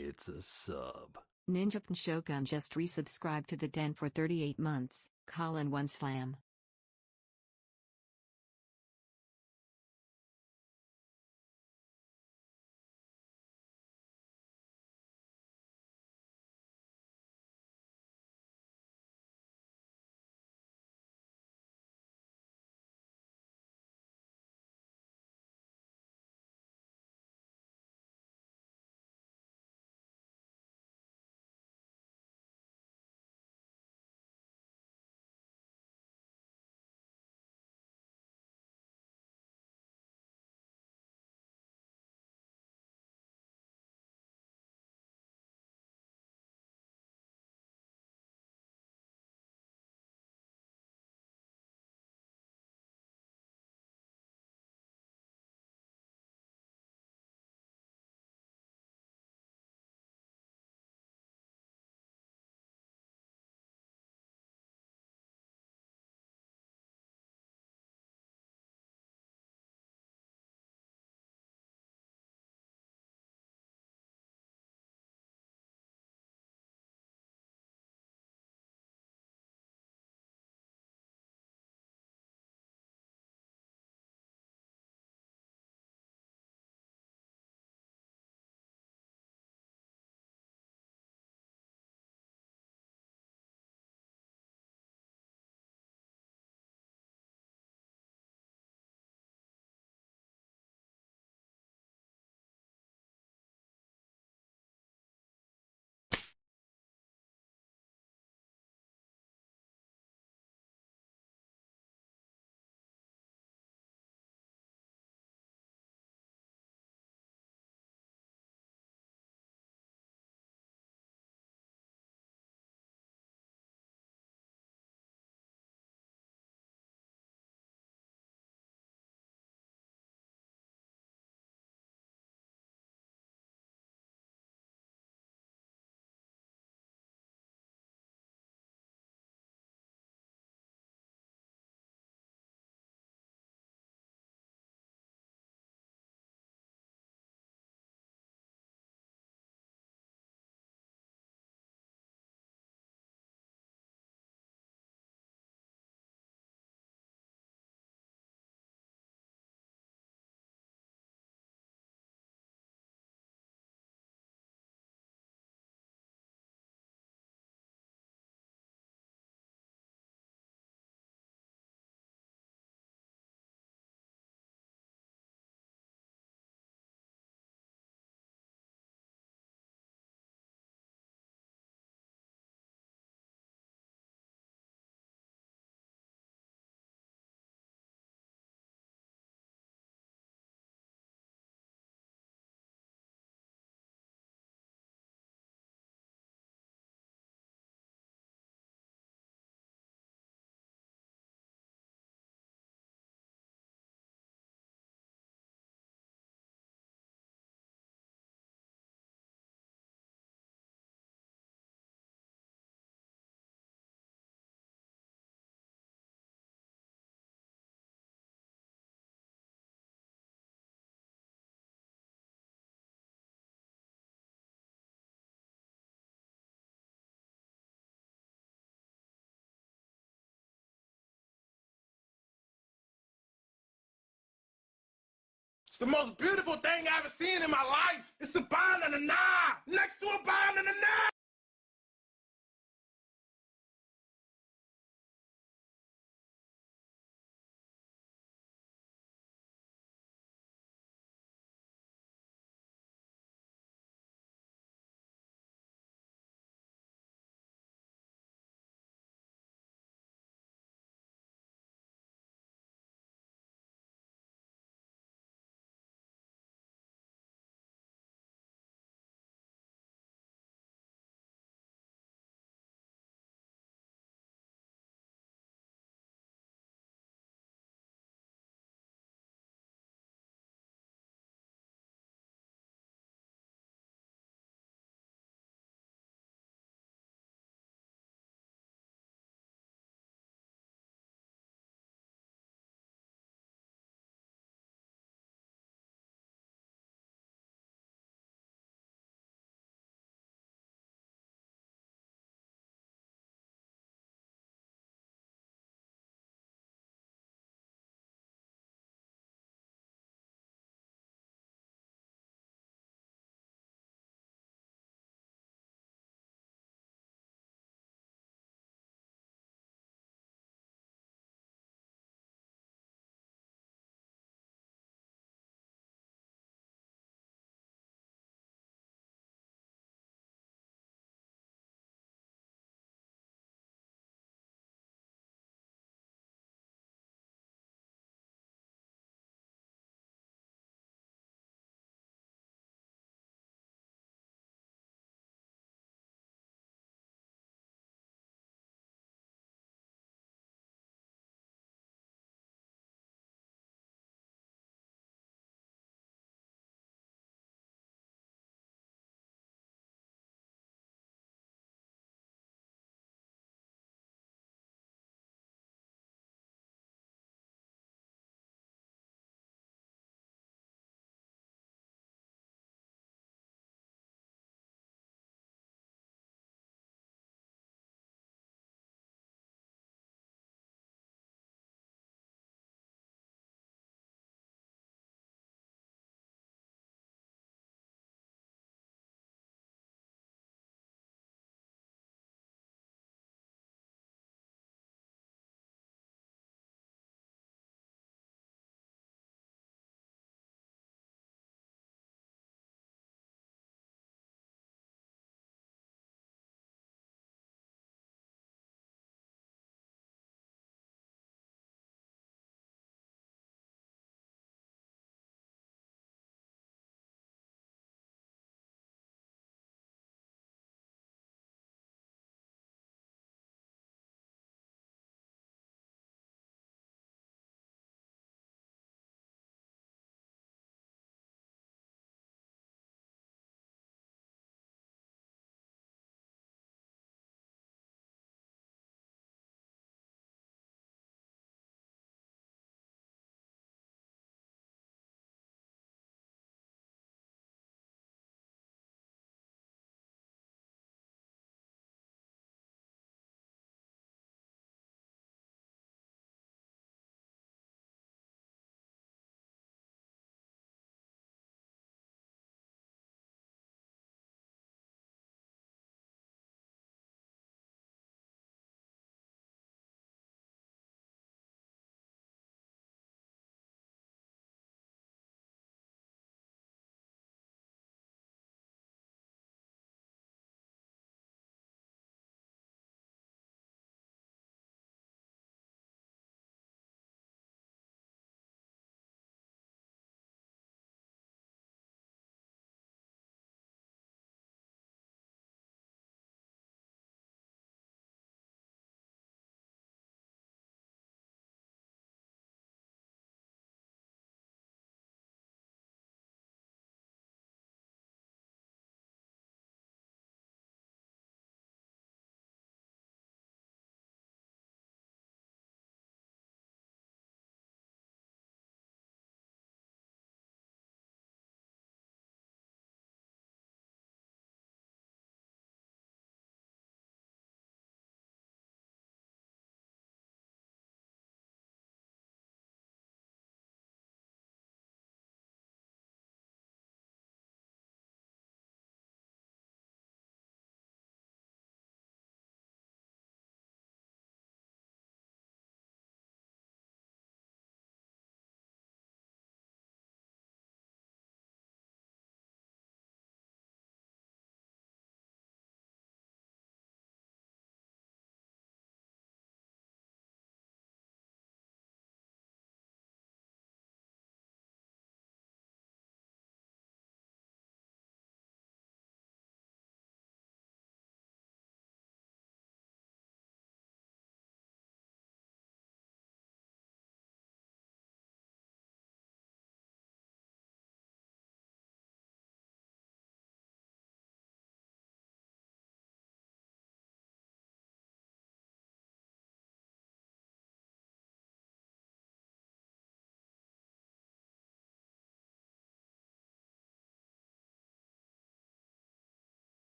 It's a sub. Ninja Shogun just resubscribed to the den for 38 months. Colin one slam. It's the most beautiful thing I've ever seen in my life. It's a banana next to a banana.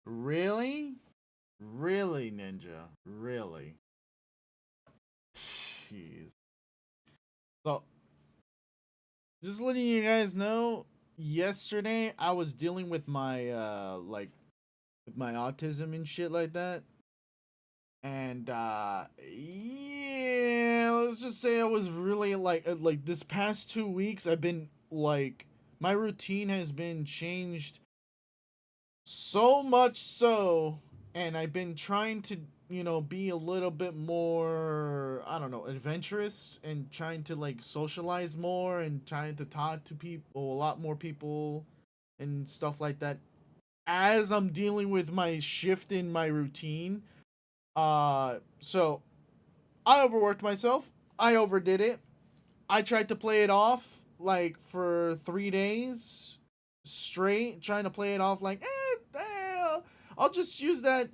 Really? Really, Ninja? Really? Jeez. So, just letting you guys know, yesterday I was dealing with my with my autism and shit like that. And yeah, let's just say I was really like this past 2 weeks I've been like my routine has been changed so much so, and I've been trying to, be a little bit more, I don't know, adventurous, and trying to like socialize more and trying to talk to people, a lot more people and stuff like that as I'm dealing with my shift in my routine. So I overworked myself. I overdid it. I tried to play it off like for 3 days straight, trying to play it off like, I'll just use that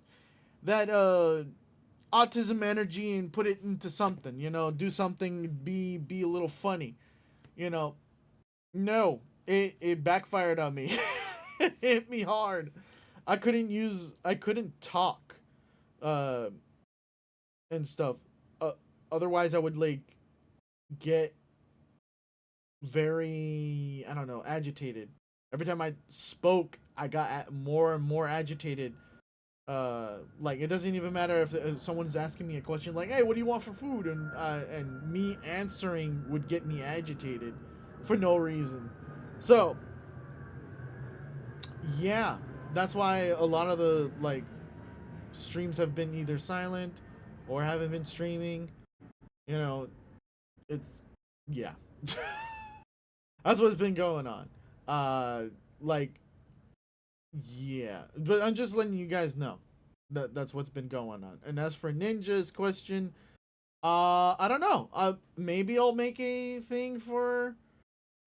autism energy and put it into something, do something, be a little funny, you know. No, it backfired on me. It hit me hard. I couldn't talk, uh, and stuff. Uh, Otherwise I would like get very, I don't know, agitated. Every time I spoke, I got more and more agitated. Like it doesn't even matter if someone's asking me a question like, "Hey, what do you want for food?" and me answering would get me agitated for no reason. So yeah, that's why a lot of the like streams have been either silent or haven't been streaming. You know, it's yeah. That's what's been going on. Like yeah, but I'm just letting you guys know that that's what's been going on. And as for Ninja's question, I don't know. Maybe I'll make a thing for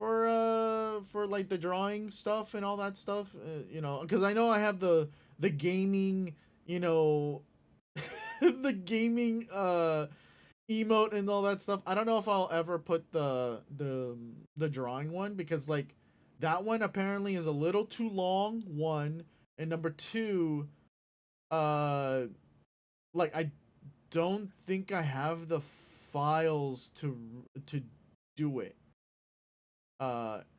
like the drawing stuff and all that stuff. Because I know I have the gaming, you know, the gaming emote and all that stuff. I don't know if I'll ever put the drawing one, because like that one apparently is a little too long, one, and number two, uh like I don't think I have the files to do it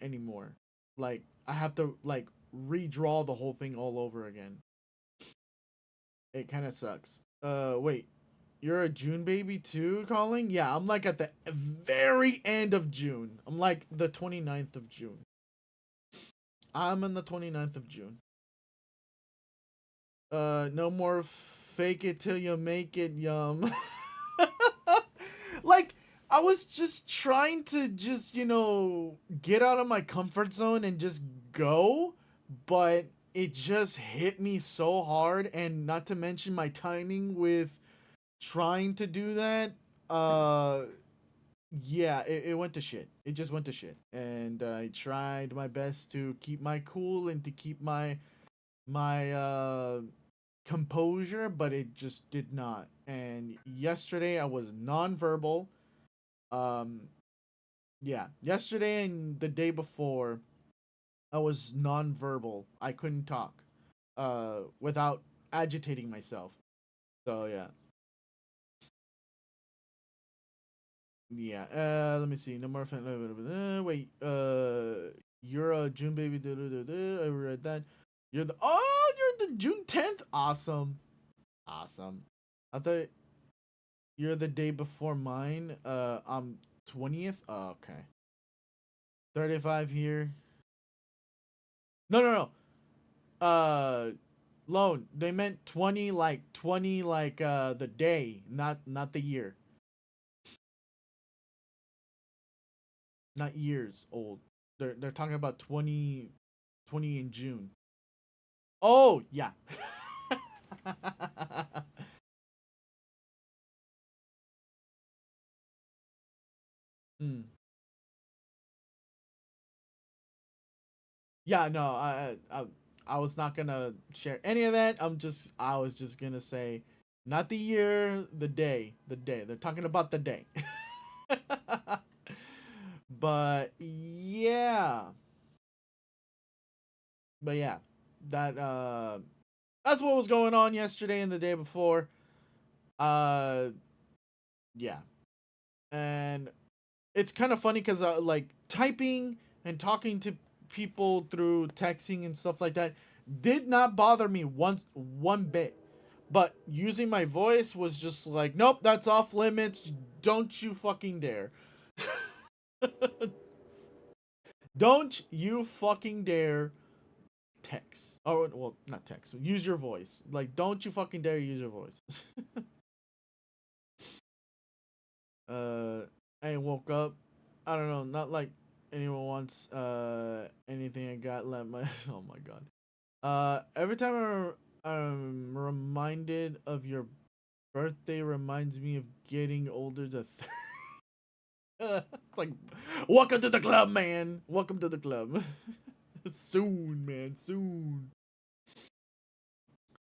anymore. Like I have to like redraw the whole thing all over again. It kind of sucks. Wait, you're a June baby too, calling? Yeah, I'm like at the very end of June. I'm like the 29th of June. I'm on the 29th of June. No more fake it till you make it, yum. Like, I was just trying to just, get out of my comfort zone and just go, but it just hit me so hard, and not to mention my timing with trying to do that. Uh yeah, it went to shit. It just went to shit. And I tried my best to keep my cool and to keep my composure, but it just did not. And yesterday I was nonverbal. Um yeah, yesterday and the day before I was nonverbal. I couldn't talk without agitating myself. So yeah. Yeah. Let me see. No more fan. Wait. You're a June baby. I read that. You're the June 10th. Awesome. Awesome. I thought you're the day before mine. I'm 20th. Oh, okay. 35 here. No, no, no. Loan. They meant 20 like the day, not the year, not years old. They're talking about 20 in June. Oh yeah. Mm. Yeah, no, I was not gonna share any of that. I was just gonna say, not the year, the day. They're talking about the day. But yeah, but yeah, that that's what was going on yesterday and the day before. Yeah, and it's kind of funny because like typing and talking to people through texting and stuff like that did not bother me one bit. But using my voice was just like, nope, that's off limits. Don't you fucking dare. Don't you fucking dare text. Oh, well, not text. Use your voice. Like, don't you fucking dare use your voice. I woke up. I don't know. Not like anyone wants anything I got. Let my. Oh my god. Every time I'm reminded of your birthday, reminds me of getting older to. It's like, welcome to the club, man. Welcome to the club. Soon, man. Soon.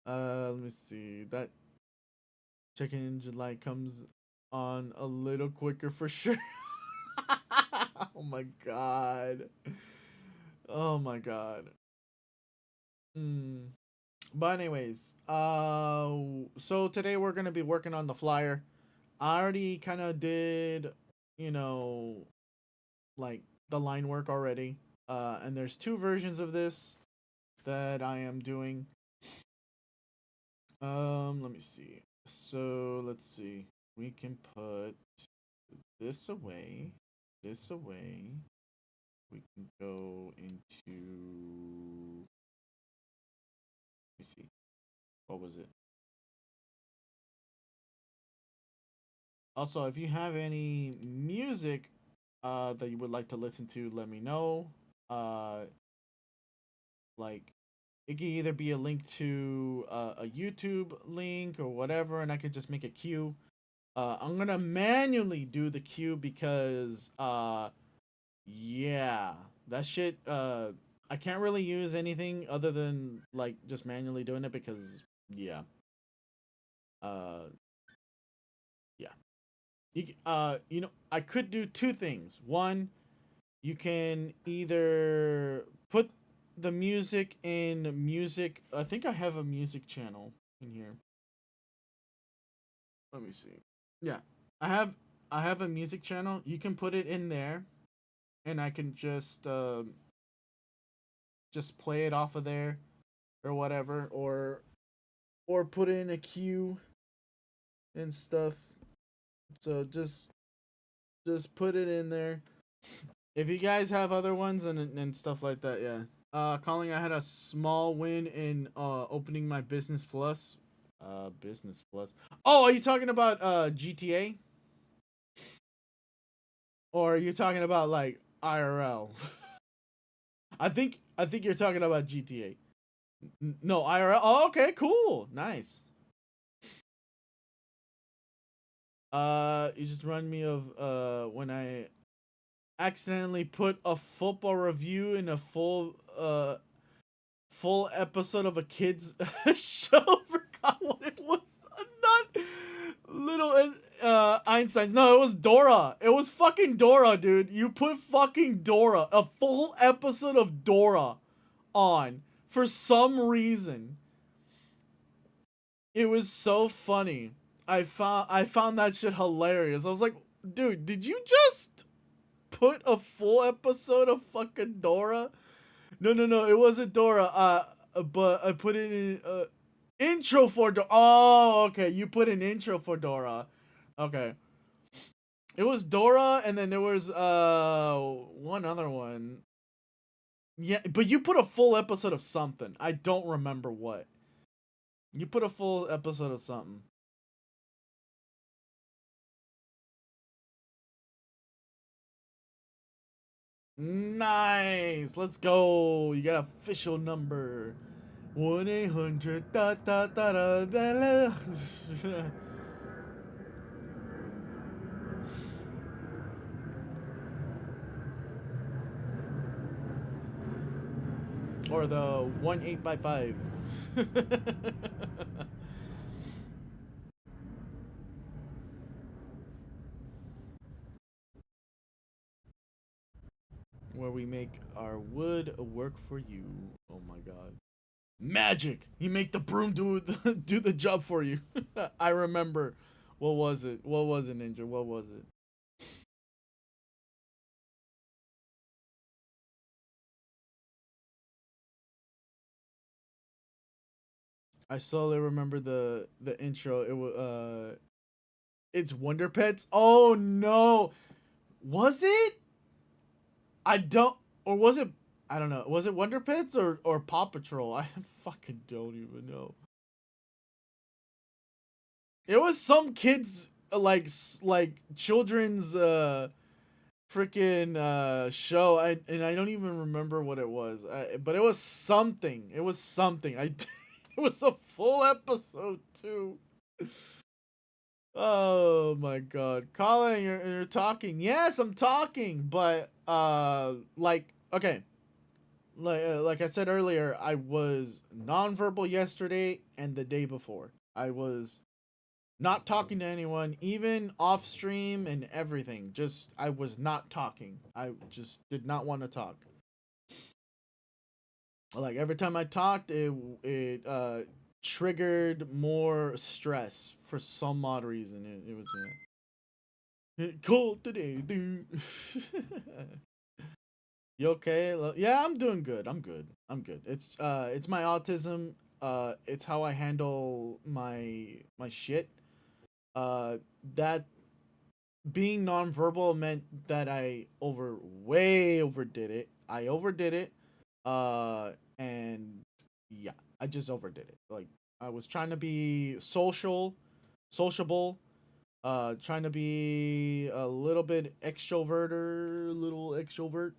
Let me see. That check-in in July comes on a little quicker for sure. Oh my god. Oh my god. But anyways, so today we're gonna be working on the flyer. I already kind of did, you know, like the line work already. And there's two versions of this that I am doing. Let me see. So let's see. We can put this away. This away. We can go into. Let me see. What was it? Also, if you have any music that you would like to listen to, let me know. Like it can either be a link to a YouTube link or whatever, and I could just make a queue. I'm gonna manually do the queue because yeah, that shit I can't really use anything other than like just manually doing it because yeah. Uh yeah. You know, I could do two things. One, you can either put the music in music. I think I have a music channel in here. Let me see. Yeah, I have a music channel. You can put it in there, and I can just play it off of there, or whatever, or put it in a queue and stuff. So just put it in there. If you guys have other ones and stuff like that, yeah. Calling, I had a small win in opening my Business Plus. Business Plus. Oh, are you talking about GTA? Or are you talking about like IRL? I think you're talking about GTA. No, IRL. Oh, okay, cool. Nice. You just remind me of when I accidentally put a football review in a full episode of a kids show. Forgot what it was. Not little Einstein's. No, it was Dora. It was fucking Dora, dude. You put fucking Dora, a full episode of Dora on for some reason. It was so funny. I found that shit hilarious. I was like, dude, did you just put a full episode of fucking Dora? No, it wasn't Dora. But I put it in intro for Dora. Oh, okay. You put an intro for Dora. Okay. It was Dora, and then there was one other one. Yeah, but you put a full episode of something. I don't remember what. You put a full episode of something. Nice. Let's go. You got official number. 1-800 da da da da da da. Or the 1-855. Where we make our wood work for you. Oh my god. Magic. You make the broom do do the job for you. I remember. What was it? What was it, Ninja? What was it? I solely remember the intro. It was it's Wonder Pets. Oh no. Was it? I don't, or was it, I don't know. Was it Wonder Pets or Paw Patrol? I fucking don't even know. It was some kids like like children's freaking show. And I don't even remember what it was. But it was something. It was something. I it was a full episode too. Oh my god. Colin, you're talking. Yes, I'm talking, but like okay, like I said earlier, I was nonverbal yesterday and the day before. I was not talking to anyone, even off stream and everything. Just I was not talking. I just did not want to talk. Like every time I talked, it triggered more stress for some odd reason. It was cold today, dude. You okay? Yeah, I'm doing good. I'm good. I'm good. It's my autism. It's how I handle my shit. That being nonverbal meant that I way overdid it. I overdid it. And yeah, I just overdid it. Like I was trying to be sociable, trying to be a little bit little extrovert,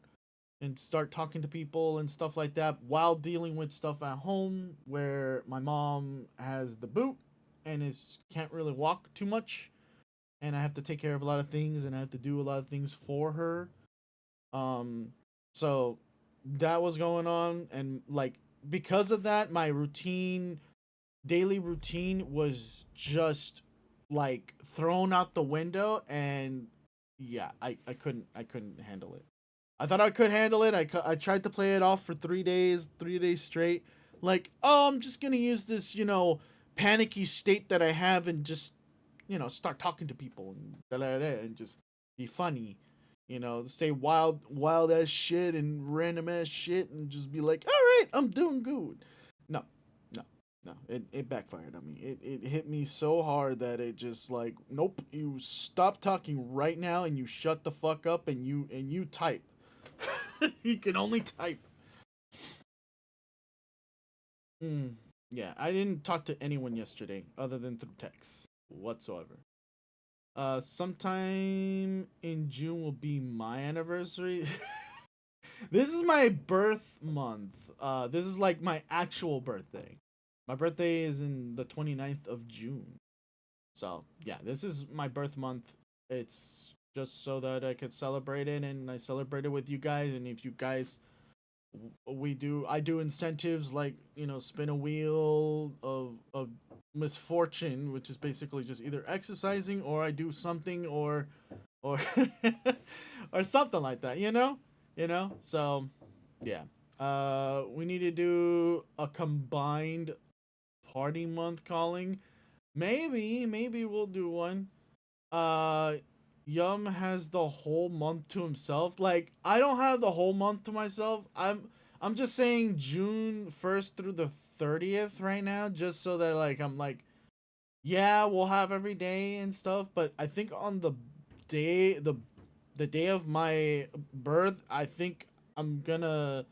and start talking to people and stuff like that while dealing with stuff at home where my mom has the boot and is can't really walk too much, and I have to take care of a lot of things and I have to do a lot of things for her. Um so that was going on, and like because of that my daily routine was just like thrown out the window. And yeah, I couldn't handle it. I thought I could handle it. I tried to play it off for 3 days, 3 days straight. Like, oh, I'm just gonna use this, panicky state that I have and just, start talking to people and and just be funny. Stay wild ass shit and random ass shit and just be like, all right, I'm doing good. No, no, no. It backfired on me. It hit me so hard that it just like, nope. You stop talking right now and you shut the fuck up and you type. You can only type. Mm, yeah, I didn't talk to anyone yesterday other than through text whatsoever. Sometime in June will be my anniversary. This is my birth month. This is like my actual birthday. My birthday is in the 29th of June. So, yeah, this is my birth month. It's just so that I could celebrate it and I celebrate it with you guys. And if you guys I do incentives like spin a wheel of misfortune, which is basically just either exercising or I do something or or something like that, so yeah, we need to do a combined party month calling. Maybe we'll do one. uh Yum has the whole month to himself. Like I don't have the whole month to myself. I'm just saying June 1st through the 30th right now, just so that like I'm like, yeah, we'll have every day and stuff. But I think on day the day of my birth, I think I'm gonna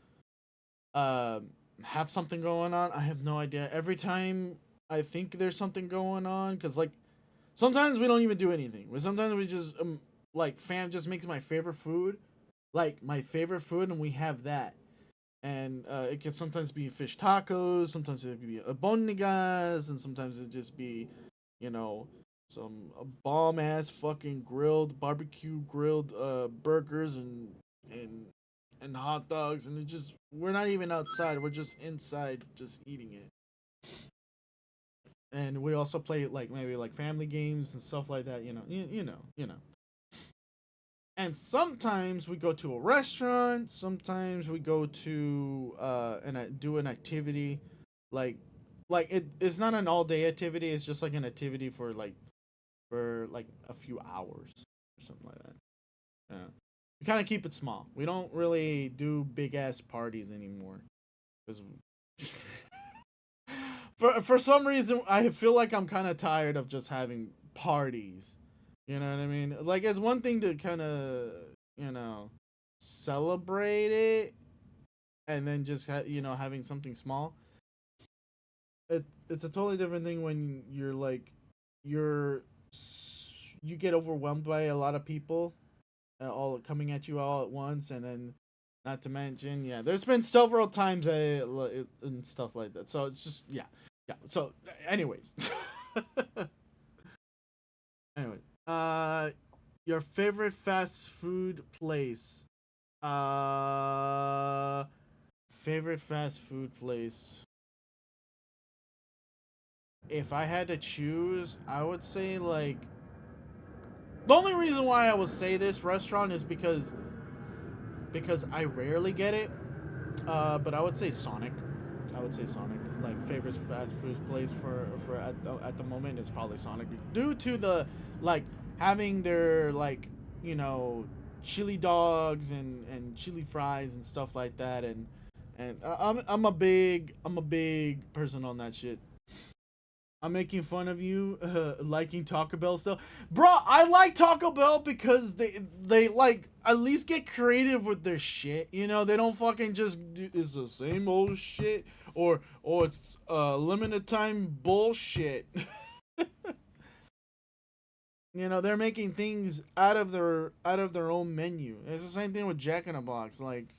uh have something going on. I have no idea. Every time I think there's something going on, because like sometimes we don't even do anything. But sometimes we just like fam just makes my favorite food, like my favorite food, and we have that. And it can sometimes be fish tacos, sometimes it can be albóndigas, and sometimes it just be, you know, some bomb ass fucking grilled barbecue grilled burgers and hot dogs, and it just we're not even outside, we're just inside just eating it. And we also play like maybe like family games and stuff like that. You know. And sometimes we go to a restaurant. Sometimes we go to and I do an activity. like it's not an all day activity. It's just like an activity for like a few hours or something like that. Yeah, we kind of keep it small. We don't really do big ass parties anymore because for some reason I feel like I'm kind of tired of just having parties. You know what I mean? Like it's one thing to kind of you know celebrate it and then just having something small. It's a totally different thing when you're like you're you get overwhelmed by a lot of people all coming at you all at once, and then not to mention, yeah, there's been several times and stuff like that. So it's just yeah. So, anyways, anyway, your favorite fast food place? Uh, favorite fast food place. If I had to choose, I would say like the only reason why I would say this restaurant is because I rarely get it. But I would say Sonic. I would say Sonic. Like favorite fast food place for at the moment is probably Sonic due to the like having their like you know chili dogs and chili fries and stuff like that and I'm a big person on that shit. I'm making fun of you liking Taco Bell stuff, bro. I like Taco Bell because they like at least get creative with their shit. You know, they don't fucking just do it's the same old shit or it's limited time bullshit. You know, they're making things out of their own menu. It's the same thing with Jack in a Box. Like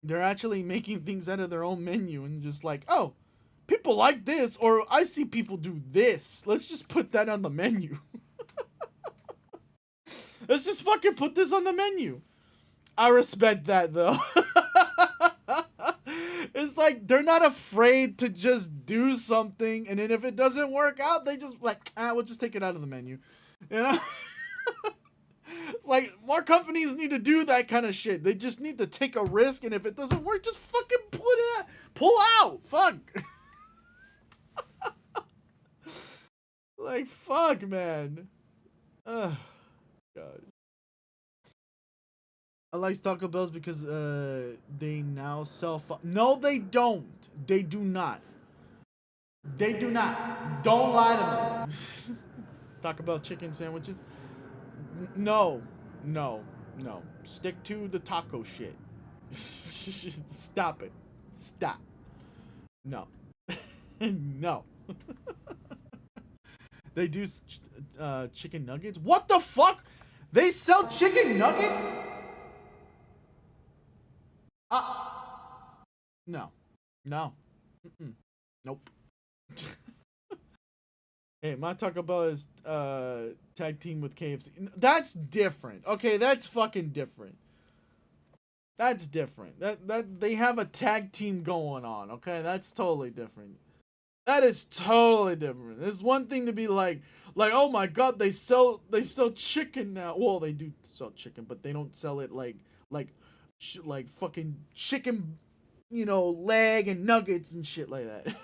they're actually making things out of their own menu and just like, oh, people like this, or I see people do this. Let's just put that on the menu. Let's just fucking put this on the menu. I respect that though. It's like they're not afraid to just do something, and then if it doesn't work out, they just like, we'll just take it out of the menu. You know? Like more companies need to do that kind of shit. They just need to take a risk, and if it doesn't work, just fucking pull out. Fuck. Like fuck, man. Ugh, God. I like Taco Bells because they now sell. No, they don't. They do not. They do not. Don't lie to me. Taco Bell chicken sandwiches. No, no, no. Stick to the taco shit. Stop it. Stop. No. No. They do chicken nuggets. What the fuck? They sell chicken nuggets? No. No. Mm-mm. Nope. Hey, my Taco Bell is tag team with KFC. That's different. Okay, that's fucking different. That's different. That they have a tag team going on. Okay, that's totally different. That is totally different. It's one thing to be like oh my god, they sell chicken now. Well, they do sell chicken, but they don't sell it like fucking chicken, leg and nuggets and shit like that.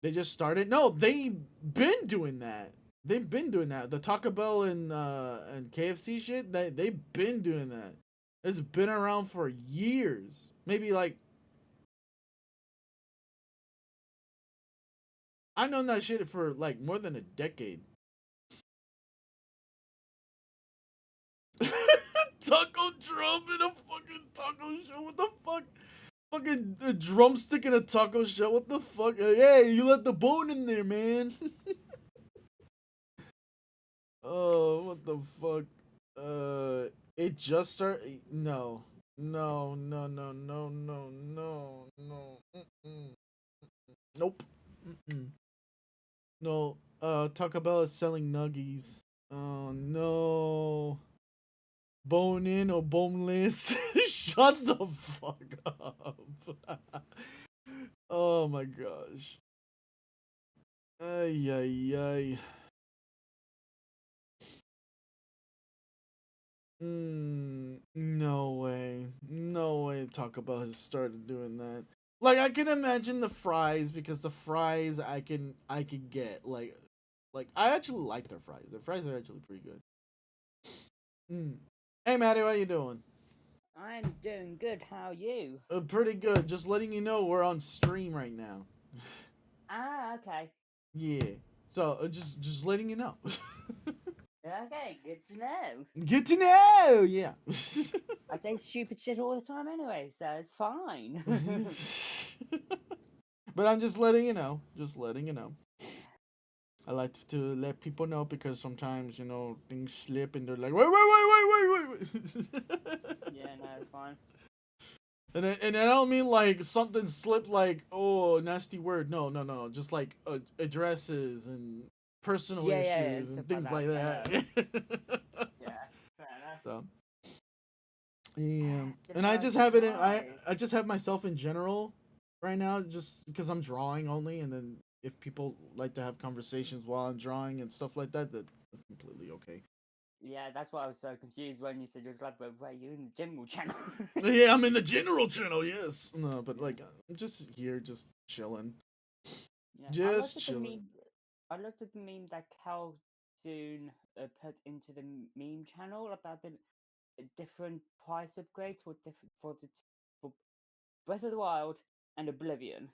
They just started. No, they've been doing that. They've been doing that. The Taco Bell and KFC shit. They've been doing that. It's been around for years. Maybe like I've known that shit for like more than a decade. Taco drum in a fucking taco show. What the fuck? Fucking a drumstick in a taco shell. What the fuck? Hey, you left the bone in there, man. Oh, what the fuck? It just started. No, no, no, no, no, no, no, no. Mm-mm. Nope. Mm-mm. No. Taco Bell is selling nuggies. Oh no. Bone in or boneless? Shut the fuck up. Oh my gosh. Ay ay ay. No way. No way Taco Bell has started doing that. Like I can imagine the fries because the fries I can get like I actually like their fries. Their fries are actually pretty good. Mm. Hey Maddie, how you doing? I'm doing good. How are you? Pretty good. Just letting you know we're on stream right now. Ah, okay. Yeah. So just letting you know. Okay, good to know. Good to know. Yeah. I say stupid shit all the time anyway, so it's fine. But I'm just letting you know. Just letting you know. I like to let people know because sometimes things slip and they're like, wait. Yeah, no, it's fine. And I don't mean like something slipped like nasty word. No. Just like addresses and personal Yeah, issues stuff and things like that. that. Yeah, fair enough. So yeah, The and I just most have it. high. I just have myself in general right now, just because I'm drawing only, and then if people like to have conversations while I'm drawing and stuff like that, that's completely okay. Yeah, that's why I was so confused when you said you was like, were you in the general channel? Yeah, I'm in the general channel. Yes, no, but like I'm just here, just chilling, Yeah, just chilling. I looked at the meme that Cal soon put into the meme channel about the different price upgrades for Breath of the Wild and Oblivion,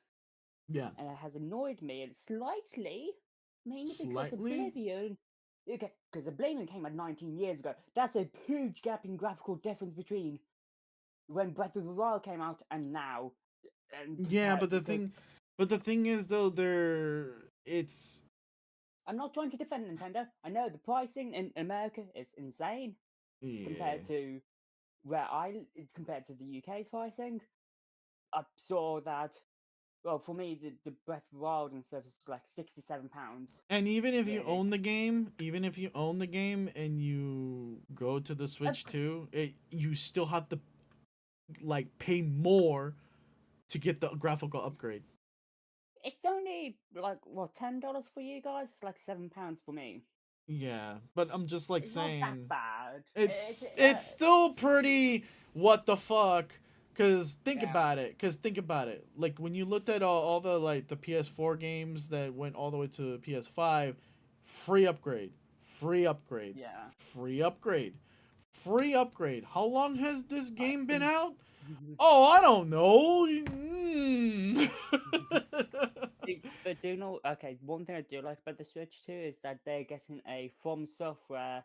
Yeah, and it has annoyed me slightly, mainly because slightly. Oblivion came out 19 years ago. That's a huge gap in graphical difference between when Breath of the Wild came out and now. And Yeah, compare because but the thing is though, it's I'm not trying to defend Nintendo. I know the pricing in America is insane yeah. compared to compared to the UK's pricing. I saw that. Well, for me, the Breath of the Wild and stuff is like £67. And even if you Really? own the game, and you go to the Switch too, you still have to like pay more to get the graphical upgrade. It's only like what $10 for you guys. It's like £7 for me. Yeah, but I'm just like It's not that saying bad. it's still pretty what the fuck. Cause think Yeah, about it. Like when you looked at all the like the PS4 games that went all the way to PS5, free upgrade, free upgrade, yeah. free upgrade, free upgrade. How long has this game been out? Oh, I don't know. But do you know? Okay, one thing I do like about the Switch too is that they're getting a From Software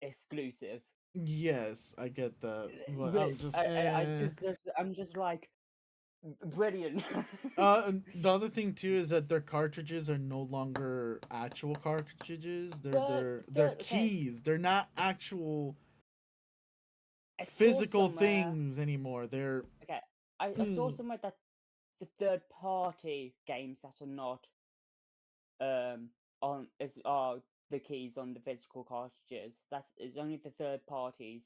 exclusive. Yes, I get that, but I'm Which just I'm just like brilliant. And the other thing too is that their cartridges are no longer actual cartridges. They're Okay, keys. They're not actual I saw physical somewhere. things anymore. They're Okay, I saw somewhere that the third party games that are not on is are the keys on the physical cartridges. That is only the third parties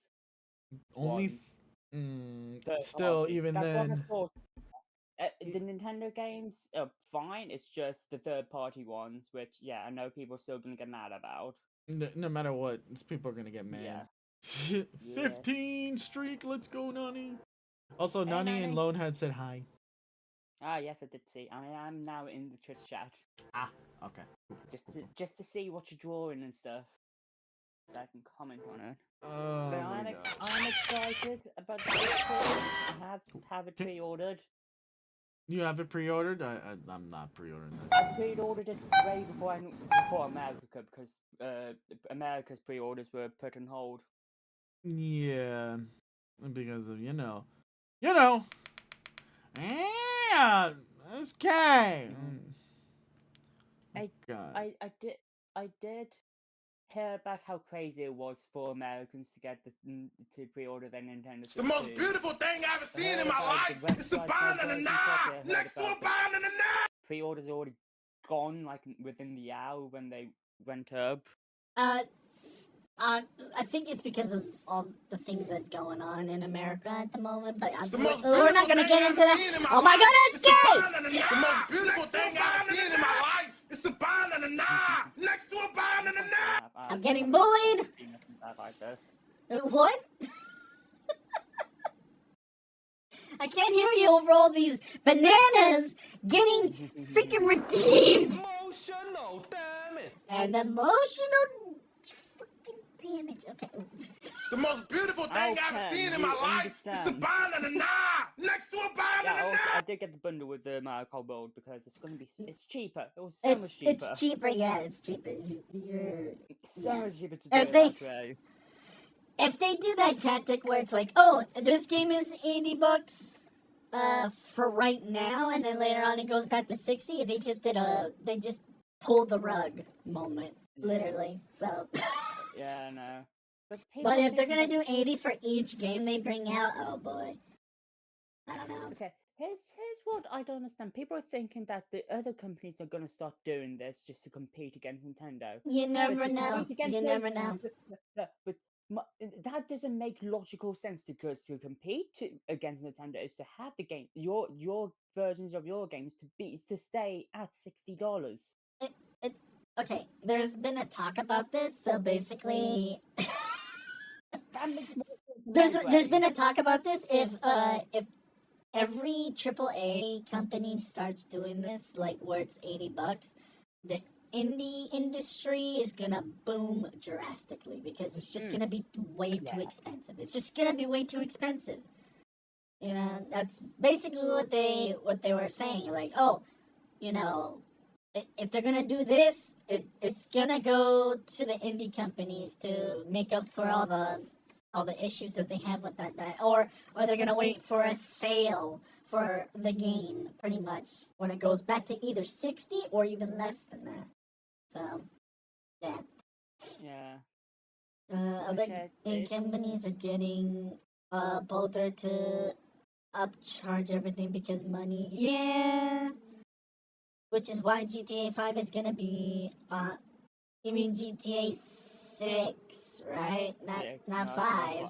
only ones. Third still parties. even That's what I then. saw. The Nintendo games are fine. It's just the third party ones, which yeah, I know people are still gonna get mad about. No matter what, people are gonna get Yeah, mad. yeah. 15 streak. Let's go, Nani. Also, Hey, Nani and Nanny. Lone had said hi. Ah, yes, I did see. I am now in the Twitch chat, Ah, okay. just to see what you're drawing and stuff, so I can comment on it. Oh But my god. I'm excited about the Switch 2. I have it pre-ordered. You have it pre-ordered? I'm not pre-ordering I that. pre-ordered it way before America because America's pre-orders were put on hold. Yeah, because of you know. Yeah, okay. I God. I did hear about how crazy it was for Americans to get to pre-order their Nintendo It's the Switch most 2. beautiful thing I've ever I seen heard in my about the life. It's the websites bond not and the working knife properly. I heard next to a about the bond and a knife. pre-orders already gone like within the hour when they went up. Uh, I think it's because of all the things that's going on in America at the moment, but It's the most we're not beautiful gonna thing get I've into ever that. seen in my Oh my life. god, it's It's the gay! bond and the knife. It's the most beautiful thing I've ever seen in my life. It's the bond and the knife next to a bond and a knife. I'm getting bullied! Like this. What? I can't hear you over all these bananas getting freaking redeemed. Emotional damage. And emotional fucking damage. Okay. It's the most beautiful thing I've ever seen in my you life. It's the understand. banana next to a Yeah, banana. also, I did get the bundle with the Mario Kart World because it's gonna be it's cheaper. It was so much cheaper. It's cheaper, yeah, it's cheaper. You're So yeah. much cheaper to do If it they- that way. If they do that tactic where it's like, oh, this game is $80 for right now, and then later on it goes back to 60, they just pulled the rug moment, literally. So, Yeah, I know. But but if they're think gonna do 80 for each game they bring out, oh boy, I don't know. Okay, here's what I don't understand. People are thinking that the other companies are gonna start doing this just to compete against Nintendo. You But never to know. compete against You them- never know. But that doesn't make logical sense because to compete against Nintendo is to have the game, your versions of your games to stay at $60. Okay, there's been a talk about this, so basically. That makes more sense. There's been a talk about this. If every AAA company starts doing this, like where it's $80, the indie industry is gonna boom drastically because it's just gonna be way too Yeah. expensive. It's just gonna be way too expensive. You know, that's basically what they were saying. Like, oh, you know, if they're gonna do this, it's gonna go to the indie companies to make up for all the issues that they have with that or they're gonna wait for a sale for the game pretty much when it goes back to either 60 or even less than that. So yeah. Yeah. Other Okay, game it's- companies are getting Boulder to upcharge everything because money. Yeah. Which is why GTA 5 is gonna be you mean GTA 6, right? Not Six, not no, 5.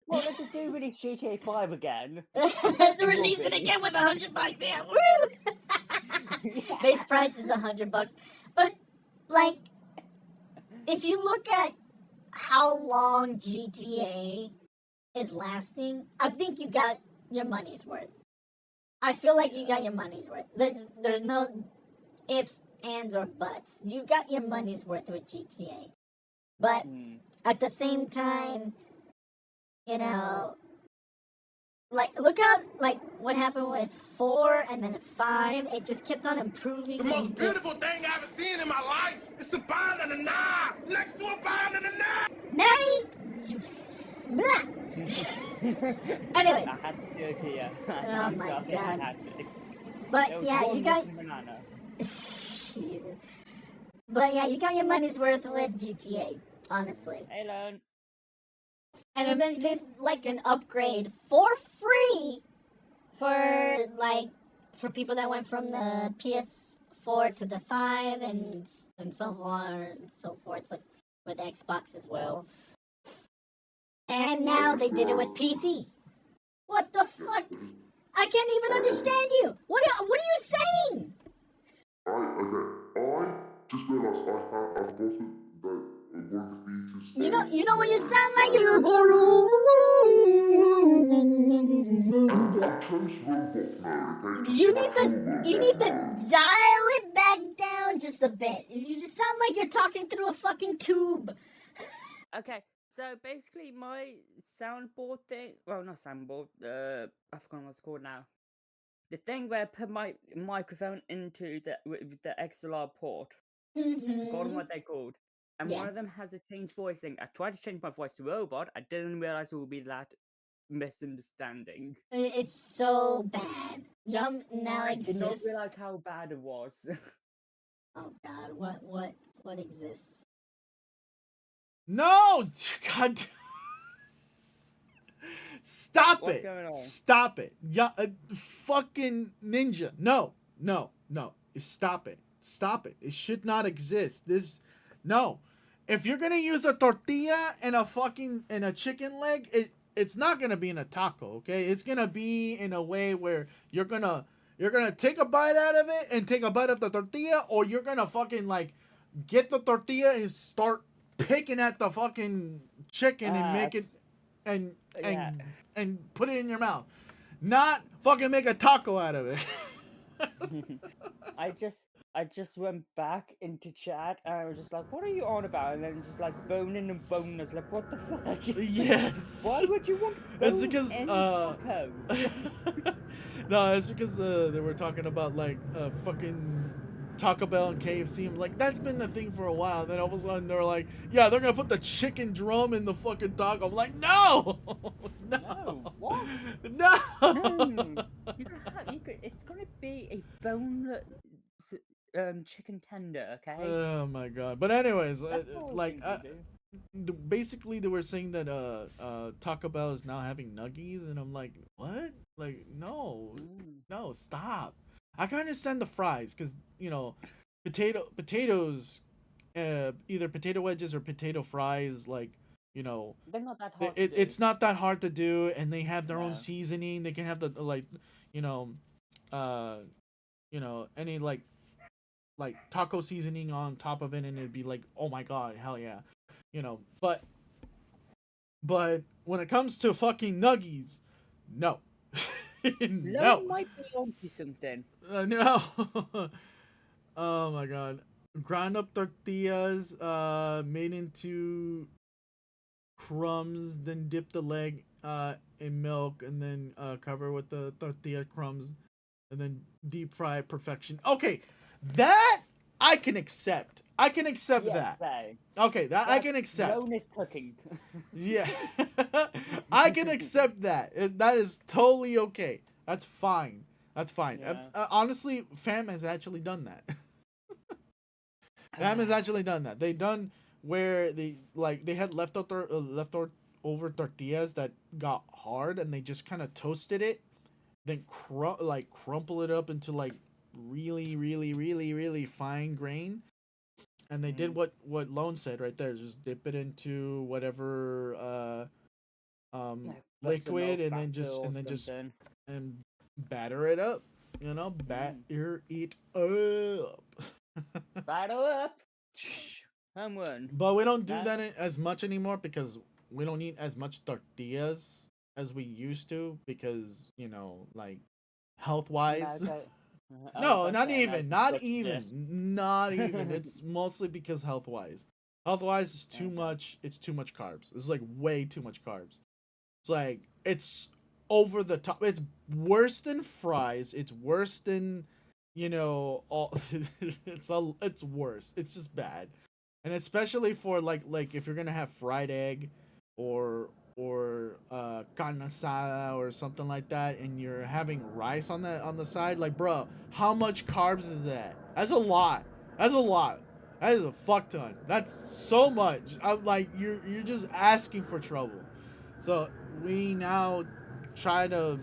Well, they could do release GTA 5 again. They're releasing it again with $100. Damn. Woo! Base price is $100. But like if you look at how long GTA is lasting, I think you got your money's worth. I feel like you got your money's worth. There's no ifs, ands, or buts. You got your money's worth with GTA. But Hmm. at the same time, you know, like look out like what happened with 4 and then 5. It just kept on improving. It's the most beautiful thing I've ever seen in my life. It's the banana next to a banana. Maddie! You... Blah! Anyways, I had to do it to you. Oh I'm my sorry, I God. had to. but It was yeah, one you got missing banana. Jesus. But yeah, you got your money's worth with GTA, honestly. Hey, Lone. And then they did like an upgrade for free for people that went from the PS4 to the 5 and so on and so forth with Xbox as well. And now they did it with PC. What the fuck? I can't even understand you. What are you saying? I just realised I forgotten that one of the features. You know what you sound like? You're You need to dial it back down just a bit. You just sound like you're talking through a fucking tube. Okay, so basically my soundboard thing, well, not soundboard, I forgot what it's called now. The thing where I put my microphone into the XLR port. Forgotten what they're called. And Yeah. one of them has a change voice thing. I tried to change my voice to robot. I didn't realize it would be that misunderstanding. It's so bad. Yum now I did not exists. realize how bad it was. Oh god, what exists? No! God. Stop What's it. going on? Stop it. Yeah, fucking ninja. No. Stop it. Stop it. It should not exist. No. If you're going to use a tortilla and a chicken leg, it's not going to be in a taco, okay? It's going to be in a way where you're going to take a bite out of it and take a bite of the tortilla, or you're going to fucking like get the tortilla and start picking at the fucking chicken and make it and yeah. and put it in your mouth. not fucking make a taco out of it. I just went back into chat and I was just like, what are you on about? And then just like boning and boners, like what the fuck? Yes. Why would you want to It's bone because any tacos? no, it's because they were talking about like fucking Taco Bell and KFC. I'm like, that's been the thing for a while. Then all of a sudden they're like, yeah, they're gonna put the chicken drum in the fucking taco. I'm like, no, no, No, what? no. No, it's gonna be a boneless chicken tender, okay? Oh my god. But anyways, That's all like things we do. basically they were saying that Taco Bell is now having nuggies, and I'm like, what? Like, no, no, stop. I can understand the fries because potatoes, either potato wedges or potato fries, like They're not that hard to do. it's not that hard to do, and they have their own No. seasoning. They can have the like, uh, any like taco seasoning on top of it, and it'd be like, oh my god, hell yeah, But when it comes to fucking nuggies, no, no, Lone might be onto something. no. Oh my god, ground up tortillas, made into crumbs, then dip the leg in milk, and then cover with the tortilla crumbs, and then deep fry perfection. Okay, that I can accept. I can accept Yeah, that. same. Okay, that I That's can accept. Lone is cooking. Yeah, I can accept that. That is totally okay. That's fine. That's fine. Yeah. Honestly, Fam has actually done that. Fam has actually done that. They done where they had leftover tortillas that got hard, and they just kind of toasted it, then crumple it up into like really, really, really, really fine grain. And they did what Lone said right there. Just dip it into whatever liquid, and then just and batter it up. Batter it up. Batter up. Home run. But we don't do That- that as much anymore because we don't eat as much tortillas as we used to because like health wise. No, not even. Not even. It's mostly because health wise. Health wise is too much. It's too much carbs. It's like way too much carbs. It's like it's over the top. It's worse than fries. It's worse than all. It's worse. It's just bad, and especially for like if you're gonna have fried egg or carne asada or something like that, and you're having rice on the side, like, bro, how much carbs is that? That's a lot. That is a fuck ton. That's so much. I'm like, you're just asking for trouble. So we now try to,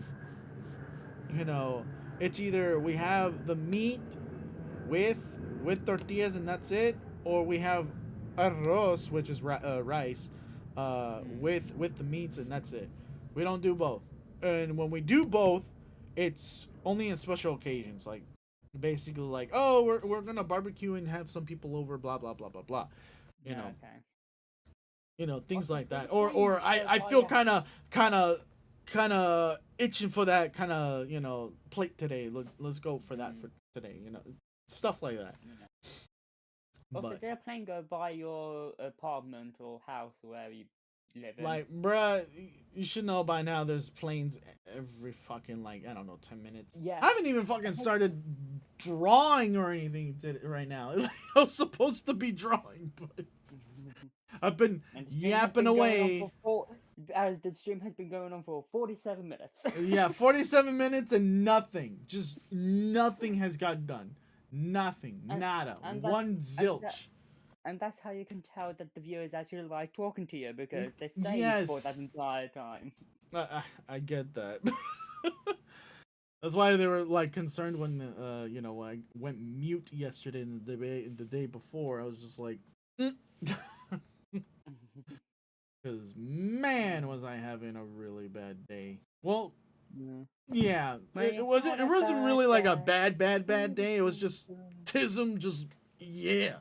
it's either we have the meat with tortillas and that's it, or we have arroz, which is rice, with the meats, and that's it. We don't do both. And when we do both, it's only in special occasions, like basically like, oh, we're gonna barbecue and have some people over, blah blah blah blah blah. Things like that. Or I feel kind of itching for that kind of plate today. Let's go for that for today. Stuff like that. Also, But, did a plane go by your apartment or house or wherever you live in? like, bruh, you should know by now there's planes every fucking, like, I don't know, 10 minutes. Yeah. I haven't even fucking started drawing or anything right now. I was supposed to be drawing, but I've been And the stream has yapping been going on away. as the stream has been going on for 47 minutes. Yeah, 47 minutes and nothing. Just nothing has got done. Nothing. Nada. and One zilch. And that's how you can tell that the viewers actually like talking to you, because they stay for Yes. that entire time. I get that. That's why they were like concerned when I went mute yesterday and the day before. I was just like, because man, was I having a really bad day. Well, yeah, it wasn't really like a bad day. It was just tism, just yeah.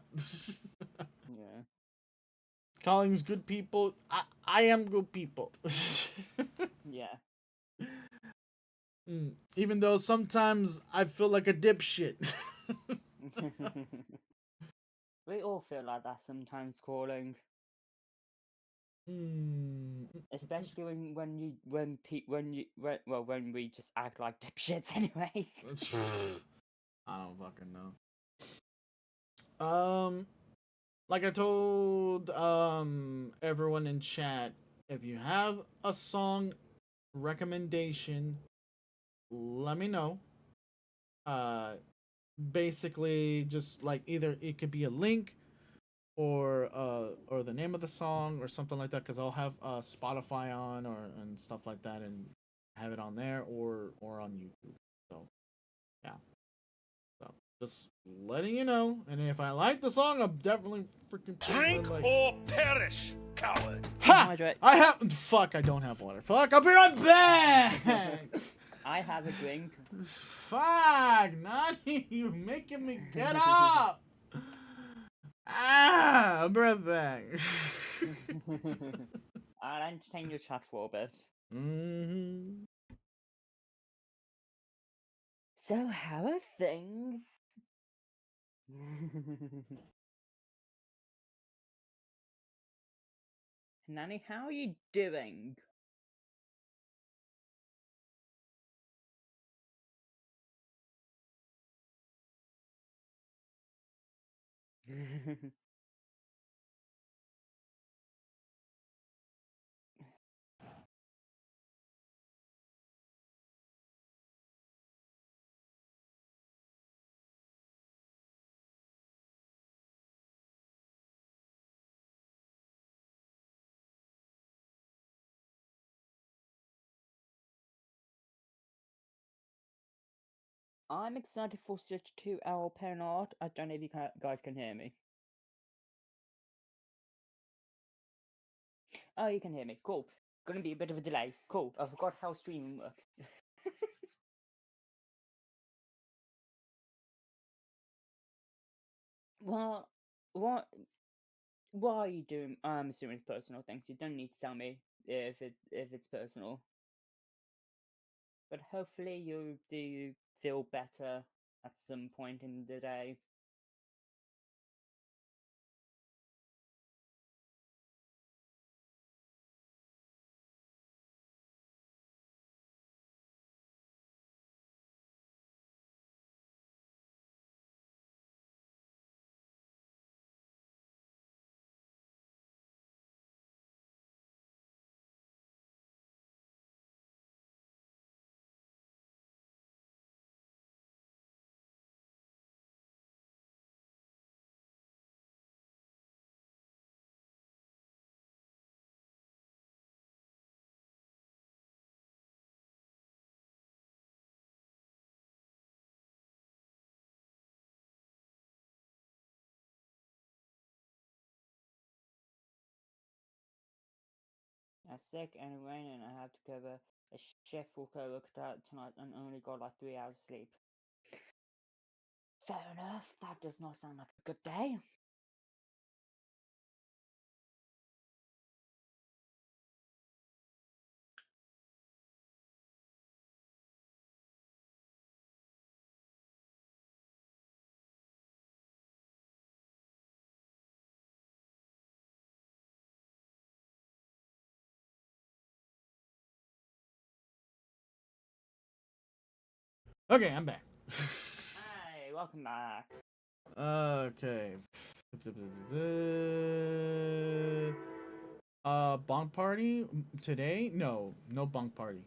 Yeah. Calling's good people. I am good people. Yeah. Even though sometimes I feel like a dipshit. We all feel like that sometimes, calling. Especially when we just act like dipshits anyways. I don't fucking know. Like I told everyone in chat, if you have a song recommendation, let me know. Basically just like either it could be a link or the name of the song or something like that, because I'll have Spotify on or and stuff like that and have it on there or on YouTube. So yeah. So just letting you know, and if I like the song, I'm definitely freaking Drink like, or perish, coward. ha! Hydrate. I have fuck. I don't have water. Fuck! I'll be right back. I have a drink. Fuck, Nani, you making me get up. I'll be right back. I'll entertain your chat for a bit. Mm-hmm. So, how are things? Nanny, how are you doing? I'm excited for Switch 2 Owl Pen Art. I don't know if you guys can hear me. Oh, you can hear me. Cool. Gonna be a bit of a delay. Cool. I forgot how streaming works. Well, what? Why are you doing? I'm assuming it's personal things. You don't need to tell me if it's personal. But hopefully you do feel better at some point in the day. I'm sick and raining. I have to cover a shift for cover tonight and only got like 3 hours sleep. Fair enough. That does not sound like a good day. Okay, I'm back. Hey, welcome back. Okay. Bonk party today? No bonk party.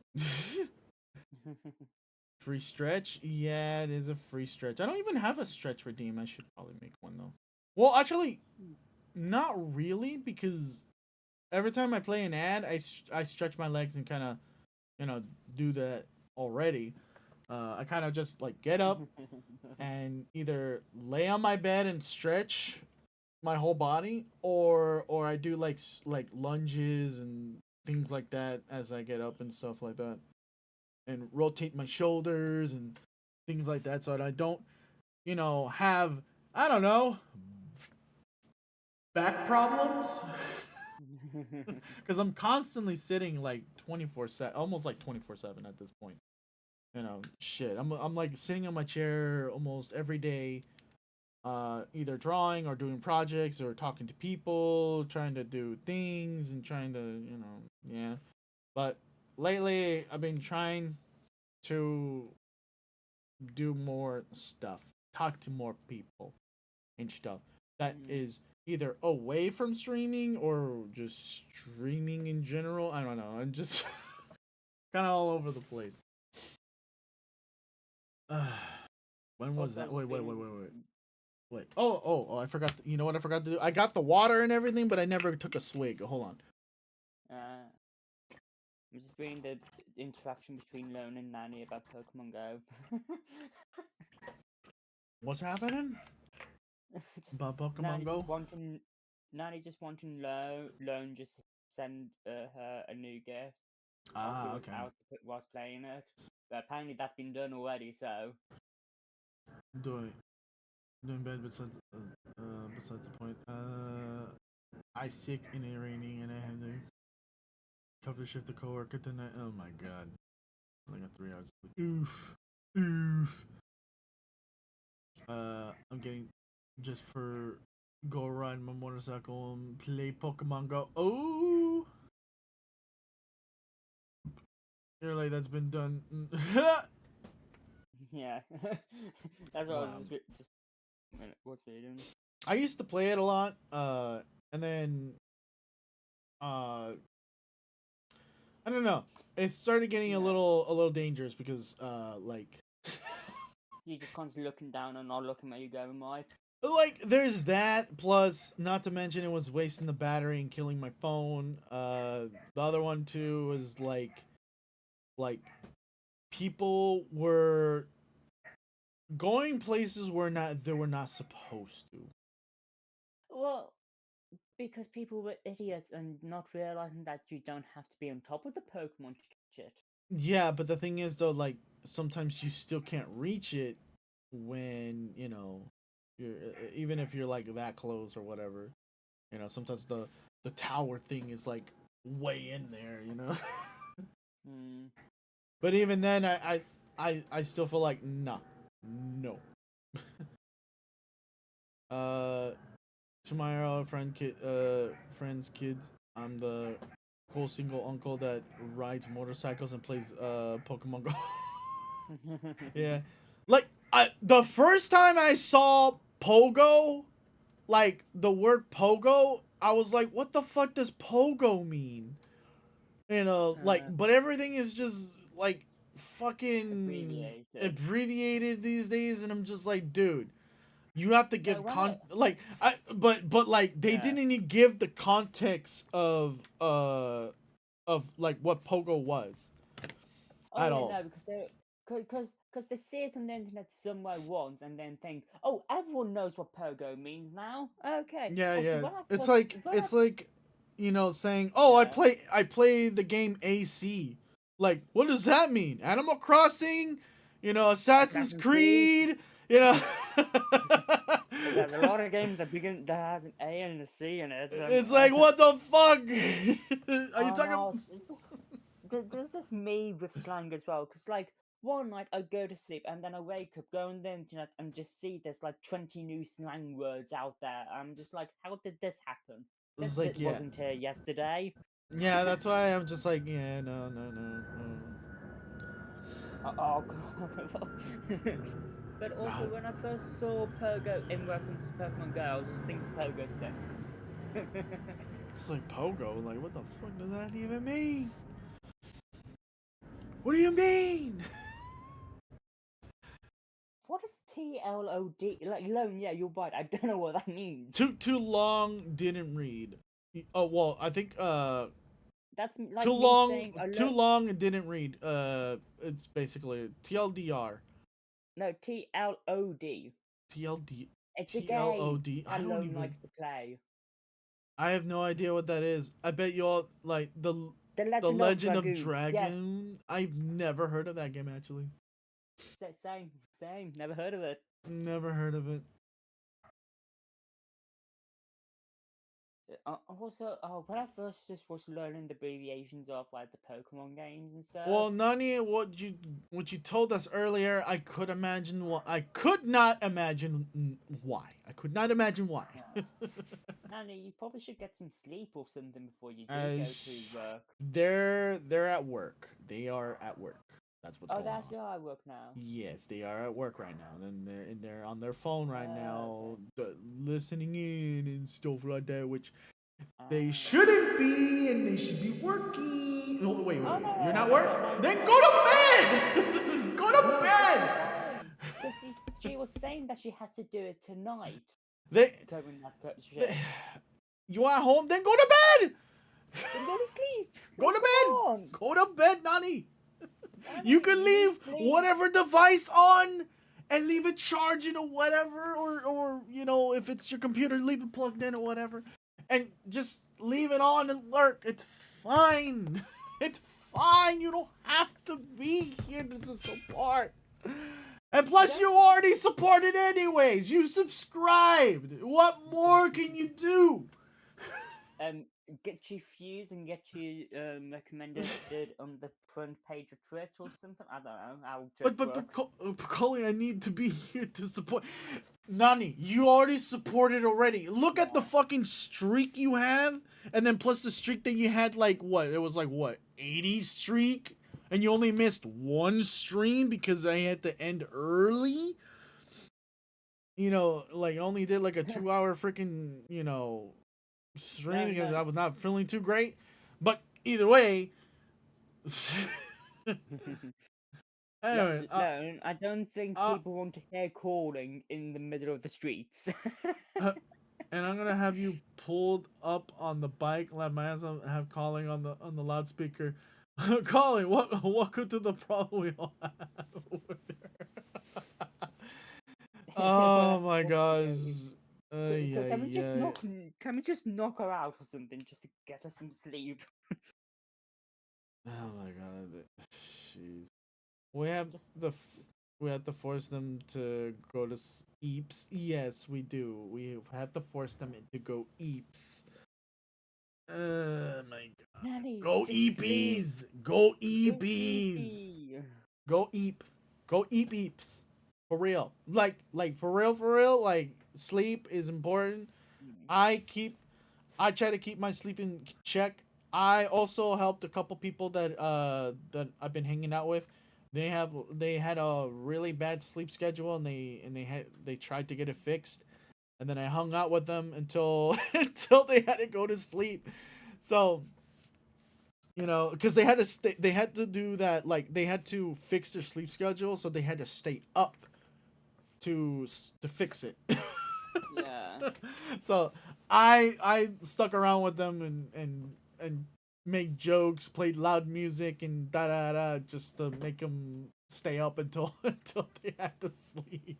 Free stretch? Yeah, it is a free stretch. I don't even have a stretch redeem. I should probably make one though. Well, actually, not really, because every time I play an ad, I stretch my legs and kind of, do that already. I kind of just like get up and either lay on my bed and stretch my whole body, or I do like lunges and things like that as I get up and stuff like that, and rotate my shoulders and things like that, so that I don't, have, I don't know, back problems. Because I'm constantly sitting like 24/7, almost like 24/7 at this point. You know, shit. I'm like sitting on my chair almost every day, either drawing or doing projects or talking to people, trying to do things and trying to, yeah. But lately, I've been trying to do more stuff, talk to more people and stuff that is either away from streaming or just streaming in general. I don't know. I'm just kind of all over the place. When was that? Wait. Oh, I forgot. You know what I forgot to do? I got the water and everything, but I never took a swig. Hold on. I'm just reading the interaction between Lone and Nanny about Pokemon Go. What's happening? About Pokemon Go? Nanny just wanting Lone just send her a new gift. Ah, was okay. out whilst playing it. But apparently that's been done already, so. Doing bad besides the point. I sick and it raining and I have to cover shift the coworker tonight. Oh my god. I got 3 hours. Oof. I'm getting just for go ride my motorcycle and play Pokemon Go. Oh, you're like that's been done. Yeah, that's what I was just what's reading. I used to play it a lot, and then, I don't know. It started getting a little dangerous because, like, you're just constantly looking down and not looking where you're going, Mike. Like, there's that. Plus, not to mention, it was wasting the battery and killing my phone. The other one too was like people were going places where they were not supposed to. Well, because people were idiots and not realizing that you don't have to be on top of the Pokemon shit. Yeah, but the thing is though, like sometimes you still can't reach it when you're even if you're like that close or whatever. Sometimes the tower thing is like way in there. But even then, I still feel like no. To my friend's kids, I'm the cool single uncle that rides motorcycles and plays Pokemon Go. Yeah, like the first time I saw Pogo, like the word Pogo, I was like, what the fuck does Pogo mean? Like, but everything is just like fucking abbreviated these days, and I'm just like, dude, you have to give but like they didn't even give the context of like what Pogo was at all. No, because they see it on the internet somewhere once and then think, oh, everyone knows what Pogo means now. Okay. Yeah. It's like saying, oh, I play the game AC. Like, what does that mean? Animal Crossing, Assassin's Creed. There's a lot of games that has an A and a C in it. So it's like, what the fuck? Are you talking about? There's this me with slang as well, because like one night I go to sleep and then I wake up, go on the internet and just see there's like 20 new slang words out there. I'm just like, how did this happen? This wasn't here yesterday. Yeah, that's why I'm just like, yeah, no. Oh god. But also, when I first saw Pogo in reference to Pokemon Go, I was just thinking Pogo sticks. It's like Pogo, like what the fuck does that even mean? What do you mean? What is TLOD? Like Lone, yeah, you're right. I don't know what that means. Too long, didn't read. Oh well, I think that's like too long and didn't read. It's basically TLDR. No, TLOD. TLD. It's a TLOD. game I don't Lone even likes to play. I have no idea what that is. I bet you all like the Legend of Dragoon. Yeah. I've never heard of that game actually. Same. Never heard of it. Never heard of it. Also, when I first just was learning the abbreviations of like the Pokemon games and stuff. Well, Nani, what you told us earlier, I could imagine what I could not imagine why. I could not imagine why. Nanny, you probably should get some sleep or something before you do go As to work. they're at work. They are at work. That's what's Oh, going that's on. where I work now. Yes, they are at work right now, and they're on their phone right now, Okay. listening in and stuff like that, which they Um, shouldn't be, and they should be working. No, wait, Oh, wait, no, you're no, not no, work? no, no, Then no. go to bed. Go to bed. Because she was saying that she has to do it tonight. They, Covering that shift. they, you at home? Then go to bed. Then go to sleep. Go to Come bed. on. Go to bed, Nani. You Nanny, can you leave sleep. whatever device on and leave it charging or whatever, or you know, if it's your computer, leave it plugged in or whatever, and just leave it on and lurk. It's fine. It's fine. You don't have to be here to support. And plus, you already supported anyways. You subscribed. What more can you do? Get you views and get you recommended on the front page of Twitch or something. I don't know how Twitch works. Coley, I need to be here to support. Nani, you already supported already. Look at the fucking streak you have, and then plus the streak that you had, like what? It was like what, 80 streak, and you only missed one stream because I had to end early. You know, like only did like a 2 hour freaking stream because no. I was not feeling too great. But either way. Anyway, no, I don't think uh, people want to hear calling in the middle of the streets. and I'm gonna have you pulled up on the bike. Let my ass have calling on the loudspeaker. Calling, welcome to the problem we all have over there. Oh my gosh. Can we just knock her out or something just to get her some sleep? Oh my god. Jeez. We have to force them to go to eeps. Yes, we do. We have to force them to go eeps. My god. Nanny, Go just eepies. sleep. Go Go eepies. eepy. Go eep. Go eep eeps. For real. Like for real, like sleep is important. I try to keep my sleep in check. I also helped a couple people that I've been hanging out with. They had a really bad sleep schedule, and they tried to get it fixed, and then I hung out with them until until they had to go to sleep. So, because they had to do that, like they had to fix their sleep schedule, so they had to stay up to fix it. Yeah. So I stuck around with them and made jokes, played loud music, and da da da, just to make them stay up until they had to sleep.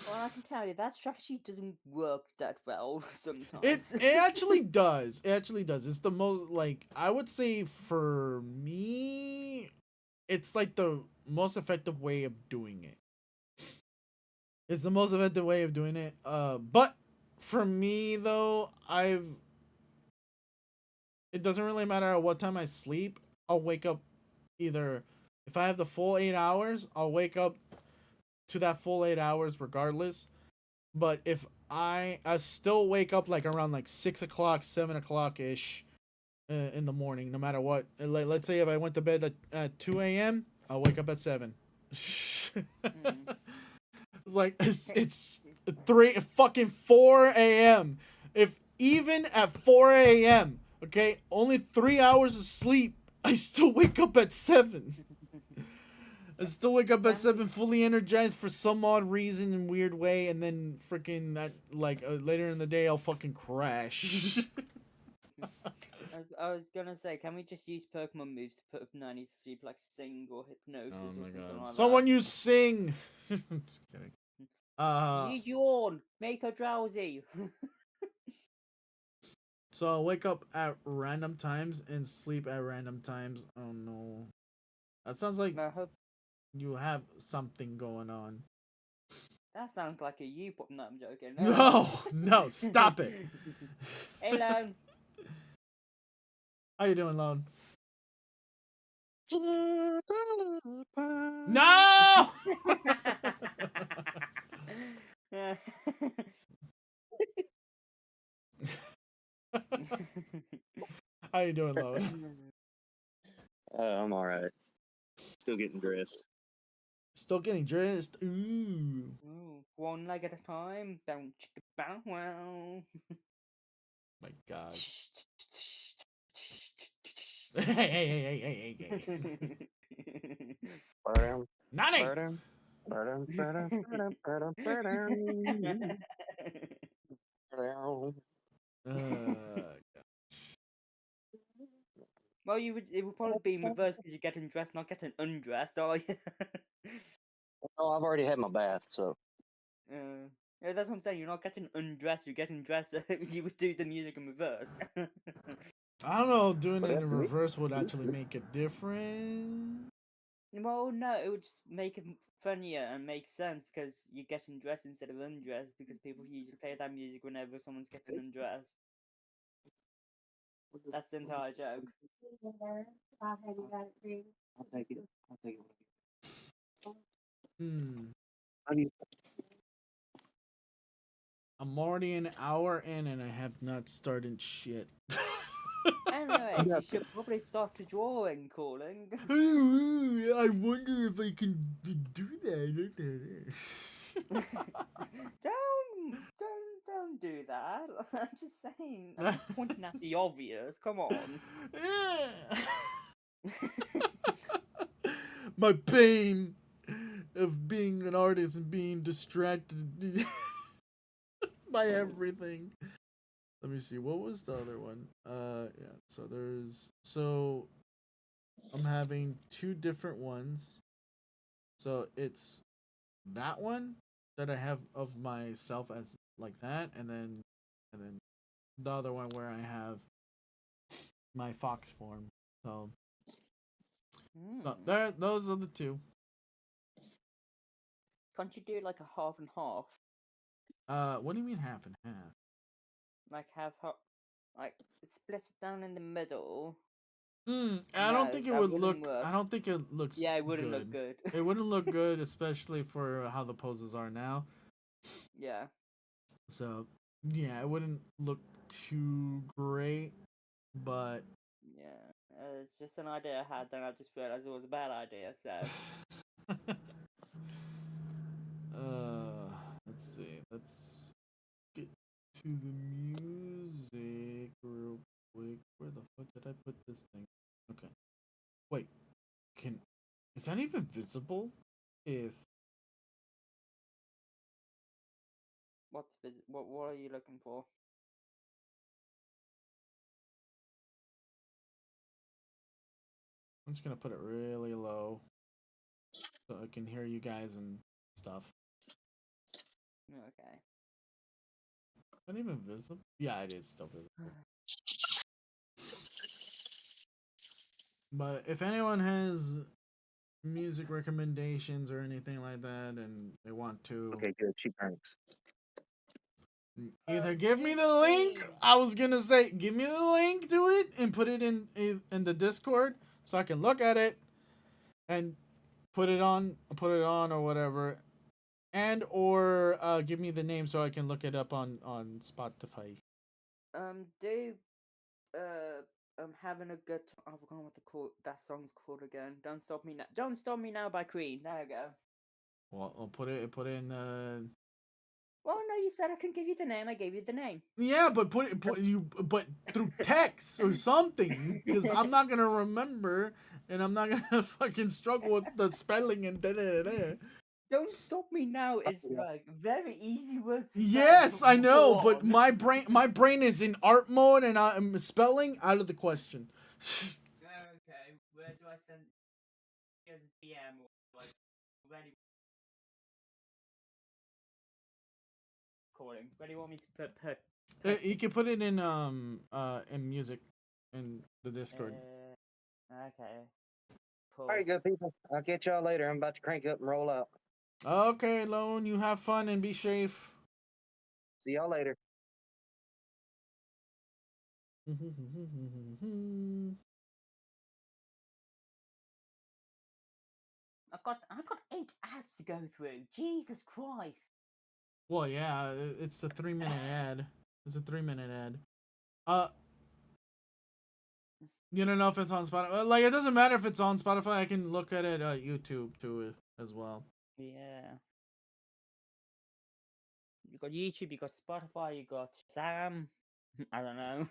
Well, I can tell you that strategy doesn't work that well It sometimes. actually does. It actually does. It's the most, like, I would say for me, it's like the most effective way of doing it. It's the most effective way of doing it. But for me though, it doesn't really matter at what time I sleep. I'll wake up either if I have the full 8 hours, I'll wake up to that full 8 hours regardless. But if I still wake up like around like 6 o'clock, 7 o'clock ish in the morning, no matter what. Let's say if I went to bed at 2 a.m., I'll wake up at 7. It's like it's 4 a.m. If even at 4 a.m., okay, only 3 hours of sleep, I still wake up at 7. I still wake up at 7 fully energized for some odd reason and weird way, and then freaking later in the day I'll fucking crash. I was gonna say, can we just use Pokemon moves to put Nanny to sleep, like Sing or Hypnosis Oh or my something god. like Someone that? you sing. Just kidding. You yawn, make her drowsy. So I'll wake up at random times and sleep at random times. Oh no. That sounds like I hope you have something going on. That sounds like a you pop. No, I'm joking. No, stop it. Hey, Lone. How you doing, Lone? No! No! How you doing, Lone? I'm alright. Still getting dressed. Still getting dressed. Ooh. Ooh, one leg at a time. Don't chicka bow wow. My God. Hey. Ba-dum, Nani? ba-dum, ba-dum, ba-dum, ba-dum, ba-dum, ba-dum, ba-dum. Well, it would probably be in reverse because you're getting dressed, not getting undressed, are you? Oh, I've already had my bath, so. Yeah, that's what I'm saying. You're not getting undressed. You're getting dressed. You would do the music in reverse. I don't know. Doing But it that's in me. reverse would actually make it different. Well, no, it would just make it funnier and make sense because you're getting dressed instead of undressed because people usually play that music whenever someone's getting undressed. That's the entire joke. I'll take it. I'll take it. How do you? I'm already an hour in and I have not started shit. Anyways, Yeah. you should probably start a drawing, calling. I wonder if I can do that. Don't do that. I'm just saying. I'm just pointing out the obvious. Come on. My pain of being an artist and being distracted by everything. Let me see. What was the other one? Yeah. So I'm having two different ones. So it's that one that I have of myself as like that, and then the other one where I have my fox form. So no, Hmm. there, those are the two. Can't you do like a half and half? What do you mean half and half? Like have like split it down in the middle. I don't No, think it that would wouldn't look. work. I don't think it looks. Yeah, it wouldn't good. look good. It wouldn't look good, especially for how the poses are now. Yeah. So yeah, it wouldn't look too great, but Yeah. It's just an idea I had, then I just realized it was a bad idea, so. let's see. Let's get to the music real quick. Where the fuck did I put this thing? Okay. Wait. Is that even visible? If What are you looking for? I'm just gonna put it really low so I can hear you guys and stuff. Okay. Is that even visible? Yeah, it is still visible. But if anyone has music recommendations or anything like that and they want to Okay, good. She drinks. either give me the link, I was gonna say give me the link to it and put it in the Discord so I can look at it and put it on or whatever, and or give me the name so I can look it up on Spotify. I'm having a good time. I forgot what that song's called again. Don't Stop Me Now. Don't Stop Me Now by Queen. There we go. Well, I'll put it in. Well, no, you said I can give you the name. I gave you the name. Yeah, but but through text or something, because I'm not gonna remember, and I'm not gonna fucking struggle with the spelling and da da da. Don't Stop Me Now is like very easy words. To Yes, spell, I know, go but on. my brain is in art mode, and I'm spelling out of the question. Okay, where do I send? Here's DM or like ready. Recording. Where do you want me to put You can put it in music in the Discord. Okay. Cool. All right, good people. I'll catch y'all later. I'm about to crank up and roll out. Okay, Lone, you have fun and be safe. See y'all later. I got 8 ads to go through. Jesus Christ. Well, yeah, it's a 3 minute ad. It's a 3 minute ad. Uh, you don't know if it's on Spotify. Like, it doesn't matter if it's on Spotify. I can look at it YouTube too as well. Yeah. You got YouTube, you got Spotify, you got Sam. I don't know.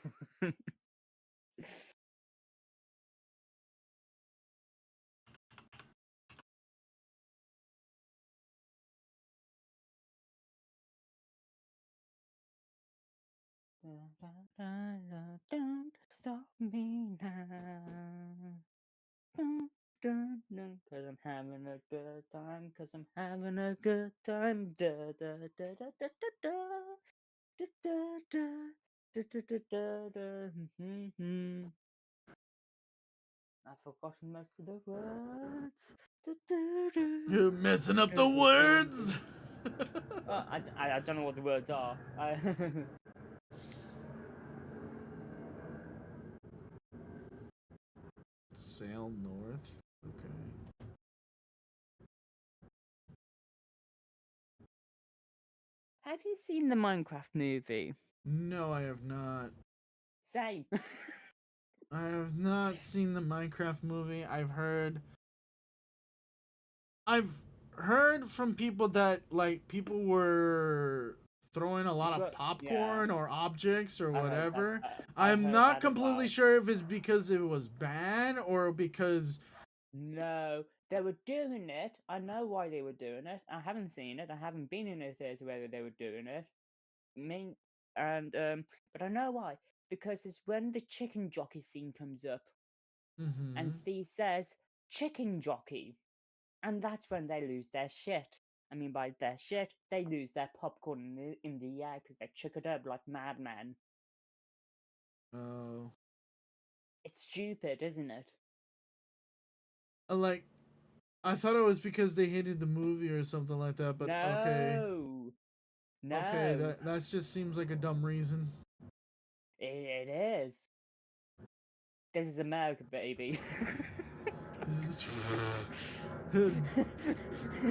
Don't stop me now. Cause I'm having a good time. Cause I'm having a good time. Da da da da da da da. Da da da. Da da da da da. I've forgotten most of the words. Da, da, da. You're messing up the words. I don't know what the words are. Sail north. Okay. Have you seen the Minecraft movie? No, I have not. Same. I have not seen the Minecraft movie. I've heard from people that like people were throwing a lot of Yeah, popcorn or objects or I heard that. whatever. I I'm heard not that completely about. sure if it's because it was banned or because No, they were doing it. I know why they were doing it. I haven't seen it. I haven't been in a theater where they were doing it. Main and but I know why. Because it's when the chicken jockey scene comes up, and Steve says chicken jockey, and that's when they lose their shit. I mean, by their shit, they lose their popcorn in the air because they chuck it up like madmen. oh It's stupid, isn't it? like I thought it was because they hated the movie or something like that, but okay. No, Okay, no, that just seems like a dumb reason. it is. This is America, baby. This is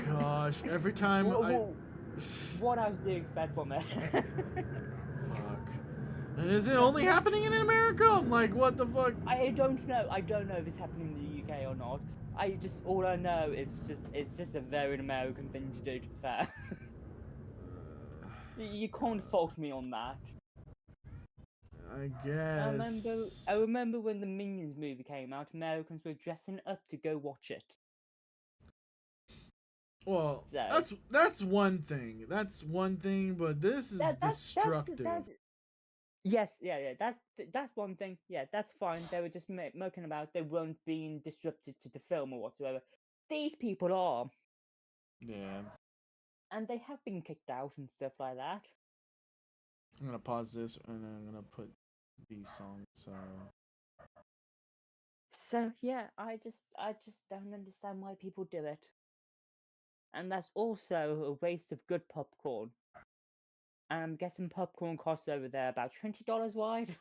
gosh, every time What else do you expect from it? fuck. And is it only happening in America? I'm like, what the fuck? I don't know. I don't know if it's happening in the UK or not. All I know is it's just a very American thing to do. To be fair, you can't fault me on that. I guess. I remember when the Minions movie came out. Americans were dressing up to go watch it. Well, So that's one thing. That's one thing, but this is destructive. Yes, yeah. That's one thing. Yeah, that's fine. They were just mocking about. They weren't being disrupted to the film or whatsoever. These people are, Yeah. and they have been kicked out and stuff like that. I'm gonna pause this and I'm gonna put these songs. So yeah, I just don't understand why people do it. And that's also a waste of good popcorn. And I'm guessing popcorn costs over there about $20 wide.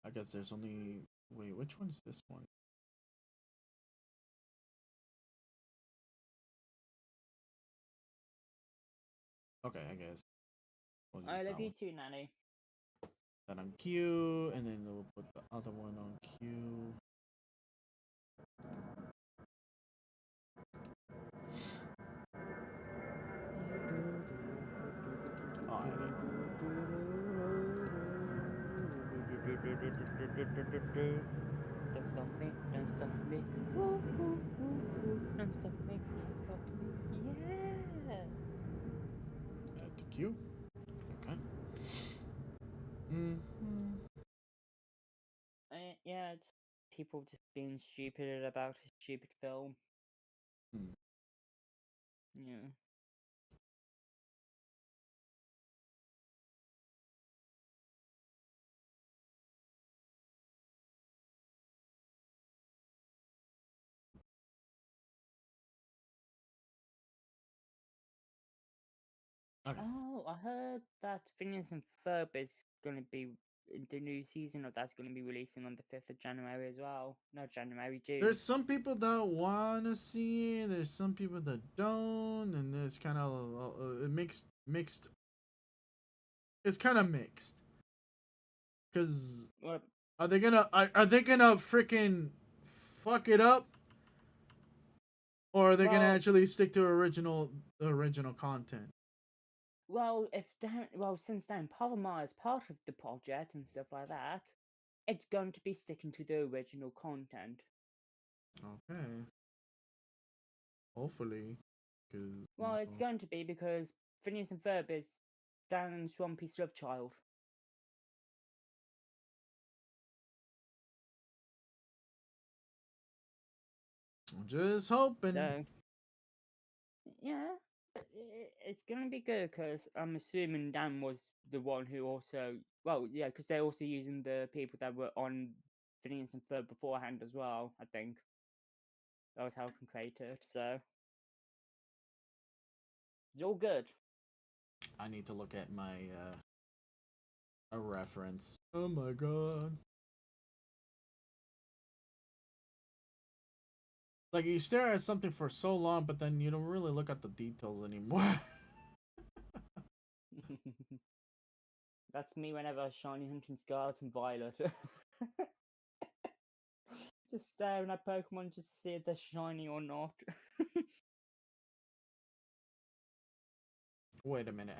I guess there's only. Wait, which one's this one? Okay, I guess. We'll use I that love you one. too, Nanny. That on Q, and then we'll put the other one on Q. I'll add it. Don't stop me, don't stop me. Woo, woo, woo, woo. Don't stop me, don't stop me. Yeah. Add to Q. Okay. Yeah, it's people just being stupid about a stupid film. Yeah. Okay. Oh, I heard that Phineas and Ferb is gonna be the new season of that's gonna be releasing on the 5th of January as well. No, January, June. There's some people that want to see it. There's some people that don't, and it's kind of mixed. It's kind of mixed. Cause Well, are they gonna freaking fuck it up, or are they gonna Well- actually stick to original content? Since Dan Palomar is part of the project and stuff like that, it's going to be sticking to the original content. Okay. Hopefully, cause Well, it's going to be because Phineas and Ferb is Dan and Swampy's love child. I'm just hoping. So, yeah, it's going to be good because I'm assuming Dan was the one who also, because they're also using the people that were on Phineas and Ferb beforehand as well, I think. That was helping create it, so it's all good. I need to look at my a reference. Oh my god. Like, you stare at something for so long, but then you don't really look at the details anymore. That's me whenever I shiny hunting Scarlet and Violet. Just staring at Pokemon just to see if they're shiny or not. Wait a minute.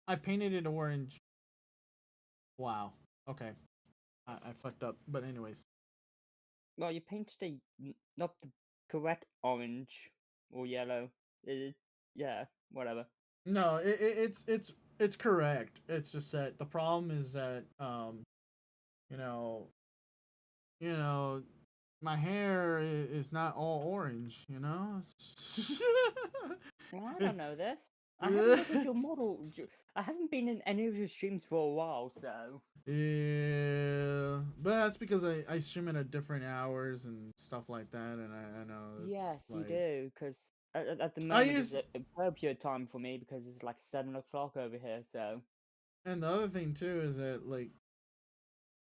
I painted it orange. Wow. Okay. I fucked up. But anyways. Well, you painted not the correct orange or yellow. Yeah, whatever. No, it's correct. It's just that the problem is that you know, my hair is not all orange, you know? Well, I don't know this. I haven't looked at your model. I haven't been in any of your streams for a while, so. Yeah, but that's because I stream it at different hours and stuff like that, and I know it's Yes, you like, do, because at the moment use- it's appropriate time for me because it's like 7 o'clock over here, so. And the other thing too is that, like,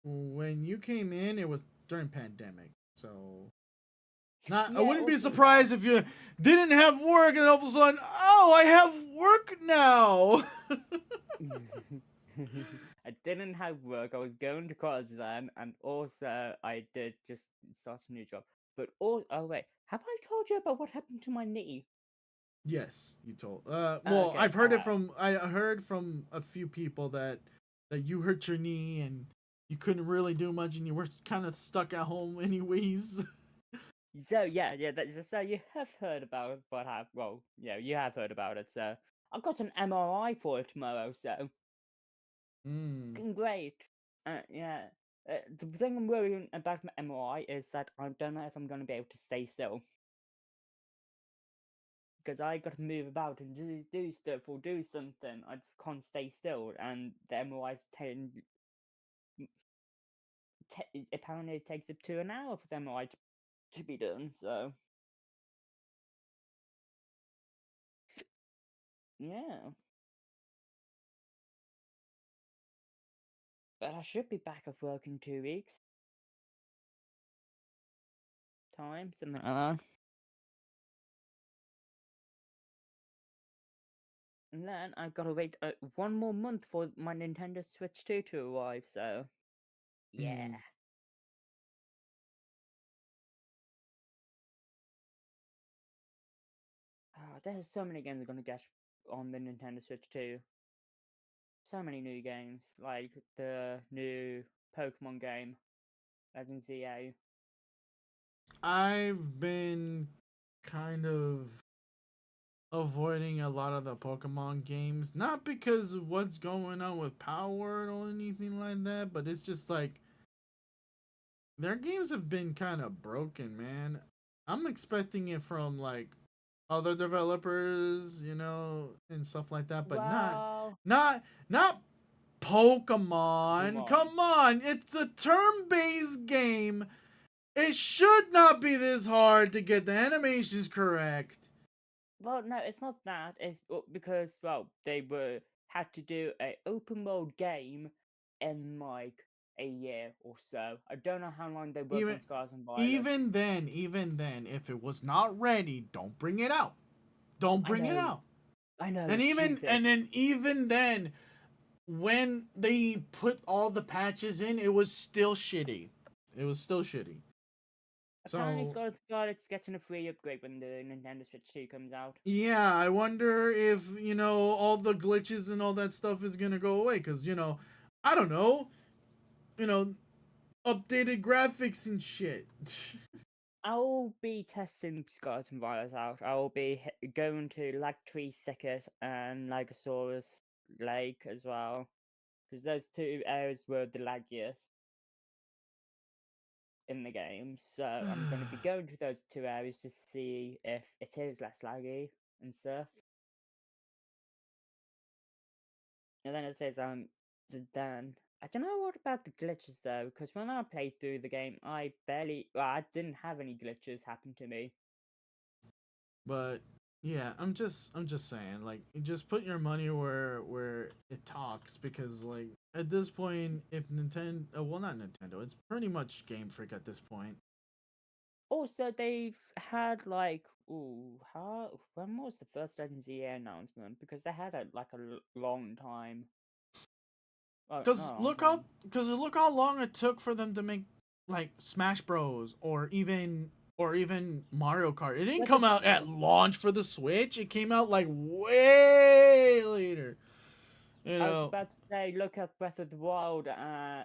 when you came in, it was during pandemic, so I Yeah, wouldn't be also surprised if you didn't have work and all of a sudden, oh, I have work now. I didn't have work. I was going to college then, and also I did just start a new job. But oh wait, have I told you about what happened to my knee? Yes, you told. Oh, Well, okay, I've heard it from. I heard from a few people that you hurt your knee and you couldn't really do much, and you were kind of stuck at home anyways. So so you have heard about what happened. Well, yeah, you have heard about it. So I've got an MRI for it tomorrow. So looking great. Yeah. The thing I'm worrying about my MRI is that I don't know if I'm going to be able to stay still. Because I got to move about and do stuff or do something. I just can't stay still. And the MRI's apparently it takes up to an hour for the MRI to be done. So yeah. But I should be back at work in 2 weeks. Time, something like that. And then I've got to wait 1 more month for my Nintendo Switch 2 to arrive, so. Yeah. There's so many games I'm going to get on the Nintendo Switch 2. So many new games, like the new Pokemon game, Legends ZA. I've been kind of avoiding a lot of the Pokemon games, not because of what's going on with Power Word or anything like that, but it's just like their games have been kind of broken, man. I'm expecting it from like other developers, and stuff like that, but not Pokemon. Come on, it's a turn-based game. It should not be this hard to get the animations correct. Well, no, it's not that. It's because they had to do a open world game in like a year or so. I don't know how long they worked Even on Scars and Violet. even then, if it was not ready, don't bring it out. Don't bring it out. I know. And it's even stupid. and then even then, when they put all the patches in, it was still shitty. It was still shitty. Apparently, So Scars and Violet's getting a free upgrade when the Nintendo Switch 2 comes out. yeah, I wonder if all the glitches and all that stuff is gonna go away. Cause I don't know, updated graphics and shit. I'll be testing Scars and Violet out. I will be going to Lagtree Thicket and Lycosaurus Lake as well. Because those two areas were the laggiest in the game. So I'm going to be going to those two areas to see if it is less laggy and stuff. And then it says then I don't know what about the glitches though, because when I played through the game, I didn't have any glitches happen to me. But yeah, I'm just saying, like, you just put your money where it talks, because like at this point, if Nintendo, well, not Nintendo, it's pretty much Game Freak at this point. Also, they've had like, when was the first Legends EA announcement? Because they had a long time. Well, Because not a long time. look how long it took for them to make like Smash Bros. or even Mario Kart. It didn't But come out at launch for the Switch. It came out like way later. I was about to say, look at Breath of the Wild.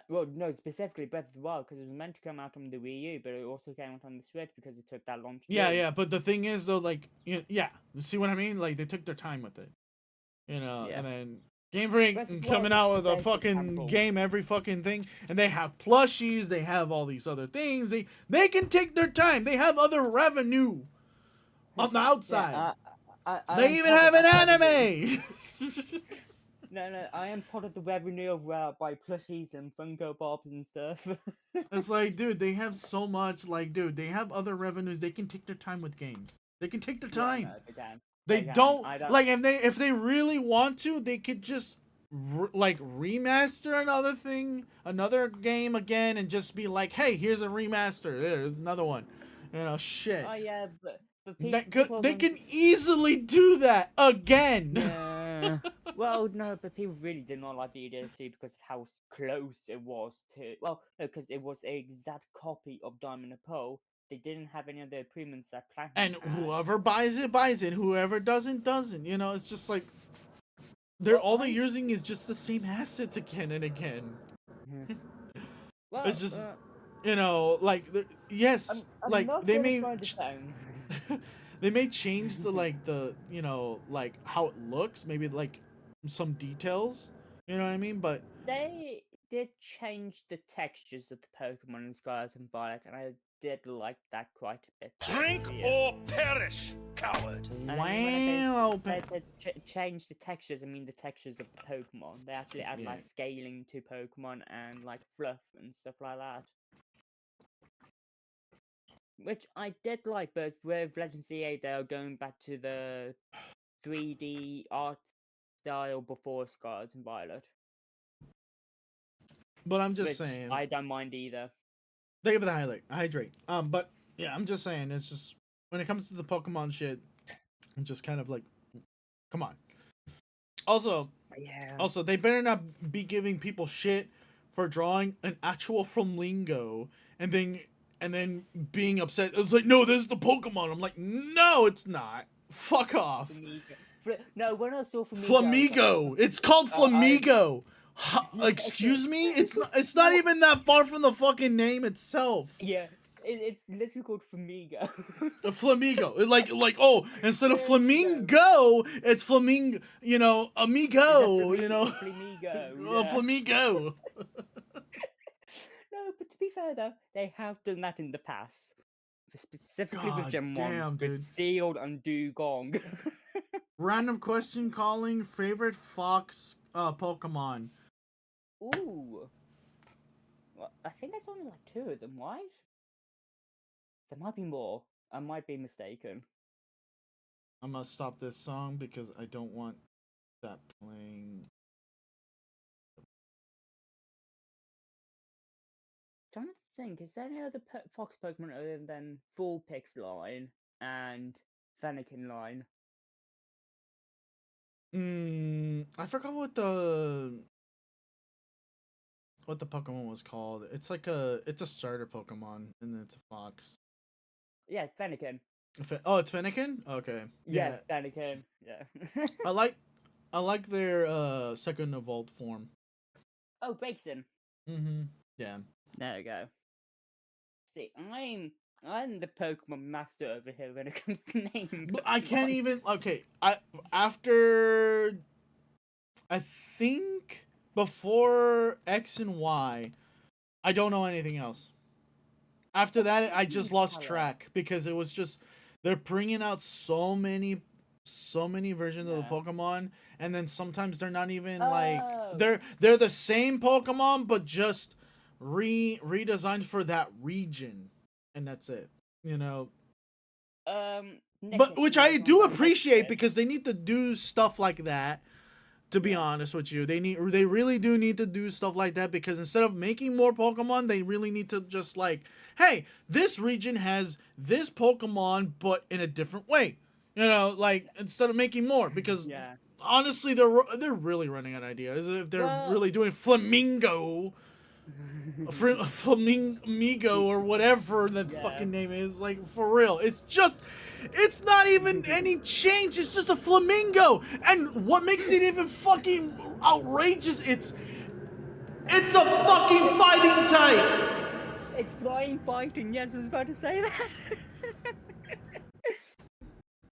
Well, no, specifically Breath of the Wild, because it was meant to come out on the Wii U, but it also came out on the Switch because it took that long to do. Yeah, but the thing is though, like, yeah, you see what I mean? Like, they took their time with it, Yeah. and then Game Freak Breath of the coming Wild out with a is fucking example. game every fucking thing, and they have plushies, they have all these other things. They can take their time. They have other revenue on the outside. They even have an anime. No, I am part of the revenue of by plushies and Funko Pops and stuff. It's like, dude, they have so much. Like, dude, they have other revenues. They can take their time with games. They can take their time. Yeah, no, they can. They They can. don't I don't- like if they really want to, they could just like remaster another game again, and just be like, hey, here's a remaster. There's another one. Shit. Oh yeah, but They can easily do that again. Yeah. Well, no, but people really did not like the EDSP because of how close it was to. Well, no, because it was an exact copy of Diamond and Pearl. They didn't have any of the improvements that Platinum And had. whoever buys it buys it. Whoever doesn't doesn't. It's just like all they're using is just the same assets again and again. Well, It's just like yes, I'm like not they gonna may find a phone. they may change the like how it looks, maybe like some details. You know what I mean? But They did change the textures of the Pokemon in Scarlet and Violet, and I did like that quite a bit. Drink or perish, coward. And I mean, wow, when they change the textures, I mean the textures of the Pokemon. They actually add Yeah. like scaling to Pokemon and like fluff and stuff like that. Which I did like, but with Legends EA, they are going back to the 3D art style before Scarlet and Violet. but I'm just Which saying. I don't mind either. Thank you for the hydrate. But yeah, I'm just saying, it's just when it comes to the Pokemon shit, I'm just kind of like, come on. Also, they better not be giving people shit for drawing an actual Flamingo and then being upset. It's like, no, this is the Pokemon. I'm like, no, it's not. Fuck off. No, when I saw Flamigo. It's called Flamigo. Excuse me? It's not even that far from the fucking name itself. Yeah, it's literally called Flamigo. The Flamigo. Like instead of flamingo, it's flamingo, amigo, Flamigo. Yeah. Flamigo. No, but to be fair though, they have done that in the past. Specifically with God Gen 1, damn, dude. with Sealed and Dugong. Random question calling favorite fox Pokemon. Ooh. Well, I think there's only like 2 of them, right? There might be more. I might be mistaken. I'm gonna stop this song because I don't want that playing. Trying to think, is there any other Fox Pokemon other than Vulpix line and Fennekin line? I forgot what the Pokemon was called. It's a starter Pokemon and then it's a fox. Yeah, Fennekin. Oh, it's Fennekin? Okay. Yeah, Fennekin. Yeah. I like their second evolved form. Oh, Braixen. Yeah. There we go. See, I'm the Pokemon master over here when it comes to naming. But I can't Pokemon. even. Okay, I think before X and Y, I don't know anything else. After that, I just lost track because it was just they're bringing out so many versions of the Yeah. Pokemon, and then sometimes they're not even Oh. like they're the same Pokemon but just redesigned for that region, and that's it. You know. But Nickit which was I on do my appreciate list. because they need to do stuff like that. To be honest with you, they really do need to do stuff like that because instead of making more Pokemon, they really need to just like, hey, this region has this Pokemon but in a different way. You know, like instead of making more because Yeah. honestly, they're really running out of ideas if they're Well- really doing Flamingo. Flamingo or whatever that Yeah. fucking name is, like for real. It's not even any change. It's just a flamingo. And what makes it even fucking outrageous? It's a fucking fighting type. It's flying fighting. Yes, I was about to say that.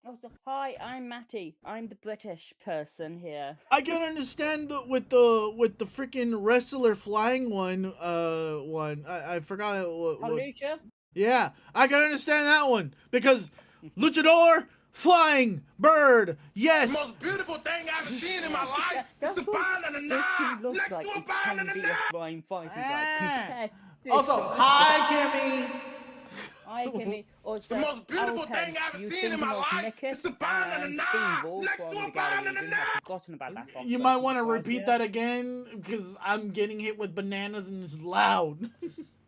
Also, hi, I'm Matty. I'm the British person here. I can understand with the freaking wrestler flying one. I forgot what. Hawlucha? Yeah, I can understand that one because luchador, flying bird, The yes. most beautiful thing I've ever seen in my life is the That's what bind and the this knot. kid looks Next like. to a It bind can and a be a knot. flying fighting Ah. guy. Compared to Also, hi Kimmy. Hi, Kimmy. Also, The most beautiful Alpen, thing I've ever you seen in thinking my of life Nickit is the bind and the and knot. Feeble Next from to a the bind and a Galleries. I've knot. forgotten about that. Fox You might Pokemon want to surprise repeat here. that again because I'm getting hit with bananas and it's loud.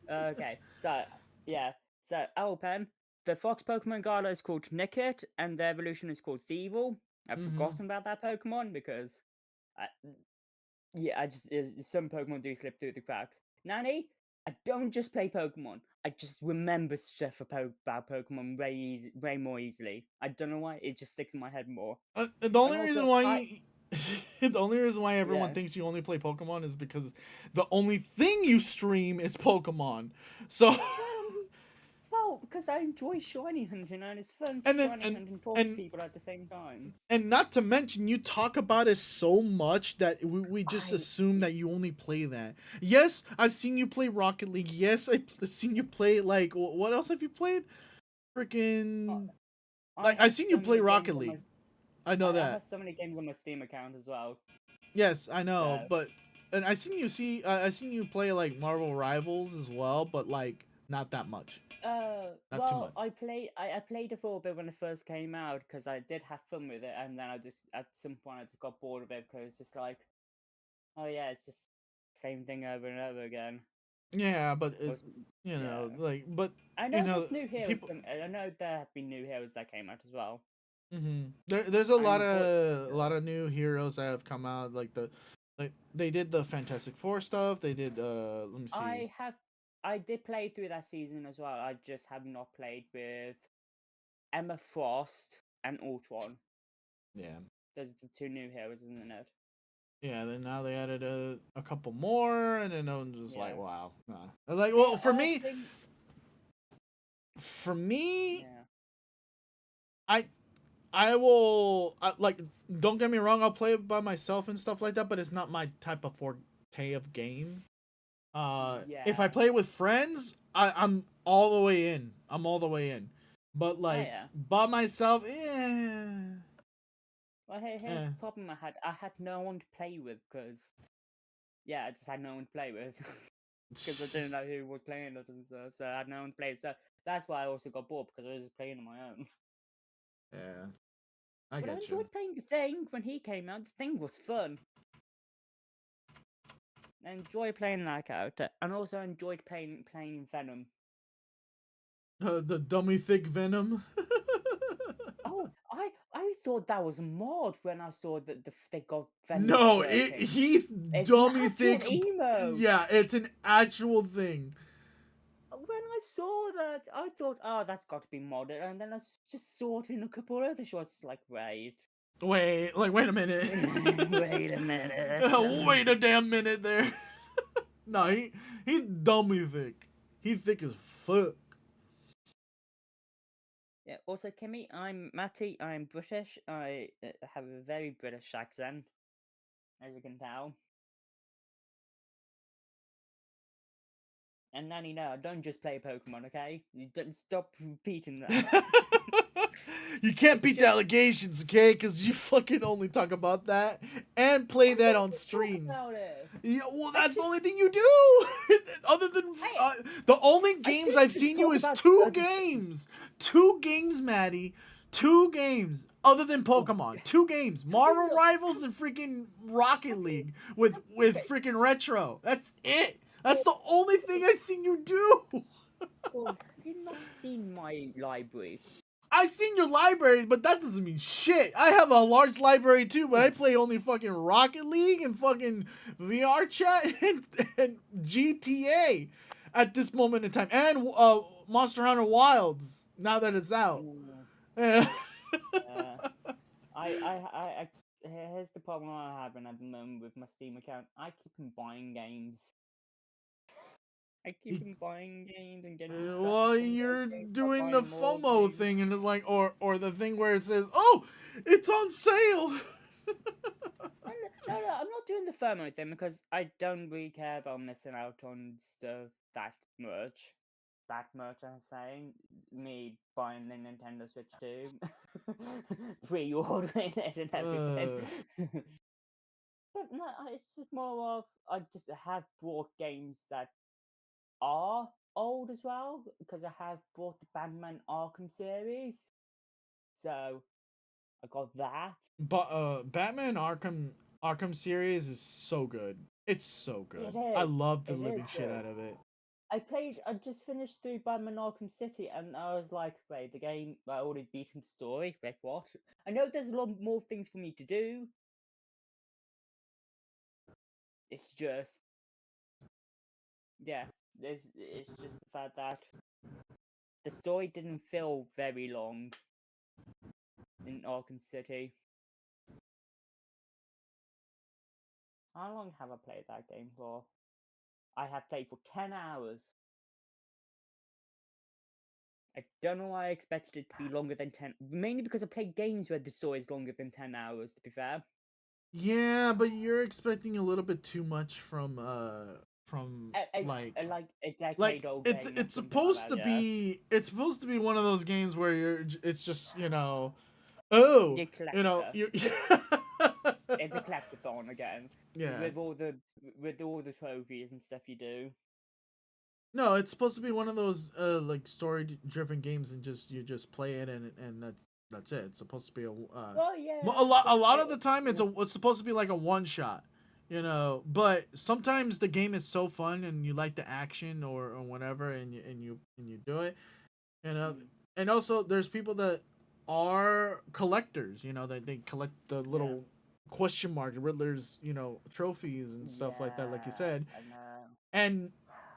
Okay, so yeah, so Alpen, the Fox Pokemon Gala is called Nickit, and the evolution is called Thievul. I've Mhm. forgotten about that Pokemon because, I just some Pokemon do slip through the cracks. Nanny, I don't just play Pokemon. I just remember stuff about Pokemon way more easily. I don't know why. It just sticks in my head more. The only And reason also, why the only reason why everyone Yeah. thinks you only play Pokemon is because the only thing you stream is Pokemon. So Well, because I enjoy shiny hunting and it's fun to And then- shiny and- hunt and talk to and- people at the same time. and not to mention you talk about it so much that we just I- assume that you only play that. Yes, I've seen you play Rocket League. Yes, I've seen you play like what else have you played? Freaking Like, have I've seen you so many play games Rocket on my- League. I know I that. have so many games on my Steam account as well. Yes, I know, So- but and I seen you play like Marvel Rivals as well, but like not that much. Not too much. I played it for a bit when it first came out because I did have fun with it, and then I just at some point I just got bored of it because it's just like, oh yeah, it's just same thing over and over again. Yeah, but it, Was- you know, yeah. like, but I know you know, there's new heroes. people. I know there have been new heroes that came out as well. There's a lot Unfor- of new heroes that have come out. Like they did the Fantastic Four stuff. They did. Let me see. I did play through that season as well. I just have not played with Emma Frost and Ultron. Yeah. Those are the two new heroes, isn't it? Yeah, then now they added a couple more, and then I'm just like, Yeah. wow. Nah. Like, well, for I me, think- yeah. I will like. Don't get me wrong. I'll play it by myself and stuff like that, but it's not my type of forte of game. If I Yeah. play with friends, I'm all the way in. I'm all the way in. But like yeah. by myself, yeah. Well, here's Eh. the problem I had. I had no one to play with because, I just had no one to play with because I didn't know who was playing it and stuff. So I had no one to play with. So that's why I also got bored because I was just playing on my own. Yeah. I But I get you. enjoyed playing The Thing when he came out. The Thing was fun. I enjoy playing that character, and also enjoyed playing Venom. The dummy thick Venom. Oh, I thought that was a mod when I saw that they got Venom. No, working. he's It's dummy an thick. actual emo. Yeah, it's an actual thing. When I saw that, I thought, oh, that's got to be modded, and then I just saw it in a couple of other shots. Like, wait, Wait a minute. wait a minute. Wait a damn minute there. No, he's dummy thick. He's thick as fuck. Yeah. Also, Kimmy, I'm Matty. I'm British. I have a very British accent, as you can tell. And Nanny, no, don't just play Pokemon, okay? You don't stop repeating that. You can't It's beat the just- allegations, okay? Because you fucking only talk about that and play that on Just talk streams. about it. Yeah, well, that's the only thing you do. Other than the only games I've just seen you talk is about two other games. 2 games, Maddie. 2 games. Other than Pokemon, 2 games. Marvel Rivals and freaking Rocket League with freaking Retro. That's it. That's the only thing I've seen you do. Well, have you not seen my library? I've seen your library, but that doesn't mean shit. I have a large library too, but I play only fucking Rocket League and fucking VR chat and GTA at this moment in time, and Monster Hunter Wilds now that it's out. Yeah. Here's the problem I'm having at the moment with my Steam account. I keep on buying games. I keep on buying games and getting. Well, distracted you're by doing the buying more FOMO games. thing, and it's like, or the thing where it says, "Oh, it's on sale." No, I'm not doing the FOMO thing because I don't really care about missing out on stuff that much. That much, I'm saying. Me buying the Nintendo Switch 2, pre-ordering it and everything. But no, it's just more of I just have bought games that are old as well because I have bought the Batman Arkham series, so I got that. But Batman Arkham series is so good. It's so good. It I is. love the It living is shit good. out of it. I just finished through Batman Arkham City, and I was like, wait, the game, I already beaten the story. Wait, what? I know there's a lot more things for me to do. It's just, yeah, it's just the fact that the story didn't feel very long in Arkham City. How long have I played that game for? I have played for 10 hours. I don't know why I expected it to be longer than 10. Mainly because I played games where the story is longer than 10 hours, to be fair. Yeah, but you're expecting a little bit too much from Like a decade like old it's game or it's something supposed like to that, be it's supposed to be one of those games where it's just oh The you It's a collectathon again. yeah. With all the trophies and stuff you do. No, it's supposed to be one of those like story driven games, and you just play it and that's it. It's supposed to be Well, yeah. a lot of the time it's supposed to be like a one shot, but sometimes the game is so fun and you like the action or whatever, and you do it, and also there's people that are collectors, that they collect the little question mark Riddler's, trophies and stuff like that, like you said. I know. And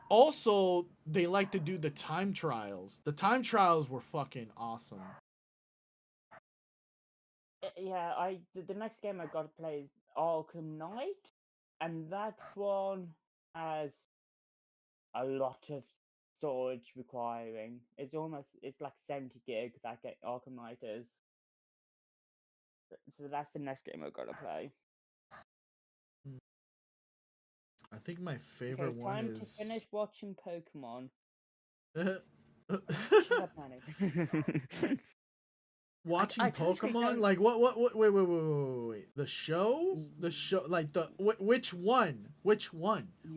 also they like to do the time trials. The time trials were fucking awesome. Yeah, the next game I got to play is Arkham Knight, and that one has a lot of storage requiring. It's like 70 gig that Arkham Knight is. So that's the next game I got to play. I think my favorite Okay, one time is to finish watching Pokemon. Shut up, Manny. watching I totally Pokemon. don't- Like what wait, the show like which one which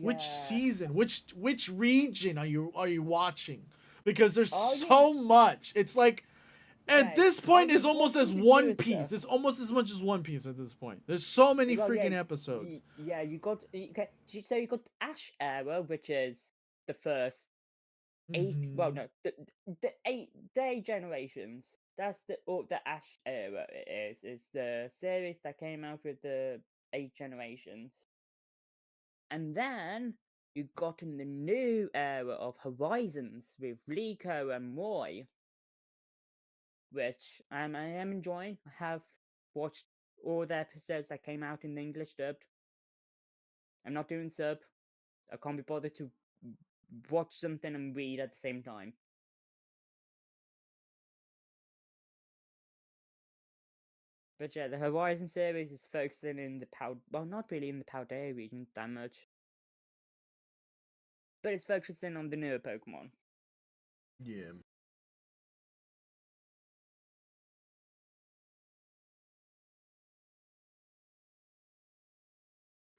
Yeah. season, which region are you watching? Because there's Oh, yeah. so much. It's like At Okay, this point, I've it's been almost as watching the One newer Piece. stuff. It's almost as much as One Piece at this point. There's so many Well, freaking yeah, episodes. yeah, you got okay. So you got the Ash era, which is the first 8. Well, Mhm. no, the 8 generations. That's the Ash era. It is the series that came out with the 8 generations, and then you got in the new era of Horizons with Rico and Roy, which I am enjoying. I have watched all the episodes that came out in the English dubbed. I'm not doing sub. I can't be bothered to watch something and read at the same time. But yeah, the Horizon series is focusing in the well, not really in the Paldea region that much, but it's focusing on the newer Pokemon. Yeah.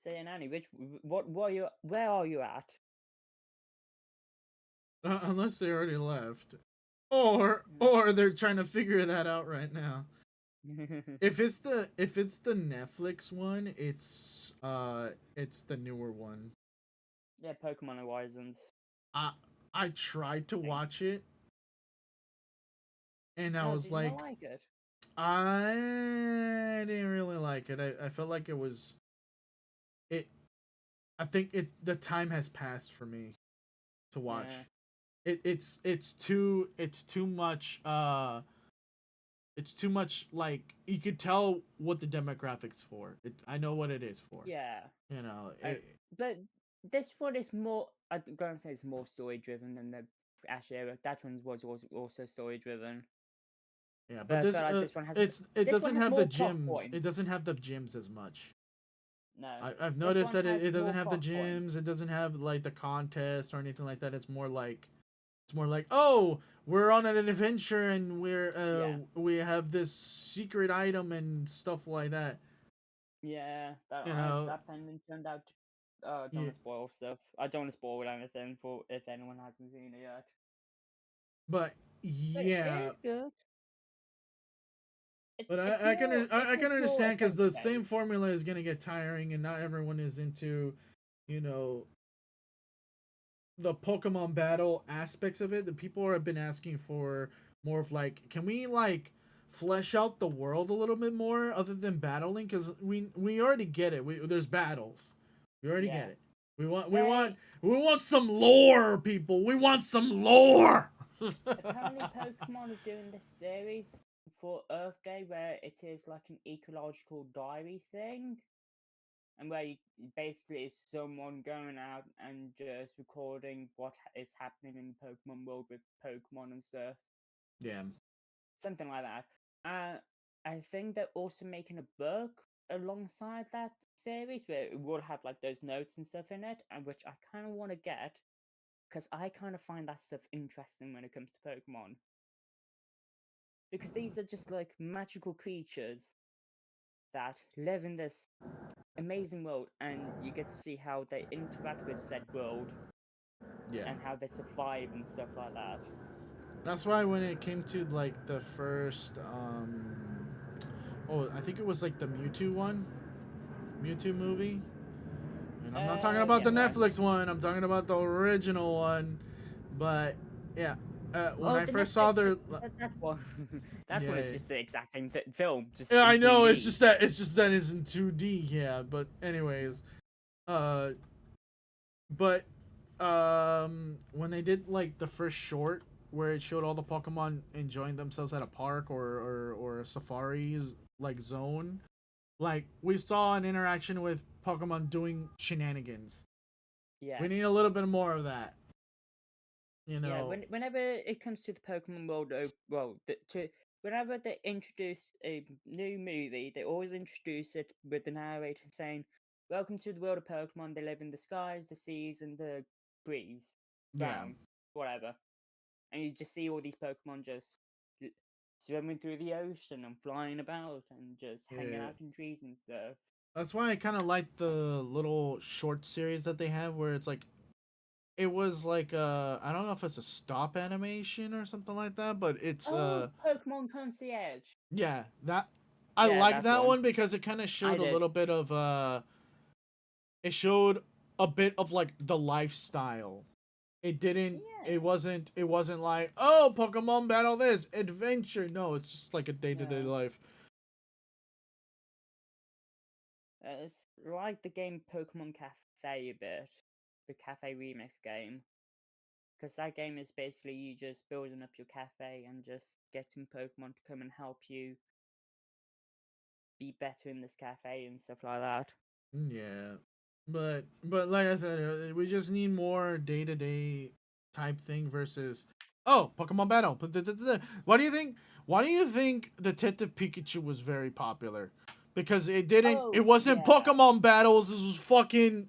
So yeah, Nanny, where are you at? Unless they already left, or they're trying to figure that out right now. If it's the Netflix one, it's the newer one. Yeah, Pokemon Horizons. I I tried to watch it, and I Oh, was did you not like, like it? I didn't really like it. I felt like it was it. I think the time has passed for me to watch. Yeah. It's too much it's too much, like, you could tell what the demographics for. I know what it is for. Yeah. You know, But this one is more. I'm gonna say it's more story driven than the Ash era. That one was also story driven. yeah, But but I this feel like this one has. it This one doesn't has have the more plot gyms. It points. doesn't have the gyms as much. No. I've This noticed one that has it doesn't more have the plot points. gyms. It doesn't have like the contests or anything like that. It's more like, oh, we're on an adventure and Yeah. we have this secret item and stuff like that. Yeah. You know, That pendant turned out. I don't yeah, want to spoil stuff. I don't want to spoil anything for if anyone hasn't seen it yet. but But it yeah, is good. but It's I can just more understand because the adventure same based. formula is gonna get tiring, and not everyone is into, you know, the Pokemon battle aspects of it. The people have been asking for more of like, can we like flesh out the world a little bit more other than battling? Because we already get it. There's battles. We already Yeah. get it. We want They we want some lore, people. We want some lore. apparently Pokemon are doing this series for Earth Day where it is like an ecological diary thing, and where basically is someone going out and just recording what is happening in the Pokemon world with Pokemon and stuff, Yeah. something like that. I think they're also making a book alongside that series where it will have like those notes and stuff in it, and which I kind of want to get because I kind of find that stuff interesting when it comes to Pokemon. Because these are just like magical creatures that live in this amazing world, and you get to see how they interact with said world Yeah. and how they survive and stuff like that. That's why when it came to like the first oh, I think it was like the Mewtwo movie. And I'm not talking about Yeah, the right. Netflix one. I'm talking about the original one. But yeah, when I the first saw Netflix- their that one, that one Yeah. is just the exact same film. Just yeah, in I know 3D. it's just that it's in 2D. Yeah, but anyways, but when they did like the first short where it showed all the Pokemon enjoying themselves at a park or a safari like zone, like we saw an interaction with Pokemon doing shenanigans. Yeah. We need a little bit more of that. You know. Yeah, whenever it comes to the Pokemon world, whenever they introduce a new movie, they always introduce it with the narrator saying, "Welcome to the world of Pokemon. They live in the skies, the seas, and the breeze, Yeah. ground, whatever." And you just see all these Pokemon just swimming through the ocean and flying about and just hanging Yeah. out in trees and stuff. That's why I kind of like the little short series that they have where it's like it was like I don't know if it's a stop animation or something like that, but it's Pokemon Concierge. yeah, that I Yeah, like that's that one. one because it kind of showed a did. little bit of it showed a bit of like the lifestyle. It didn't Yeah. it wasn't like, oh, Pokemon battle this adventure. No, it's just like a day-to-day Yeah. life. It's like the game Pokemon Cafe a bit, the Cafe Remix game. Because that game is basically you just building up your cafe and just getting Pokemon to come and help you be better in this cafe and stuff like that. Yeah. But like I said, we just need more day-to-day type thing versus, oh, Pokemon battle. Why do you think Detective Pikachu was very popular? Because it wasn't yeah. Pokemon battles, it was fucking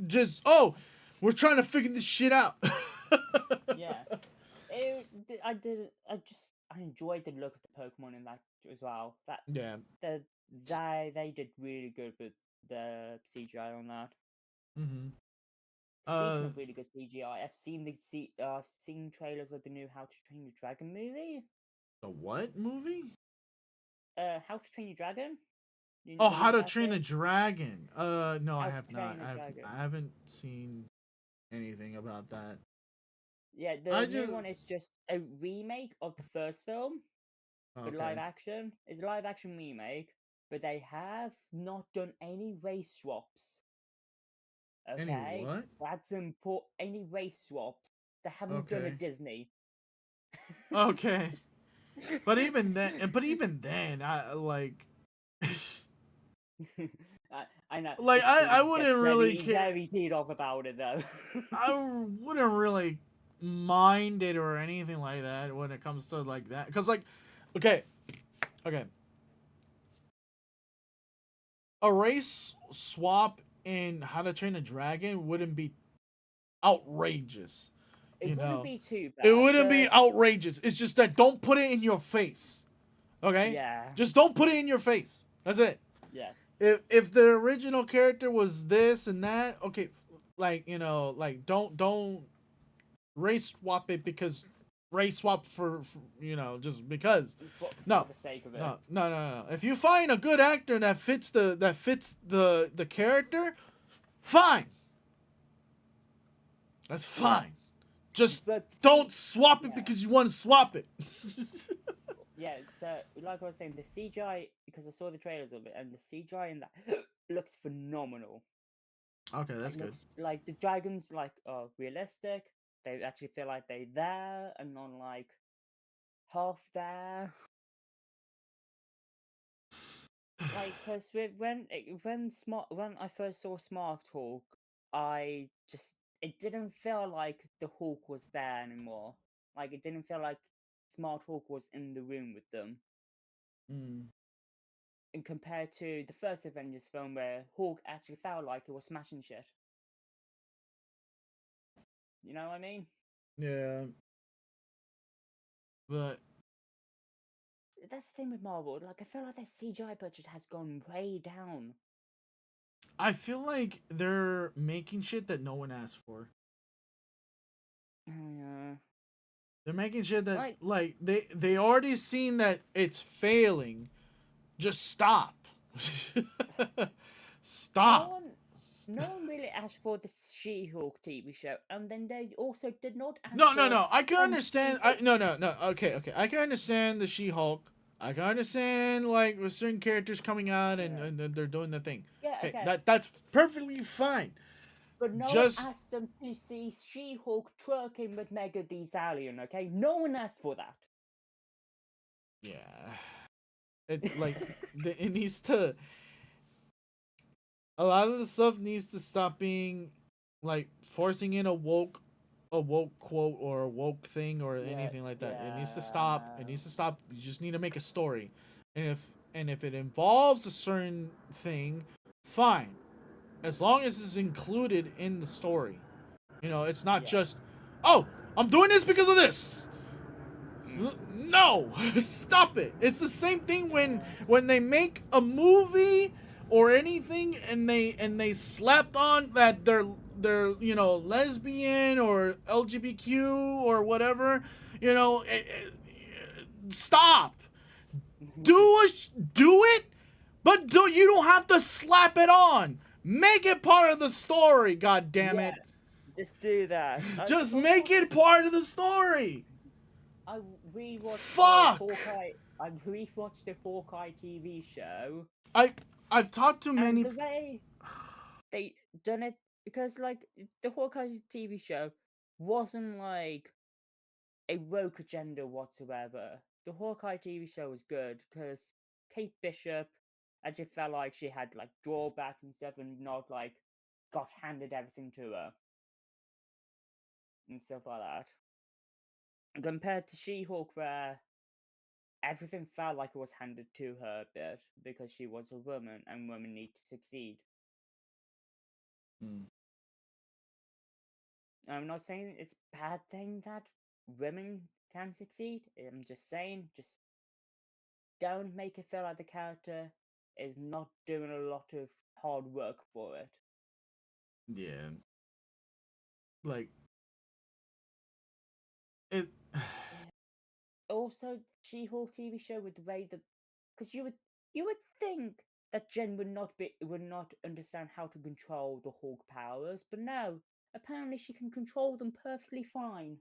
just, oh, we're trying to figure this shit out. Yeah. I enjoyed the look of the Pokemon in that as well. Yeah. They did really good with the CGI on that. Mm-hmm. Speaking of really good CGI, I've seen trailers of the new How to Train Your Dragon movie. The what movie? How to Train Your Dragon. Oh, How to Train a Dragon. No, I How to have not. Train a Dragon. I haven't seen anything about that. Yeah, the new one is just a remake of the first film, but live action. It's a live action remake, but they have not done any race swaps. Okay, Any what? that's important. Any race swaps they haven't done at Disney. Okay. But even then, I like. I know. Like I wouldn't really care. Very teed off about it though. I wouldn't really mind it or anything like that when it comes to like that, because like, okay, a race swap in How to Train a Dragon wouldn't be outrageous. It wouldn't be too bad. It wouldn't be outrageous. It's just that don't put it in your face. Okay? Yeah. Just don't put it in your face. That's it. Yeah. If the original character was this and that, okay, like, you know, like don't race swap it because race swap for you know, just because. No. For the sake of it. No. If you find a good actor that fits the character, fine. That's fine. Just don't swap it because you want to swap it. Yeah, so like I was saying, the CGI, because I saw the trailers of it, and the CGI in that looks phenomenal. Okay, that's good. Like the dragons, are realistic. They actually feel like they're there and not like half there. Like, because when I first saw Smart Hawk, it didn't feel like the Hawk was there anymore. Like, it didn't feel like Smart Hawk was in the room with them. And compared to the first Avengers film where Hawk actually felt like he was smashing shit. You know what I mean? Yeah. But that's the thing with Marvel. Like, I feel like their CGI budget has gone way down. I feel like they're making shit that no one asked for. Yeah. They're making shit that like they already seen that it's failing. Just stop. Stop. No one really asked for the She-Hulk TV show, and then they also did not ask No. I can understand. No. Okay. I can understand the She-Hulk. I can understand like with certain characters coming out and they're doing the thing. Yeah, okay. That's perfectly fine. But no one asked them to see She-Hulk twerking with Mega Thee Stallion, okay? No one asked for that. Yeah. It like it needs to. A lot of the stuff needs to stop being like forcing in a woke quote or a woke thing or anything like that. It needs to stop. It needs to stop. You just need to make a story. And if it involves a certain thing, fine. As long as it's included in the story. You know, it's not just, oh, I'm doing this because of this. No, stop it. It's the same thing when they make a movie or anything and they slapped on that lesbian or LGBTQ or whatever, stop. Do it, but you don't have to slap it on. Make it part of the story, god damn it. Just do that. Just make it part of the story. I rewatched Fuck! Hawkeye. I rewatched the Hawkeye TV show. I've talked to many. And the way they done it, because like the Hawkeye TV show wasn't like a woke agenda whatsoever. The Hawkeye TV show was good because Kate Bishop, I just felt like she had like drawbacks and stuff, and not like got handed everything to her and stuff like that. Compared to She-Hulk, where everything felt like it was handed to her a bit because she was a woman and women need to succeed. I'm not saying it's a bad thing that women can succeed. I'm just saying, just don't make it feel like the character is not doing a lot of hard work for it. Yeah. Like it. Also, She-Hulk TV show with the way that, because you would think that Jen would not understand how to control the Hulk powers, but no, apparently she can control them perfectly fine.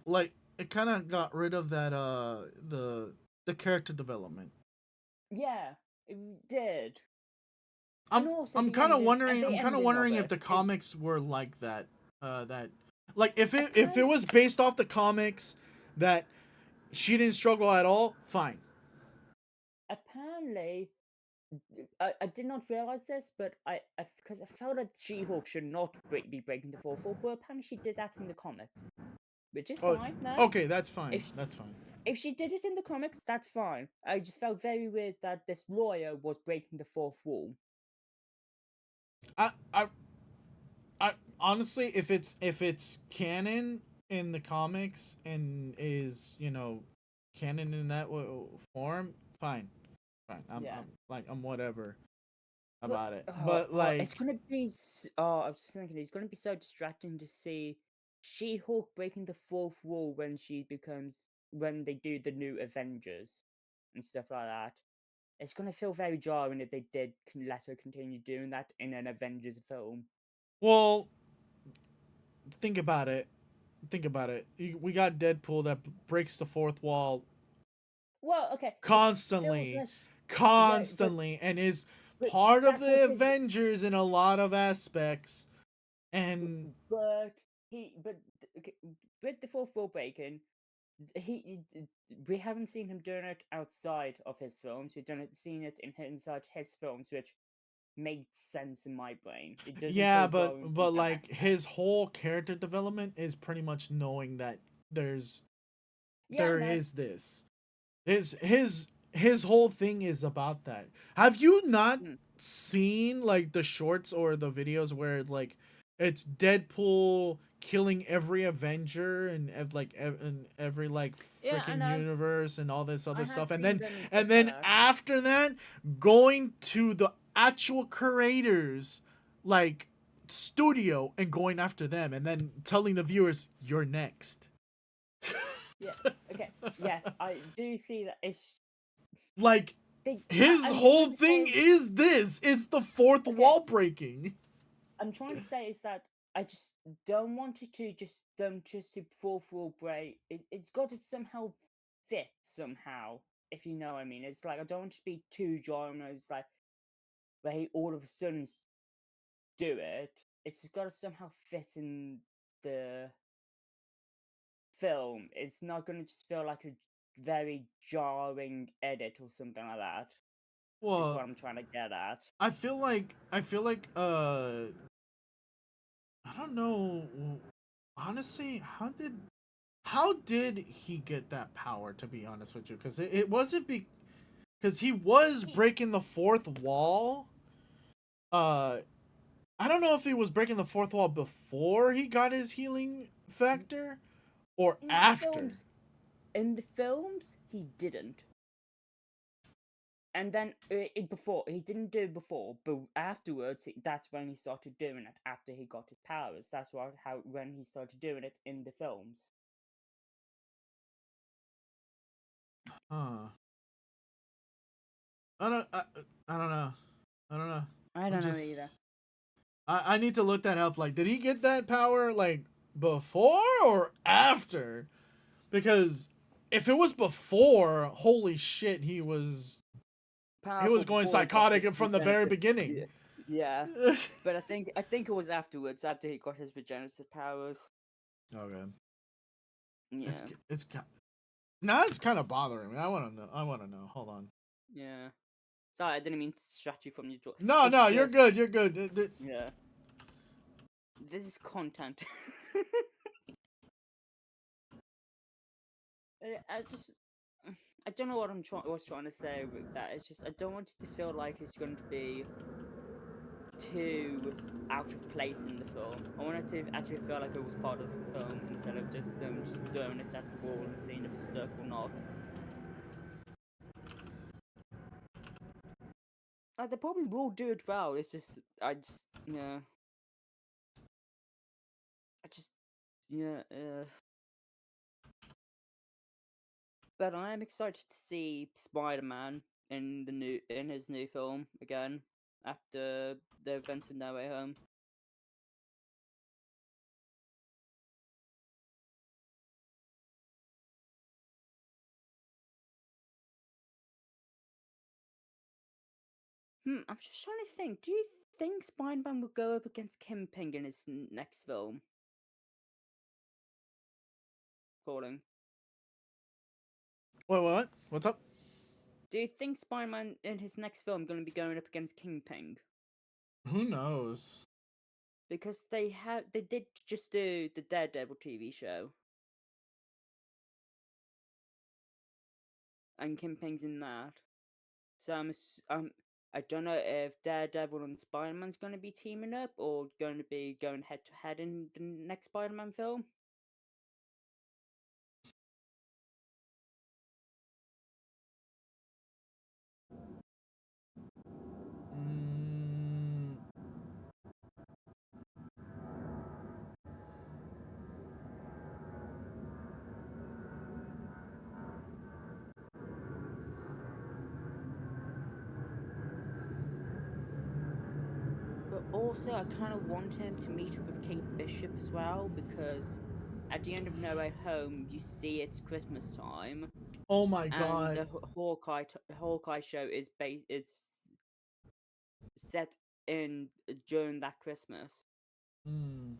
Like it kind of got rid of that the character development. Yeah, it did. I'm kind of wondering if the comics were like that. Like if it was based off the comics that she didn't struggle at all, fine. Apparently, I did not realize this, but because I felt that She-Hulk should not be breaking the fourth wall, but apparently she did that in the comics, which is fine. No? Okay, that's fine. That's fine. If she did it in the comics, that's fine. I just felt very weird that this lawyer was breaking the fourth wall. I honestly, if it's canon in the comics and is canon in that form, fine. I'm whatever about it. But like, it's gonna be. I was thinking it's gonna be so distracting to see She-Hulk breaking the fourth wall when they do the new Avengers and stuff like that. It's gonna feel very jarring if they did let her continue doing that in an Avengers film. well, think about it. We got Deadpool that breaks the fourth wall. Well, okay. Constantly, and is part of the Avengers in a lot of aspects. And with the fourth wall breaking, we haven't seen him doing it outside of his films. We've seen it inside his films, which made sense in my brain. Yeah, but like his whole character development is pretty much knowing that there is this. His whole thing is about that. Have you not seen like the shorts or the videos where it's like it's Deadpool killing every Avenger and every like freaking universe and all this other stuff, and then after that going to the actual creators like studio and going after them and then telling the viewers you're next. Yeah. Okay. Yes, I do see that. It's like his whole thing is this. It's the fourth wall breaking. I'm trying to say is that I just don't want it to just fourth wall break. It's got to somehow fit somehow, if you know what I mean. It's like I don't want it to be too jarring. It's like where he all of a sudden do it. It's just got to somehow fit in the film. It's not going to just feel like a very jarring edit or something like that. Well, is what I'm trying to get at. I feel like I don't know, honestly, how did he get that power, to be honest with you? Because it wasn't because he was breaking the fourth wall. I don't know if he was breaking the fourth wall before he got his healing factor or after. In the films, he didn't. and then before he didn't do it before, but afterwards that's when he started doing it. After he got his powers, that's when he started doing it in the films. Huh. I don't know. I don't know. I don't know either. I need to look that up. Like, did he get that power like before or after? Because if it was before, holy shit, he was Powerful going before he got psychotic his from the very regenerative- beginning. Yeah, but I think it was afterwards, after he got his regenerative powers. Okay. Yeah, It's now it's kind of bothering me. I want to know. Hold on. yeah. Sorry, I didn't mean to distract you from your. No, It's no, you're just- good. You're good. Yeah. This is content. I don't know what I was trying to say with that. It's just I don't want it to feel like it's going to be too out of place in the film. I want it to actually feel like it was part of the film instead of just them just throwing it at the wall and seeing if it's stuck or not. They probably will do it well. It's just yeah. But I am excited to see Spider-Man in his new film again after the events of No Way Home. I'm just trying to think. Do you think Spider-Man will go up against Kingpin in his next film? Calling. Wait, what? What's up? Do you think Spider-Man in his next film going to be going up against Kingpin? Who knows? Because they did just do the Daredevil TV show, and Kingpin's in that. So I don't know if Daredevil and Spider-Man's going to be teaming up or going to be going head to head in the next Spider-Man film. Mm, But also, I kind of want him to meet up with Kate Bishop as well, because at the end of No Way Home, you see it's Christmas time, oh my and god. the Hawkeye show is it's set in during that Christmas. Mm.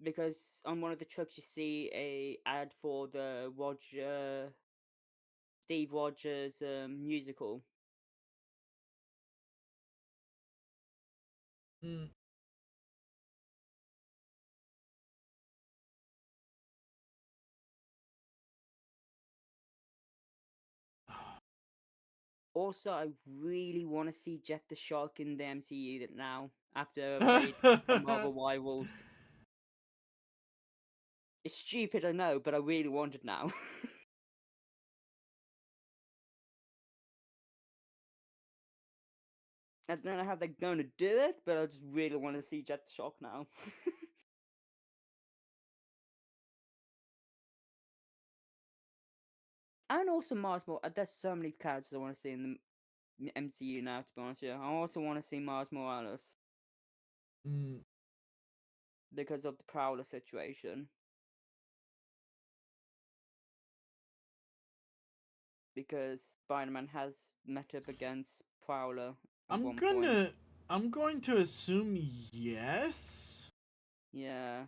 Because on one of the trucks you see a ad for the Steve Rogers musical. Mm. Also, I really want to see Jeff the Shark in the MCU now after Raid from Marvel Rivals. It's stupid, I know, but I really want it now. I don't know how they're going to do it, but I just really want to see Jet the Shark now. And also Mars Morales. There's so many characters I want to see in the MCU now, to be honest with you. I also want to see Mars Morales Mm. because of the Prowler situation. Because Spider-Man has met up against Prowler at one point. I'm going to assume yes Yeah.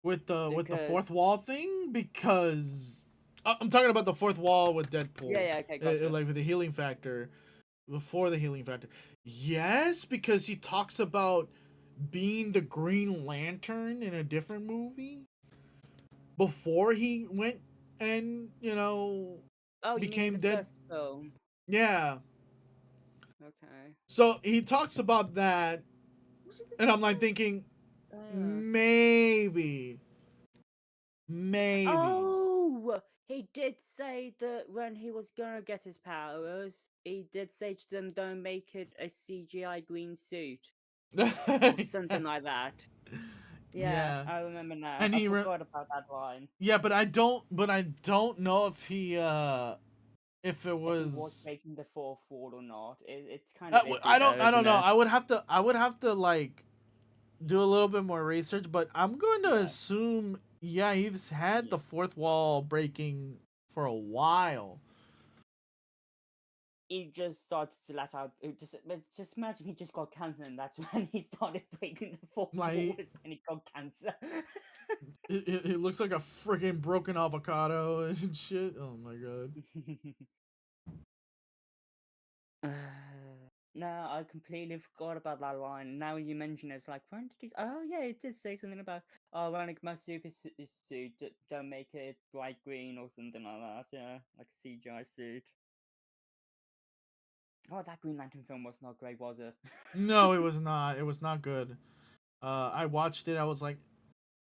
with the Because- fourth wall thing, because I'm talking about the fourth wall with Deadpool. Yeah, okay, gotcha. Like with the healing factor, before the healing factor. Yes, because he talks about being the Green Lantern in a different movie before he went and Oh, became you mean the dead- first film. yeah. Okay. So he talks about that, and I'm like thinking maybe. Oh, he did say that when he was gonna get his powers, he did say to them, "Don't make it a CGI green suit or something like that." Yeah, I remember now. And I he forgot about that line. yeah, but I don't know if he if it If he was was breaking the fourth wall or not. It's kind of iffy, I though, don't isn't know. it? I would have to like do a little bit more research, but I'm going to Yeah. assume he's had the fourth wall breaking for a while. He just started to let out. Just imagine he just got cancer, and that's when he started breaking the fourth wall. Like- Is when he got cancer. It looks like a freaking broken avocado and shit. Oh my god. No, I completely forgot about that line. Now you mention it, it's like, when did he? Oh yeah, it did say something about, oh, when I get my super suit, don't make it bright green or something like that. Yeah, like a CGI suit. Oh, that Green Lantern film was not great, was it? No, it was not. It was not good. I watched it. I was like,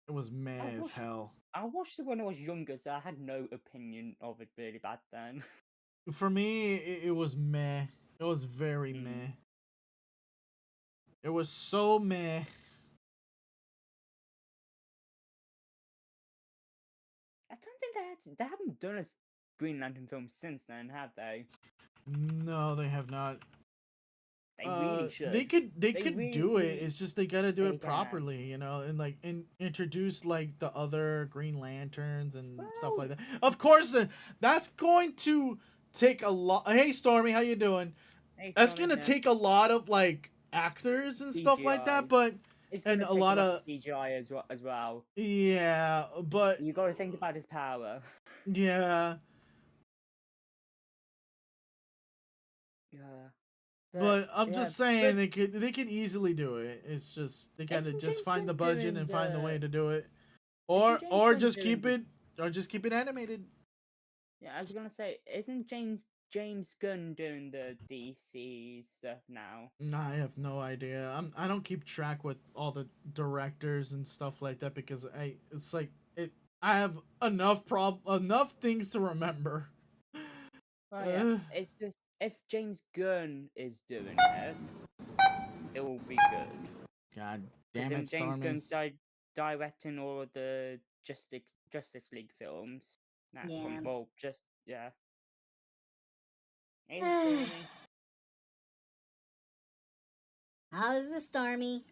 it was meh as hell. I watched it when I was younger, so I had no opinion of it really back then. For me, it was meh. It was very meh. It was so meh. I don't think they haven't done a Green Lantern film since then, have they? No, they have not. They really should. They could really, do it. really- It's just they gotta do they it can. properly, you know, and like introduce like the other Green Lanterns and stuff like Well- that. Of course, that's going to take a lot. Hey, Stormy, how you doing? Hey, That's Stormy, gonna yeah. take a lot of like actors and stuff like that, CGI. but It's and gonna a take lot of CGI as well. yeah, but You got to think about his power. yeah, Yeah. but I'm just yeah, saying but- they could easily do it. It's just they gotta Isn't just James find the Gunn budget doing and find the way the- to do it, James or Gunn just doing keep the- it animated. Yeah, I was gonna say, isn't James Gunn doing the DC stuff now? No, I have no idea. I don't keep track with all the directors and stuff like that because it's like I have enough things to remember. Oh yeah, it's just if James Gunn is doing it, it will be good. God 'Cause damn then it, James Stormy. Gunn's directing all of the Justice League films. Nah, Yeah. well, just yeah. Hey, Stormy. How's the Stormy?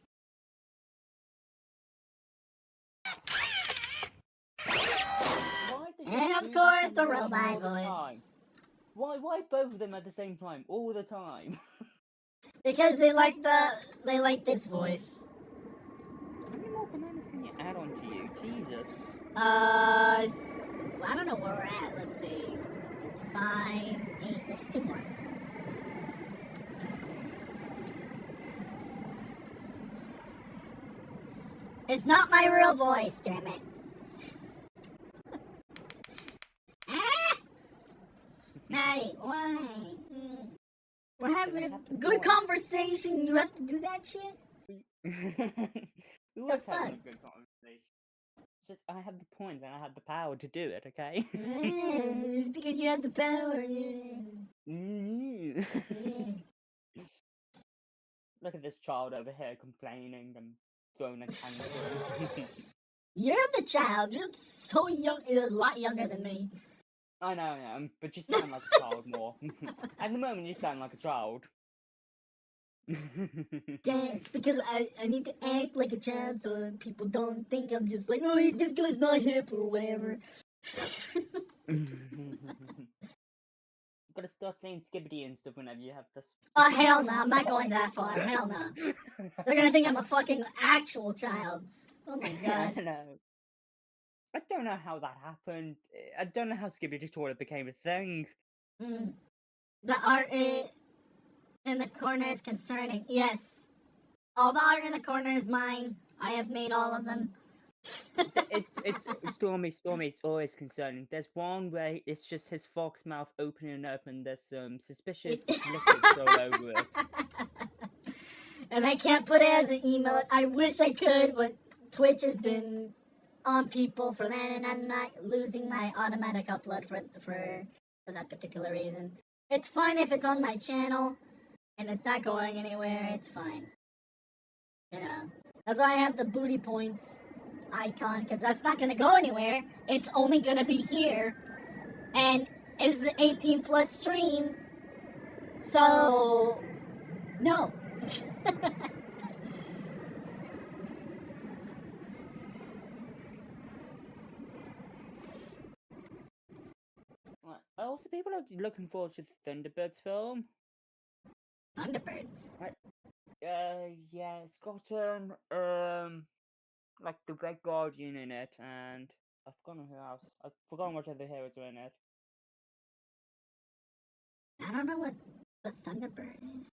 Why did you And of do that course, to the both of them robot all the voice. time? Why both of them at the same time, all the time? Because they like this voice. How many more bananas can you add on to you? Jesus. I don't know where we're at. Let's see. It's 5, 8. There's 2 more. It's not my real voice, damn it. Ah! Maddie, why? We're having a good conversation. You have to do that shit? We was The having a fuck? good conversation. It's just I have the points and I have the power to do it, okay? It's because you have the power. Look at this child over here complaining and throwing a tantrum. You're the child. You're so young. You're a lot younger than me. I know, but you sound like a child more. At the moment, you sound like a child. Yeah, it's because I need to act like a child so people don't think I'm just like, oh, this guy's not hip or whatever. Gotta start saying skibbity and stuff whenever you have this. Oh, hell no. I'm not going that far. Hell no. They're gonna think I'm a fucking actual child. Oh my I god. don't know. I don't know how that happened. I don't know how Skibbity Toilet became a thing. Mm. The art in the corner is concerning. Yes. All the art in the corner is mine. I have made all of them. It's Stormy. It's always concerning. There's one where it's just his fox mouth opening up, and there's some suspicious liquids all over it. And I can't put it as an emote. I wish I could, but Twitch has been on people for that, and I'm not losing my automatic upload for that particular reason. It's fine if it's on my channel and it's not going anywhere. It's fine. You know, that's why I have the booty points icon, because that's not gonna go anywhere. It's only gonna be here, and it's an 18 plus stream. So no. Right. Also, people are looking forward to the Thunderbirds film. Thunderbirds. Yeah, it's got like the Red Guardian in it, and I've forgotten who else. I've forgotten what other heroes are in it. I don't know what the Thunderbird is.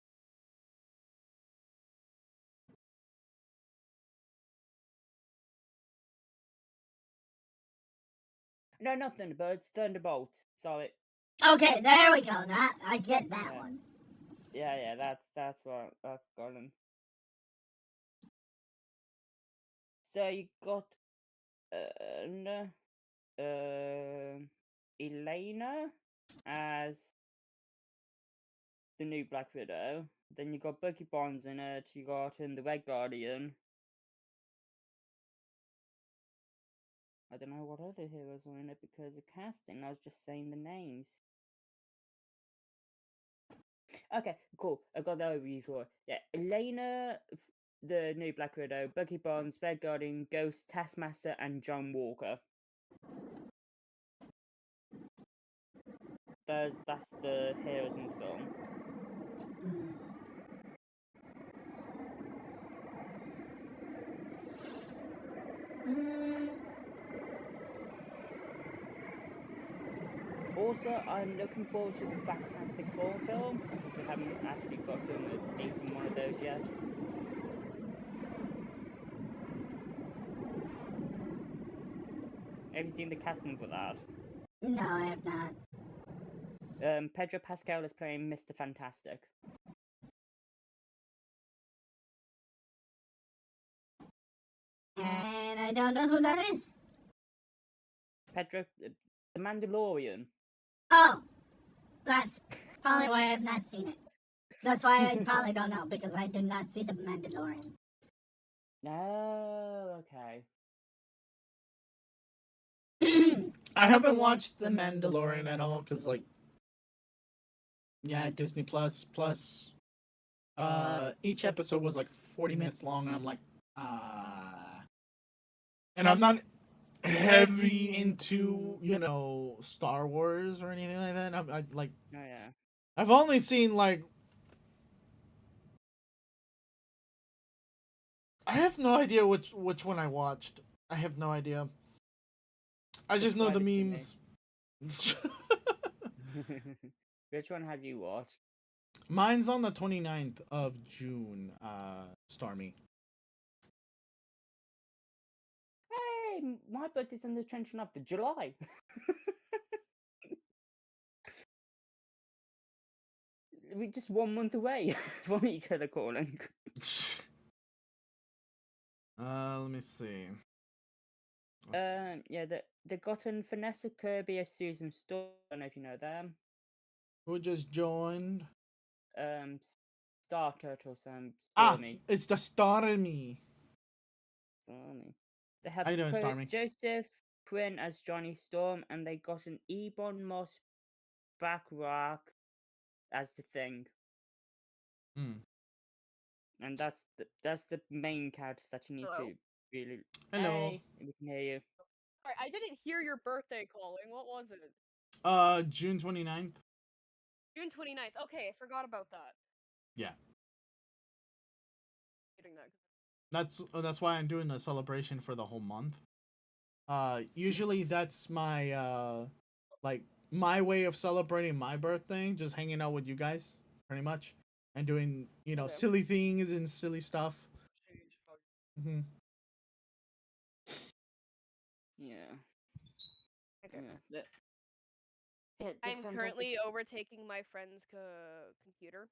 No, not Thunderbirds, Thunderbolts. Sorry. Okay, there we go. That I get that Yeah. one. Yeah, that's what I've got them. So you got Elena as the new Black Widow. Then you got Bucky Barnes in it. You got the Red Guardian. I don't know what other heroes are in it because of casting. I was just saying the names. Okay, cool. I got the overview for it. Yeah, Elena, the new Black Widow, Bucky Barnes, Red Guardian, Ghost, Taskmaster, and John Walker. That's the heroes in the film. Also, I'm looking forward to the Fantastic Four film because we haven't actually gotten a decent one of those yet. Have you seen the casting for that? No, I have not. Pedro Pascal is playing Mr. Fantastic. And I don't know who that is. Pedro, the Mandalorian. Oh, that's probably why I have not seen it. That's why I probably don't know, because I did not see The Mandalorian. Oh, okay. I haven't watched The Mandalorian at all because, like, yeah, Disney Plus. Each episode was like 40 minutes long, and I'm like, and I'm not heavy into, you know, Star Wars or anything like that. I like, Oh, yeah. I've only seen like, I have no idea which one I watched. I have no idea. I just know the Describe it to me. memes. Which one have you watched? Mine's on the 29th of June, Stormy. Hey, my birthday's on the 29th of July. We're just 1 month away from each other calling. Let me see. Let's- Yeah, they gotten Vanessa Kirby as Susan Storm. I don't know if you know them. Who just joined? Star Turtles, Ah, Stormy. it's the Stormy. Stormy. They have How you doing, Stormy? Joseph Quinn as Johnny Storm, and they got an Ebon Moss Backrack as the Thing. Hmm. And that's the main characters that you need Hello? to really. Hello. Hey, we can hear you. Sorry, I didn't hear your birthday calling. What was it? June 29th. June 29th. Okay, I forgot about that. Yeah. Getting that. That's why I'm doing a celebration for the whole month. Usually that's my like my way of celebrating my birthday, just hanging out with you guys, pretty much, and doing, you know, Okay. silly things and silly stuff. Hmm. Yeah. Okay. Yeah. Yeah, I'm currently overtaking my friend's computer.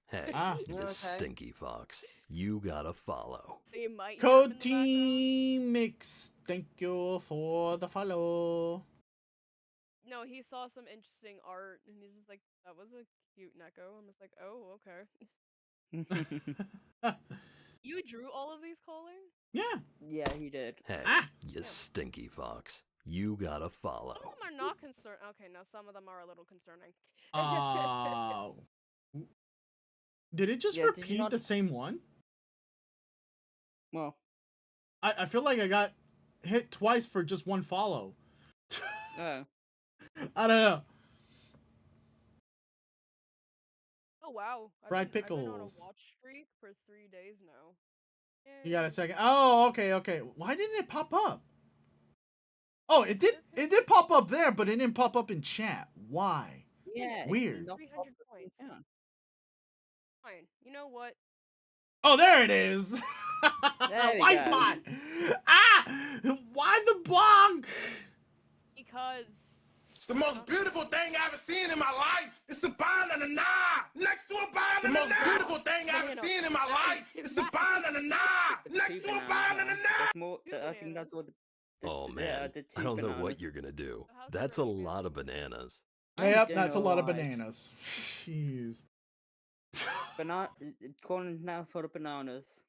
Hey, Ah. you Okay. stinky fox. You gotta follow. You might hear him in the background. Cody Mix, thank you for the follow. No, he saw some interesting art, and he's just like, "That was a cute Neko." I'm just like, "Oh, okay." You drew all of these calling? Yeah. Yeah, he did. Hey, Ah. you stinky fox. You gotta Some follow. of them are not concerned. Okay, no, some of them are a little concerning. Did it just Yeah, did you repeat not- the same one? Well, I feel like I got hit twice for just one follow. oh. I don't know. Oh wow! Fried I've been on a pickles. watch streak for 3 days now. You got a Yay. second? Oh, okay. Why didn't it pop up? Oh, it did. It did pop up there, but it didn't pop up in chat. Why? Yeah, it's Weird. not 300 proper- points. Yeah. Fine. You know what? Oh, there it is. There we Why go. spot? Ah! Why the bonk? Because It's the most beautiful thing I've ever seen in my life. It's a banana next to a banana. It's the most beautiful thing I've ever seen in my life. It's a banana It's next two to a bananas, banana. That's more. Two I think that's what. Oh man, the I two don't know what bananas. you're gonna do. So how's the That's a burger lot feel? of bananas. I'm Yep, doing that's a lot of alright. bananas. Jeez. Corn is now full of bananas.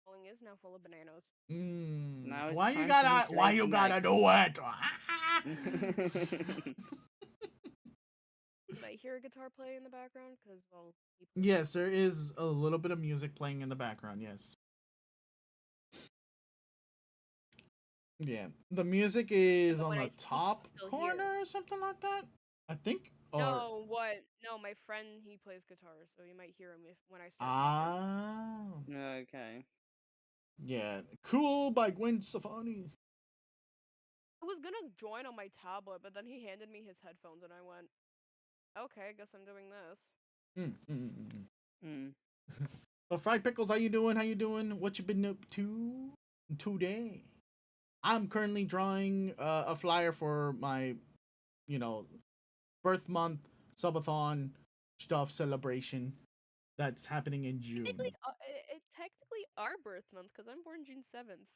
Calling is now full of bananas. Now it's Why you time for me gotta? to Why lay you some gotta eggs. do it? I hear a guitar play in the background because well, he plays Yes, there is a little bit of music playing in the background. Yes. Yeah, the music is but on when I the speak, top you still hear. corner or something like that. I think. Or No, what? No, my friend he plays guitar, so you might hear him if when I start. talking. ah, Okay. yeah, cool by Gwen Stefani. I was gonna join on my tablet, but then he handed me his headphones, and I went, "Okay, guess I'm doing this." Hmm. So Fried Pickles, how you doing? How you doing? What you been up to today? I'm currently drawing a flyer for my, birth month subathon stuff celebration that's happening in June. It's technically our birth month because I'm born June 7th.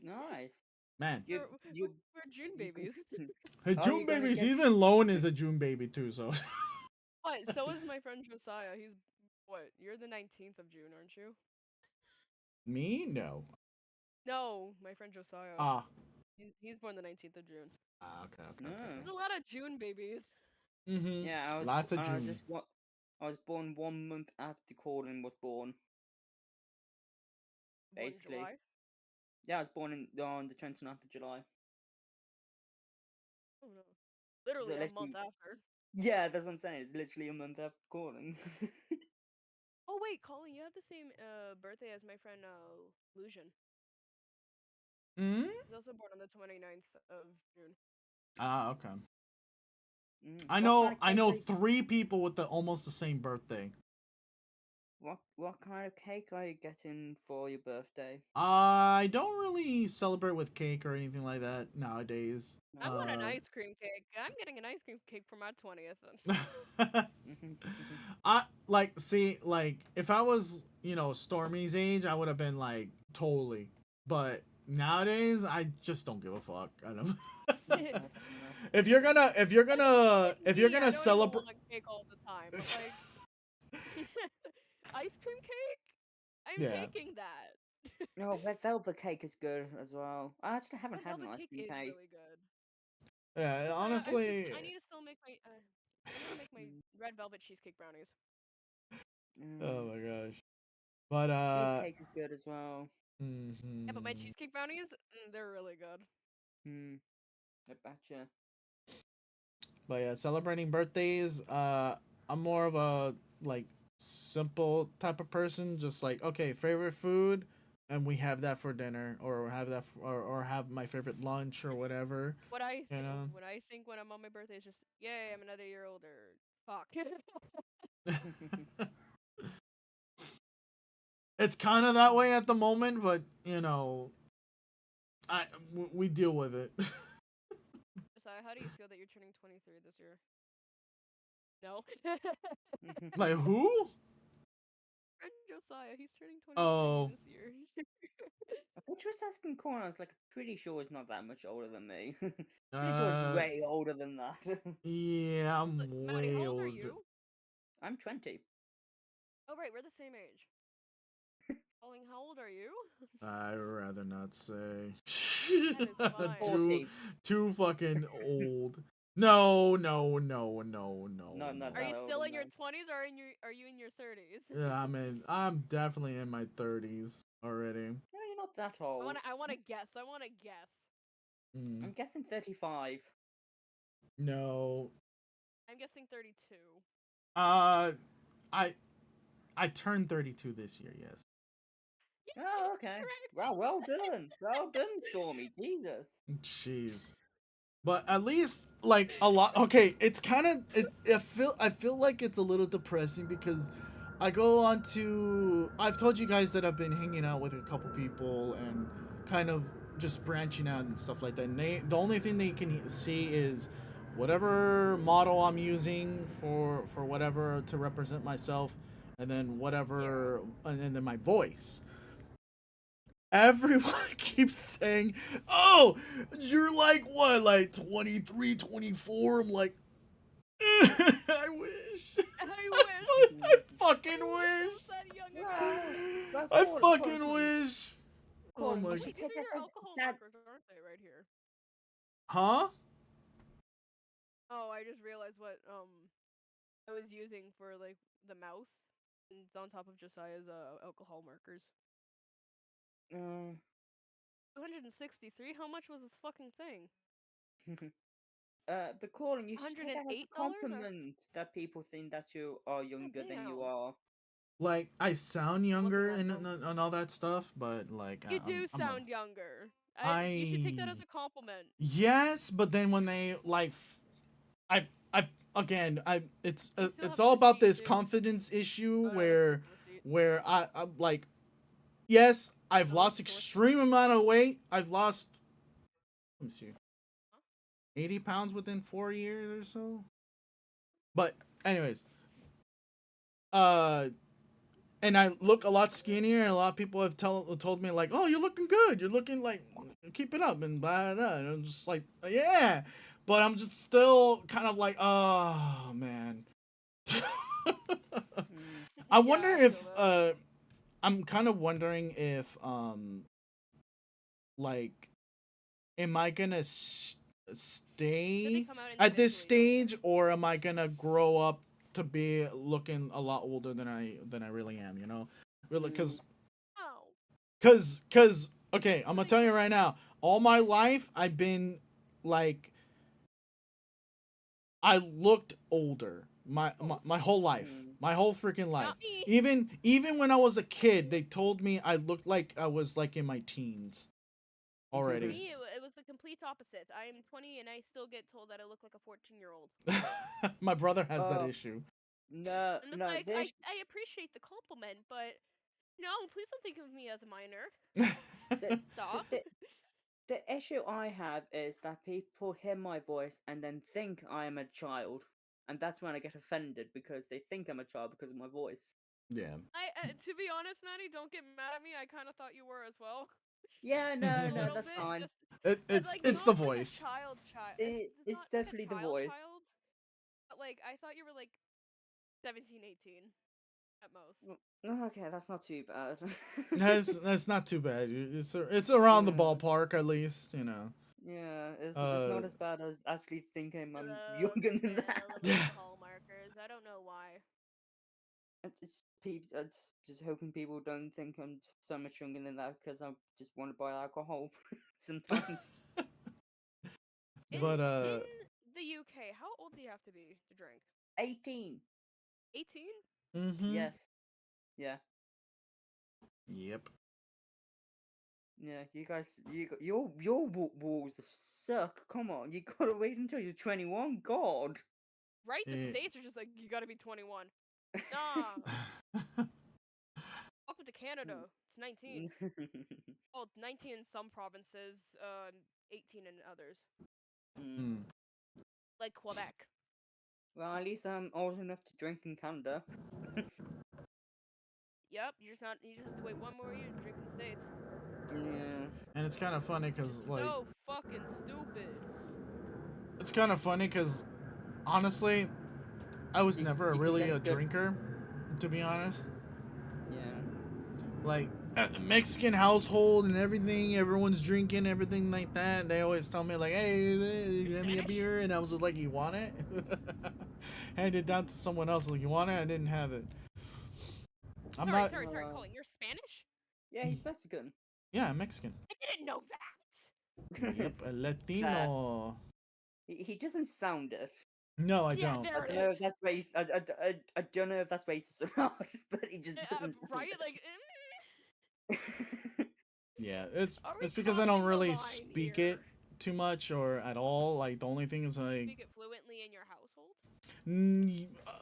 Nice. Man, You, you, We're June you babies. hey, Are June you gonna babies. get- Even Lone is a June baby too. So What? So is my friend Josiah. He's what? You're the 19th of June, aren't you? me, no. No, my friend Josiah. Ah, He's born the 19th of June. okay. No. There's a lot of June babies. Mm-hmm. Yeah, I was. Lots of I June. I was born 1 month after Colin was born. Born in Basically. July. Yeah, I was born on the 29th of July. Oh no. Literally a let's month be- after. Yeah, that's what I'm saying. It's literally a month after Colin. Oh wait, Colin, you have the same birthday as my friend Lucian. Hmm. He's also born on the 29th of June. Ah, okay. I What know. kind of I cake know are you- 3 people with almost the same birthday. What kind of cake are you getting for your birthday? I don't really celebrate with cake or anything like that nowadays. I want an ice cream cake. I'm getting an ice cream cake for my 20th. If I was, Stormy's age, I would have been like totally. But nowadays, I just don't give a fuck. I don't. if you're gonna Me, I don't celebrate, even want cake all the time. But like ice cream cake, I'm Yeah. taking that. No, red velvet cake is good as well. I actually haven't Red had an velvet ice cake cream is cake. really good. yeah, honestly, I need to still make my. I need to make my red velvet cheesecake brownies. oh my gosh. But Cheesecake is good as well. Yeah, but my mhm. cheesecake brownies, they're really good. I betcha. But yeah, celebrating birthdays, I'm more of a simple type of person. Just like, okay, favorite food, and we have that for dinner, or have that, or have my favorite lunch or whatever. What I think, know? what I think when I'm on my birthday is just, yay, I'm another year older. Fuck. It's kind of that way at the moment, but we deal with it. Josiah, how do you feel that you're turning 23 this year? No. Like who? Friend Josiah, he's turning 23 Oh. this year. I thought you was asking Corn. I was like, pretty sure he's not that much older than me. Pretty sure Uh, he's way older than that. yeah, I'm Look, Maddie, way how old are older. you? I'm 20. Oh, right, we're the same age. Colin, how old are you? I'd rather not say. That is fine. too, too fucking old. No, no, no, no, no. No, not Are you that old, still in your no. 20s or are you in your 30s? Yeah, I'm definitely in my 30s already. No, you're not that old. I want to guess. I want to guess. I'm guessing 35. No. I'm guessing 32. I turned 32 this year, yes. Oh, okay. Wow, well done. Well done, Stormy. Jesus. Jeez. But at least like a lot okay, it's kind of I feel like it's a little depressing because I go on to I've told you guys that I've been hanging out with a couple people and kind of just branching out and stuff like that. And the only thing they can see is whatever model I'm using for whatever to represent myself, and then whatever, and then my voice. Everyone keeps saying, "Oh, you're like what, like 23, 24?" I'm like, I wish. I fucking wish. I fucking wish. Oh my These god. are your alcohol markers, aren't they, right here? Huh? Oh, I just realized what I was using for like the mouse, and it's on top of Josiah's alcohol markers. 263. How much was this fucking thing? The calling, you should take that as a $108 or? compliment that people think that you are younger than you damn. are. Like I sound younger and all that stuff, but like You I'm do not. sound younger. You should take that as a compliment. Yes, but then when they like, I again, it's have all a about receipt, this dude. confidence issue Oh, where I'm like, yes, I've lost extreme amount of weight. I've lost, let me see, 80 pounds within 4 years or so. But anyways, and I look a lot skinnier, and a lot of people have told me like, "Oh, you're looking good. You're looking like, keep it up," and blah blah. And I'm just like, yeah, but I'm just still kind of like, oh man. I wonder if I'm kind of wondering if like, am I gonna stay at this stage, or am I gonna grow up to be looking a lot older than I really am? You know, really, because okay, I'm gonna tell you right now. All my life, I've been like, I looked older. My whole life, my whole freaking life. Even when I was a kid, they told me I looked like I was like in my teens already. Me, it was the complete opposite. I am 20 and I still get told that I look like a 14-year-old. My brother has that issue. No, I'm just like, I appreciate the compliment, but no, please don't think of me as a minor. Stop. The issue I have is that people hear my voice and then think I am a child, and that's when I get offended because they think I'm a child because of my voice. Yeah. To be honest, Maddie, don't get mad at me. I kind of thought you were as well. Yeah, no, that's fine. It's the voice. It's definitely the voice. But like, I thought you were like 17, 18 at most. Okay, that's not too bad. That's not too bad. It's around the ballpark, at least, you know. Yeah, it's not as bad as actually thinking I'm younger than that. Alcohol markers. I don't know why. Just hoping people don't think I'm just so much younger than that because I just want to buy alcohol sometimes. But in the UK, how old do you have to be to drink? 18. 18? Mm-hmm. Yes. Yeah. Yep. Yeah, you guys, your rules suck. Come on, you gotta wait until you're 21. God. Right? The states are just like, you gotta be 21. Nah. Welcome to Canada. It's 19. Well, 19 in some provinces, 18 in others. Like Quebec. Well, at least I'm old enough to drink in Canada. Yep, you're just not. You just have to wait one more year to drink in the States. Yeah. And it's kind of funny because like So fucking stupid. it's kind of funny because honestly, I was never you can really get a good- drinker, to be honest. Yeah. Like at the Mexican household and everything, everyone's drinking, everything like that. They always tell me like, "Hey, give me a Spanish? beer," and I was just like, "You want it?" Hand it down to someone else. Like, "You want it?" I didn't have it. I'm Sorry, not. sorry, Colin. You're Spanish? Yeah, he's Mexican. Yeah, I'm Mexican. I didn't know that. Yep, a Latino. He doesn't sound it. No, I Yeah, don't. there I it don't know is. if that's racist. I don't know if that's racist or not, but he just doesn't. sound Right? it. Like, Yeah, it's Are we it's because I don't crossing the really line speak here? it too much or at all. Like the only thing is like Speak it fluently in your household?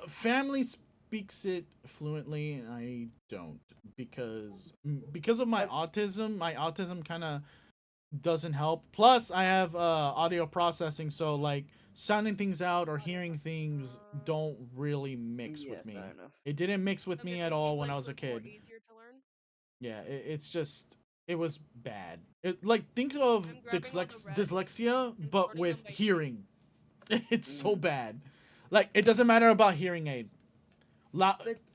family speaks it fluently, and I don't because of my autism. My autism kind of doesn't help. Plus, I have audio processing, so like sounding things out or hearing things don't really mix Yeah, with me. fair enough. It didn't mix with I'm me guessing at all when I English was a more kid. easier to learn? Yeah, it's just it was bad. It like think of I'm grabbing all the red dyslexia and but sorting with them by hearing. It's so bad. Like it doesn't matter about hearing aid.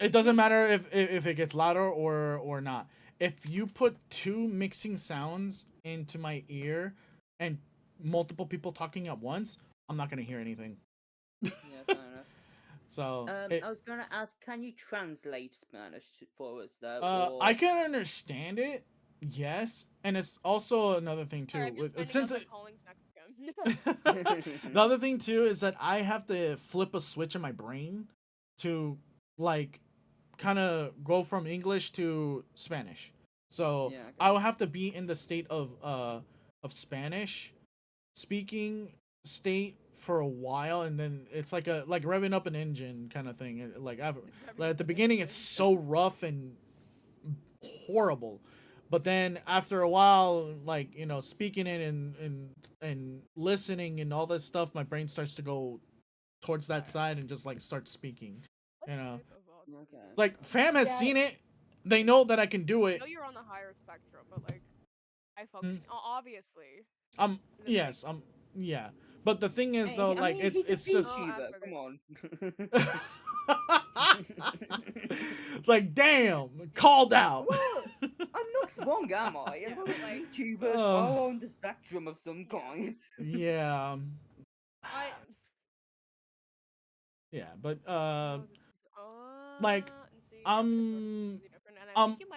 It doesn't matter if it gets louder or not. If you put two mixing sounds into my ear and multiple people talking at once, I'm not gonna hear anything. Yeah, fair enough. So I was gonna ask, can you translate Spanish for us though? Or... I can understand it, yes, and it's also another thing too. Sorry, I'm just finding Since out it, that Colling's Mexican. the other thing too is that I have to flip a switch in my brain to like kind of go from English to Spanish. So Yeah, okay. I will have to be in the state of Spanish speaking state for a while, and then it's like revving up an engine kind of thing. Like at the beginning, it's so rough and horrible. But then after a while, like, you know, speaking it and listening and all this stuff, my brain starts to go towards that side and just like start speaking. You know, Okay. like fam has seen it. They know that I can do I it. know you're on the higher spectrum, but like, I function obviously. Yes, yeah. But the thing is Hey, though, I like mean, he's a it's just VTuber, come on. it's like damn, called out. Well, I'm not wrong, am I? A lot of VTubers are on the spectrum of some kind. Yeah. Yeah, but like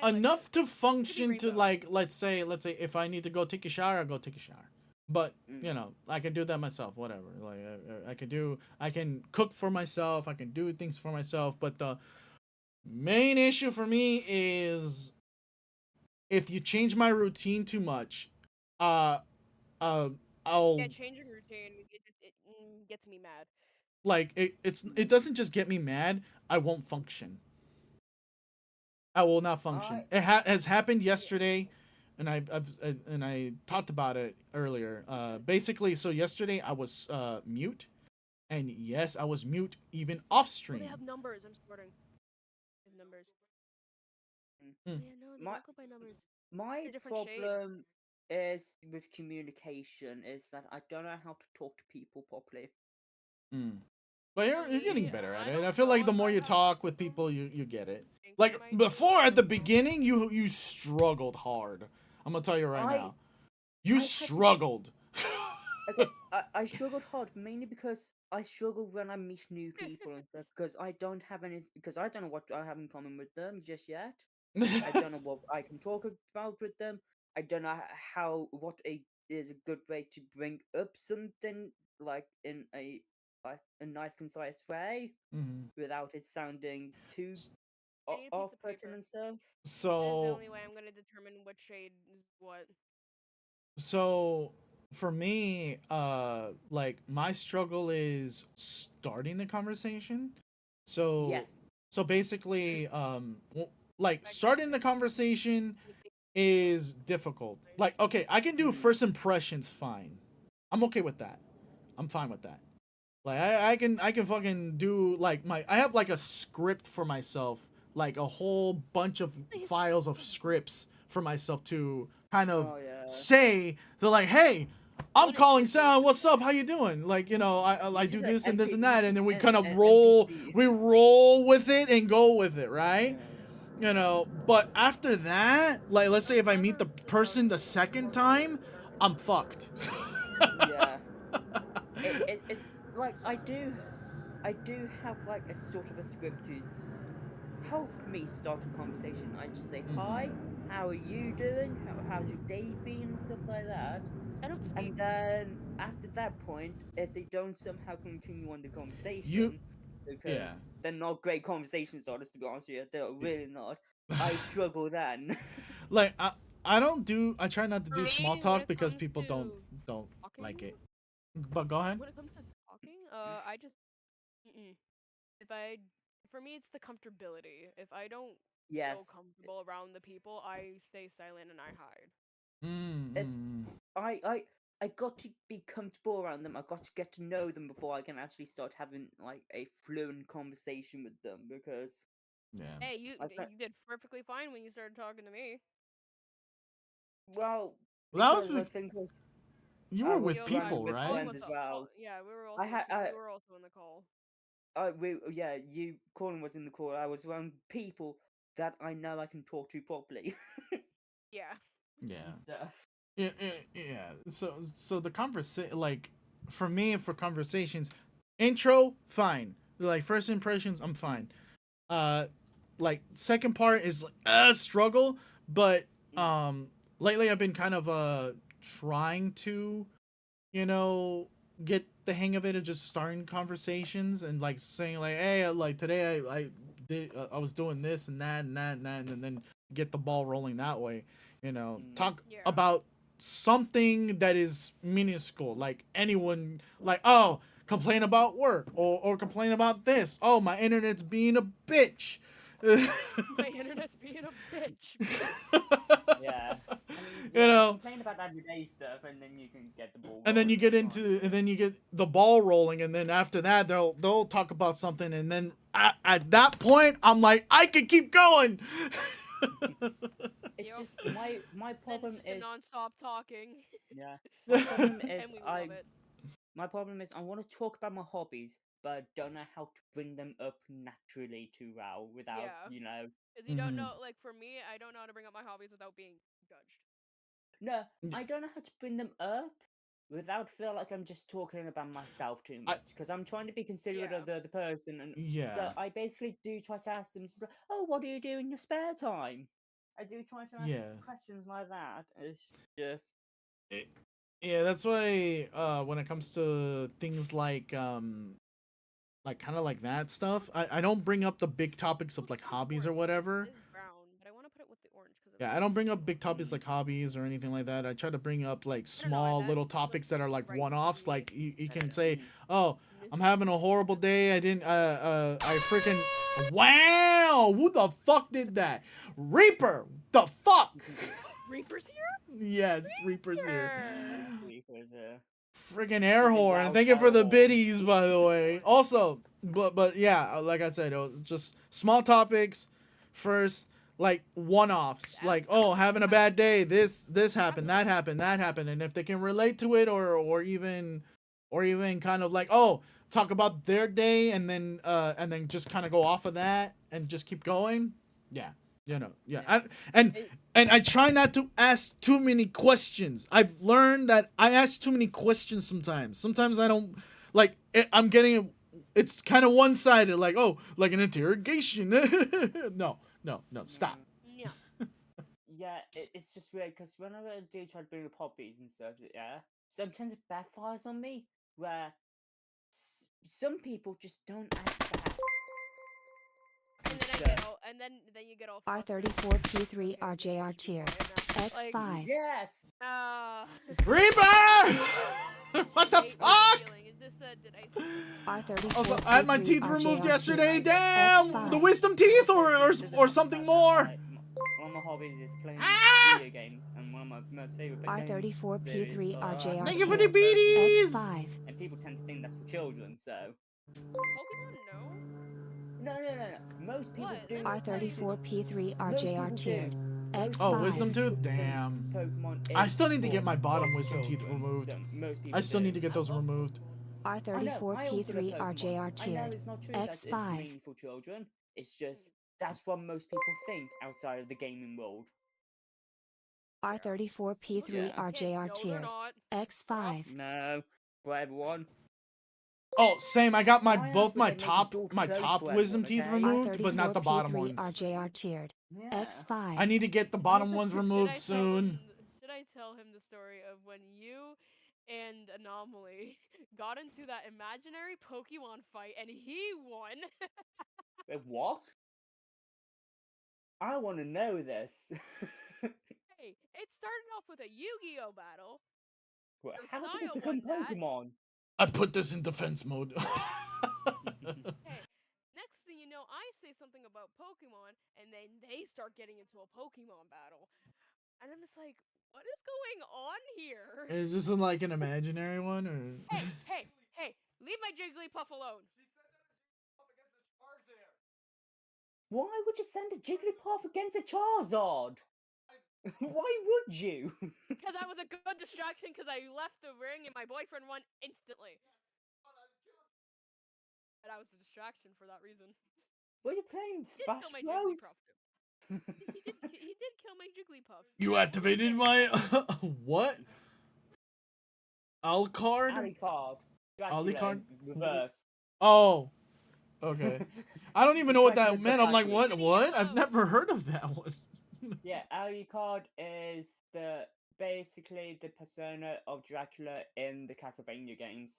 enough to function to like let's say if I need to go take a shower, I go take a shower. But you know, I can do that myself. Whatever. Like I can cook for myself. I can do things for myself. But the main issue for me is if you change my routine too much, I'll changing routine it gets me mad. like it doesn't just get me mad. I won't function. I will not function. It has happened yesterday, and I talked about it earlier. Basically, so yesterday I was mute, and yes, I was mute even off stream. They have numbers. I'm sorting. They have numbers. Mm. Yeah, no, they don't go by numbers. My problem is with communication is that I don't know how to talk to people properly. But you're getting better at it. I feel like the more you talk with people, you get it. Like before, at the beginning, you struggled hard. I'm gonna tell you right now, you struggled. Okay, I struggled hard mainly because I struggle when I meet new people and stuff because I don't know what I have in common with them just yet. I don't know what I can talk about with them. I don't know what is a good way to bring up something like in a nice concise way without it sounding too off-putting and stuff. So that's the only way I'm gonna determine what shade is what. So for me, like my struggle is starting the conversation. So yes. So basically, like starting the conversation is difficult. Like, okay, I can do first impressions fine. I'm okay with that. I'm fine with that. Like I can fucking do like I have like a script for myself, like a whole bunch of files of scripts for myself to kind of say to like, hey, I'm calling Sal. What's up? How you doing? Like, you know, I do this and this and that, and then we kind of roll with it and go with it, right? You know, but after that, like, let's say if I meet the person the second time, I'm fucked. Yeah. It's like I do have like a sort of a script to help me start a conversation. I just say hi, how are you doing? How's your day been and stuff like that. I don't speak. And then after that point, if they don't somehow continue on the conversation, because they're not great conversation starters, to be honest with you, they're really not. I struggle then. Like I try not to do small talk because people don't like it. But go ahead. When it comes to talking, I just for me it's the comfortability. If I don't feel comfortable around the people, I stay silent and I hide. It's I got to be comfortable around them. I got to get to know them before I can actually start having like a fluent conversation with them. Because hey, you did perfectly fine when you started talking to me. Well, that was I think you were with people, right? As well. Yeah, we were also. We were also in the call. You Colin was in the call. I was around people that I know I can talk to properly. Yeah. Yeah. Yeah. So the conversation, like, for me, for conversations, intro, fine. Like, first impressions, I'm fine. Like, second part is like, struggle, but lately I've been kind of trying to, you know, get the hang of it of just starting conversations and like saying like, hey, like today I was doing this and that and that and that, and then get the ball rolling that way. You know, talk about something that is minuscule, like anyone, like, oh, complain about work or complain about this. Oh, my internet's being a bitch. My internet's being a bitch. Yeah. You know, complain about everyday stuff, and then you can get the ball rolling. And then you get the ball rolling, and then after that they'll talk about something, and then at that point I'm like, I can keep going. It's just my problem is non-stop talking. Yeah. My problem is my problem is I want to talk about my hobbies, but I don't know how to bring them up naturally to Ral without, you know. Because you don't know, like, for me, I don't know how to bring up my hobbies without being judged. No, I don't know how to bring them up without feel like I'm just talking about myself too much. Because I'm trying to be considerate of the other person, and so I basically do try to ask them, just like, oh, what do you do in your spare time? I do try to ask questions like that. It's just yeah, that's why when it comes to things like kind of like that stuff, I don't bring up the big topics of like hobbies or whatever. Yeah, I don't bring up big topics like hobbies or anything like that. I try to bring up like small little topics that are like one-offs. Like you can say, oh, I'm having a horrible day. I freaking, wow, who the fuck did that? Reaper, the fuck? Reaper's here? Yes, Reaper's here. Reaper's here. Freaking air horn. Thank you for the biddies, by the way. Also, but yeah, like I said, it was just small topics first, like one-offs. Like, oh, having a bad day. This happened, that happened, and if they can relate to it, or even kind of like, oh, talk about their day, and then just kind of go off of that and just keep going. Yeah. You know, yeah. And I try not to ask too many questions. I've learned that I ask too many questions sometimes. Sometimes I don't, like, I'm getting, it's kind of one-sided, like, oh, like an interrogation. No, stop. Yeah, it's just weird, because whenever I do try to bring up hobbies and stuff, sometimes it backfires on me, where some people just don't act back. And then you get all R34P3 RJR cheer. X5. Like, yes. Reaper! What the fuck? R34. Also, I had my teeth removed yesterday. Damn, the wisdom teeth or something more. One of my hobbies is playing video games, and one of my most favorite R34P3 RJR. Thank you for the beaties. And people tend to think that's for children. So Pokemon, no. no. Most people What? do. R34P3 Most RJR people tiered. do. Oh, X5. wisdom tooth? Think Damn. Pokemon I is still need to get for my bottom wisdom teeth children, removed. so most I people still do. need to get those removed. I know, I also love R34P3 Pokemon. RJR I know tiered. it's not true that it's X5. mainly for children. It's just that's what most people think outside of the gaming world. R34P3 Yeah. RJR Kids, no, they're tiered. not. X5. No, for everyone. Oh, same. I got Why else both would my they make a top door my closed top for wisdom everyone, teeth okay? removed, but not the bottom R34P3 ones. RJR tiered. Yeah. X5. I need to get the bottom ones Should removed I tell soon. them? Should I tell him the story of when you and Anomaly got into that imaginary Pokemon fight and he won? Wait, what? I want to know this. Hey, it started off with a Yu-Gi-Oh battle. Well, So how did Saya it become won that. Pokemon? I put this in defense mode. Hey, next thing you know, I say something about Pokemon, and then they start getting into a Pokemon battle. And I'm just like, what is going on here? Is this like an imaginary one or? Hey, leave my Jigglypuff alone. Why would you send a Jigglypuff against a Charizard? Why would you? Because that was a good distraction because I left the ring and my boyfriend won instantly. That was a distraction for that reason. Were you playing He did Smash kill my Bros? Jigglypuff. He did kill my Jigglypuff. You activated my what? Alucard? Alucard. Alucard? Reverse. Oh. Okay. I don't even know what that meant. I'm like, what? What? I've never heard of that one. Yeah, Alucard is basically the persona of Dracula in the Castlevania games.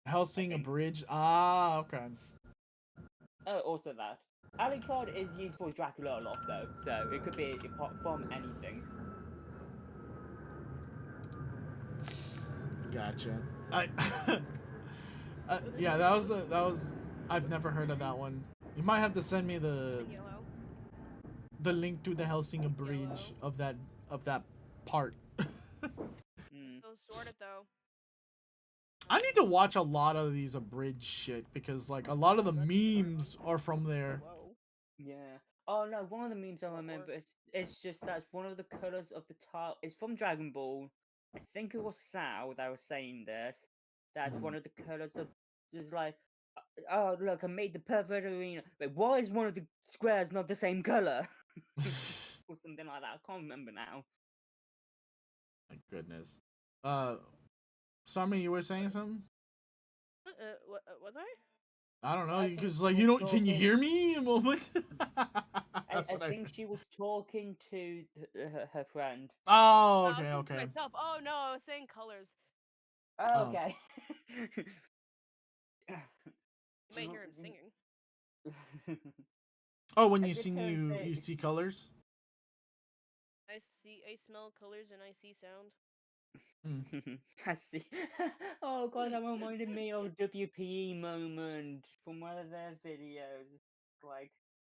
Hellsinger Bridge. Ah, okay. Oh, also that. Alucard is used for Dracula a lot though, so it could be apart from anything. Gotcha. Yeah, that was. I've never heard of that one. You might have to send me the link to the Hellsinger Bridge of that part. So sort it though. I need to watch a lot of these abridged shit because like a lot of the memes are from there. Yeah. Oh no, one of the memes I remember it's just that one of the colors of the tile is from Dragon Ball. I think it was Sao that was saying this. That one of the colors of just like, oh look, I made the perfect arena. But why is one of the squares not the same color? Or something like that. I can't remember now. My goodness. Summer, you were saying something? Was I? I don't know, I think because she like was you don't. Can you talking- hear me? A moment. I think she was talking to her friend. Oh, I was okay, thinking to okay. myself, oh no, I was saying colors. Oh, Oh. okay. You might hear him singing. Oh, when I you did sing, hear him you say- see colors. I smell colors and I see sound. I see. Oh god, that reminded me of a WPE moment from one of their videos. Like,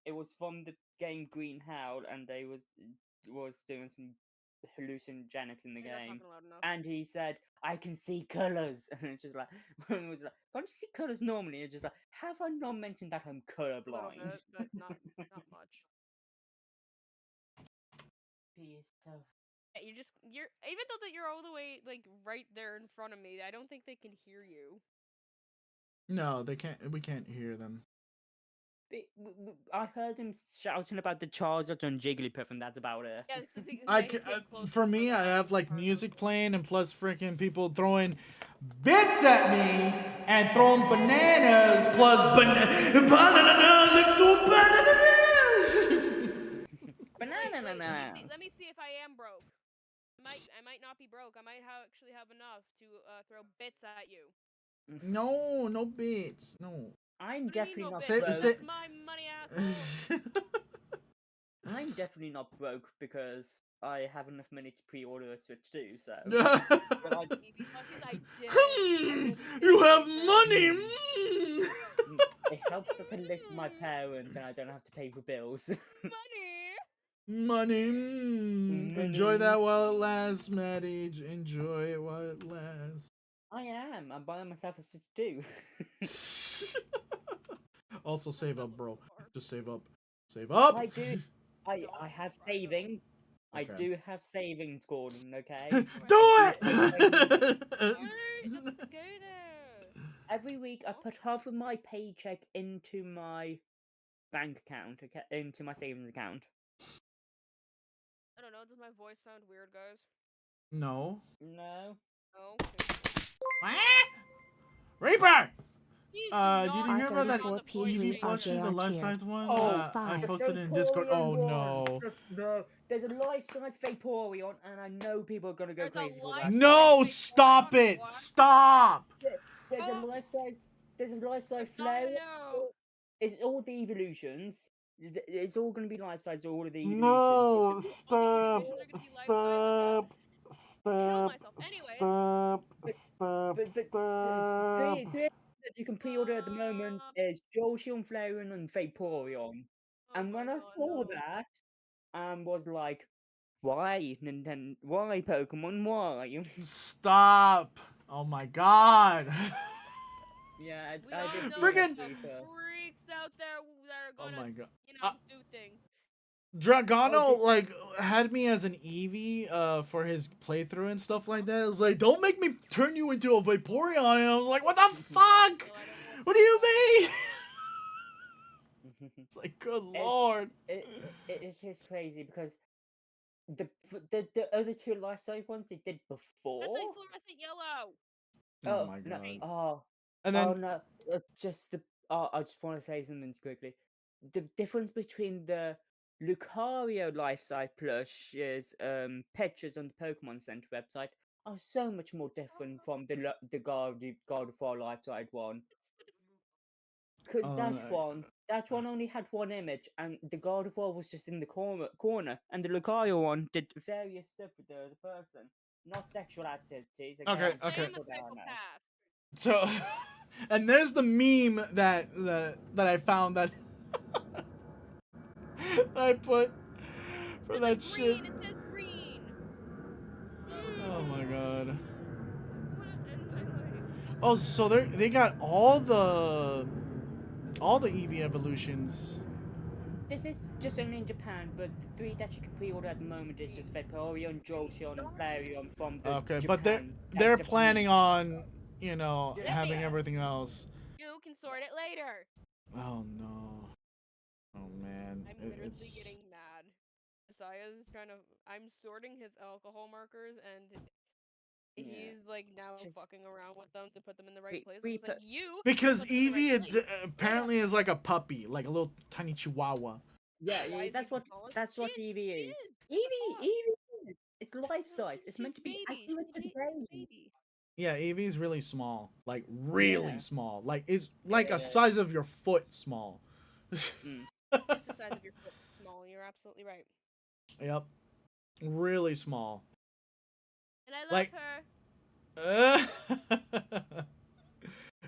it was from the game Green Howl, and they was doing some hallucinogenics in the You're not game. talking loud enough. And he said, "I can see colors," and it's just like, when it was like, "Can't you see colors normally?" It's just like, have I not mentioned that I'm A little colorblind? bit, but not much. Be yourself. Yeah, you're even though that you're all the way like right there in front of me, I don't think they can hear you. No, they can't. We can't hear them. I heard him shouting about the Charizard and Jigglypuff, and that's about it. Yeah, it's For me, I have like music playing and plus freaking people throwing bits at me and throwing bananas plus banana. Banana. Let me see if I am broke. I might not be broke. I might actually have enough to throw bits at you. No, no bits. No. I'm What do you mean definitely no not bits? broke. That's my money, asshole. I'm definitely not broke because I have enough money to pre-order a Switch 2, so. You have money. It helps that I live with my parents and I don't have to pay for bills. Money. Enjoy that while it lasts, Maddie. Enjoy it while it lasts. I am. I'm buying myself a Switch 2. Also, save up, bro. Just save up. Save up. I do. I have savings. I Okay. do have savings, Gordon. Okay. Do I it. Alright, let's go there. Every week, I put half of my paycheck into my bank account, okay, into my savings account. I don't know. Does my voice sound weird, guys? No. No. No. Reaper. Please Did you do not hear about that turn on the voice EV EV changer. plushie, the life size one? Oh, I five. posted it in Discord. Oh no. No, there's a life-size Vaporeon, and I know people are gonna go There's a crazy for that. life-size No, Vaporeon? stop it! What? Stop! There's a Oh. life-size. There's a life-size No, Flare. no. It's all the evolutions. It's all gonna be life-size. All of the evolutions. No, stop, All the evolutions are gonna be life-size, okay. Kill stop, myself. Anyways. stop, But stop. three that you can pre-order at the moment is Jolteon, Flareon, and Vaporeon. Oh And my when I God, saw no. that, was like, why Nintendo? Why Pokemon? Why? Stop! Oh my god! Yeah, We I all did know see Friggin- that, there's Reaper. some freaks out there that are Oh gonna, my god. you know, do things. Dragano Oh, like had me as an Eevee for his playthrough and stuff like that. It was like, don't make me turn you into a Vaporeon. And I was like, what the fuck? So I don't know What do you mean? It's like, good lord. It's just crazy because the other two life-size ones they did before. That's like fluorescent yellow. Oh my no, god. oh, And then oh no, just the. Oh, I just want to say something quickly. The difference between the Lucario life-size plushes, pictures on the Pokemon Center website are so much more different from the God of War life-size one. Because that one only had one image, and the God of War was just in the corner, and the Lucario one did various stuff with the other person, not sexual activities. Okay, I okay. am a psychopath. So, and there's the meme that I found that I put for that shit. Green, it says green. Oh my god. Anyway. Oh, so they got all the Eevee evolutions. This is just only in Japan, but the three that you can pre-order at the moment is just Vaporeon, Jolteon, and Flareon from the Okay, Japan, but they're planning on, you know, having everything else. You can sort it later. Oh no. Oh man. I'm literally getting mad. Josiah's I'm sorting his alcohol markers, and he's like now fucking around with them to put them in the right place. It's like because put them in the Eevee right place. apparently is like a puppy, like a little tiny chihuahua. Yeah, that's what Eevee is. Eevee, it's life size. It's meant to be accurate to the baby. Yeah, Eevee's really small, like really small, like it's like a size of your foot small. It's the size of your foot small. You're absolutely right. Yep, really small. And I love her.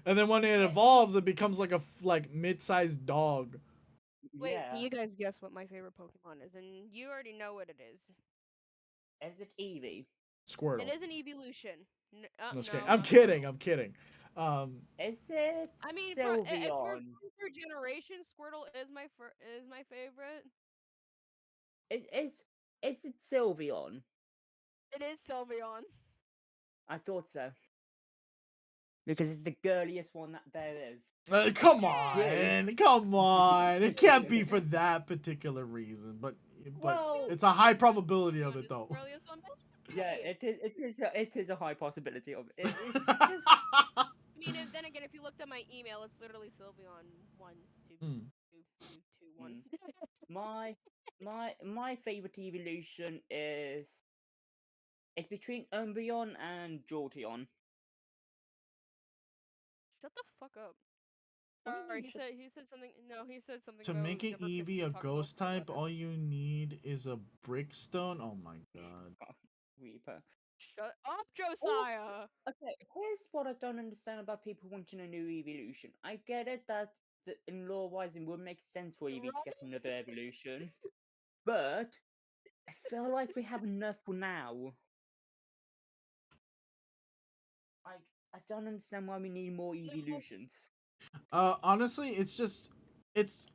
And then when it evolves, it becomes like a mid-sized dog. Wait, can you guys guess what my favorite Pokemon is? And you already know what it is. Is it Eevee? Squirtle. It is an evolution. No, I'm kidding. I'm kidding. Is it? I mean, Sylveon? for generation, Squirtle is my favorite. Is it Sylveon? It is Sylveon. I thought so. Because it's the girliest one that there is. Come on, come on. It can't be for that particular reason, but it's a high probability of it though. Yeah, it is a high possibility of it. It's just... I mean, then again, if you looked at my email, it's literally Sylveon 1, 2, 2, 2, 1. My favorite evolution is it's between Umbreon and Jolteon. Shut the fuck up. Sorry, he said something. No, he said something. To make an Eevee a ghost type, all you need is a brickstone. Oh my god. Reaper. Shut up, Josiah! Okay, here's what I don't understand about people wanting a new evolution. I get it that in lore-wise it would make sense for Eevee to get another evolution, but I feel like we have enough for now. Like, I don't understand why we need more evolutions. Honestly, it's just it's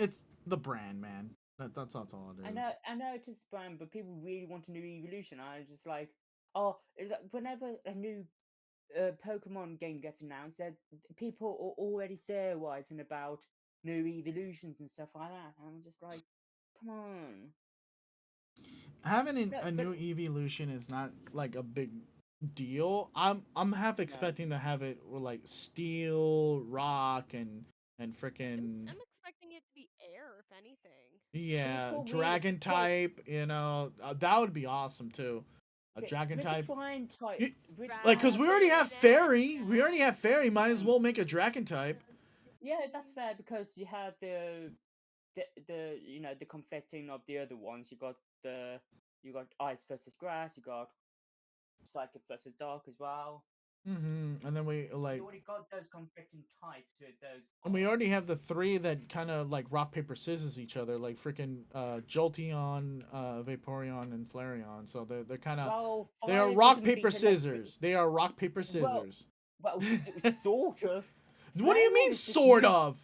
the brand, man. That's all it is. I know it is brand, but people really want a new evolution. I was just like, oh, whenever a new Pokemon game gets announced, that people are already theorizing about new evolutions and stuff like that. And I'm just like, come on. Having No, a but- new evolution is not like a big deal. I'm half expecting to have it with like steel, rock, and freaking I'm expecting it to be air, if anything. yeah, People really- dragon type. You know, that would be awesome too. A dragon with the type. flying type, You- with- Like, cause we already have fairy. We already have fairy. Might as well make a dragon type. Yeah, that's fair because you have the you know, the conflicting of the other ones. You got ice versus grass. You got psychic versus dark as well. And then we like. You already got those conflicting types with those. And we already have the three that kind of like rock paper scissors each other, like freaking Jolteon, Vaporeon, and Flareon. So they're kind of Well, they are fire rock doesn't beat paper electric. scissors. They are rock paper scissors. Well, sort of. What do you Flareon mean, is just sort new. of?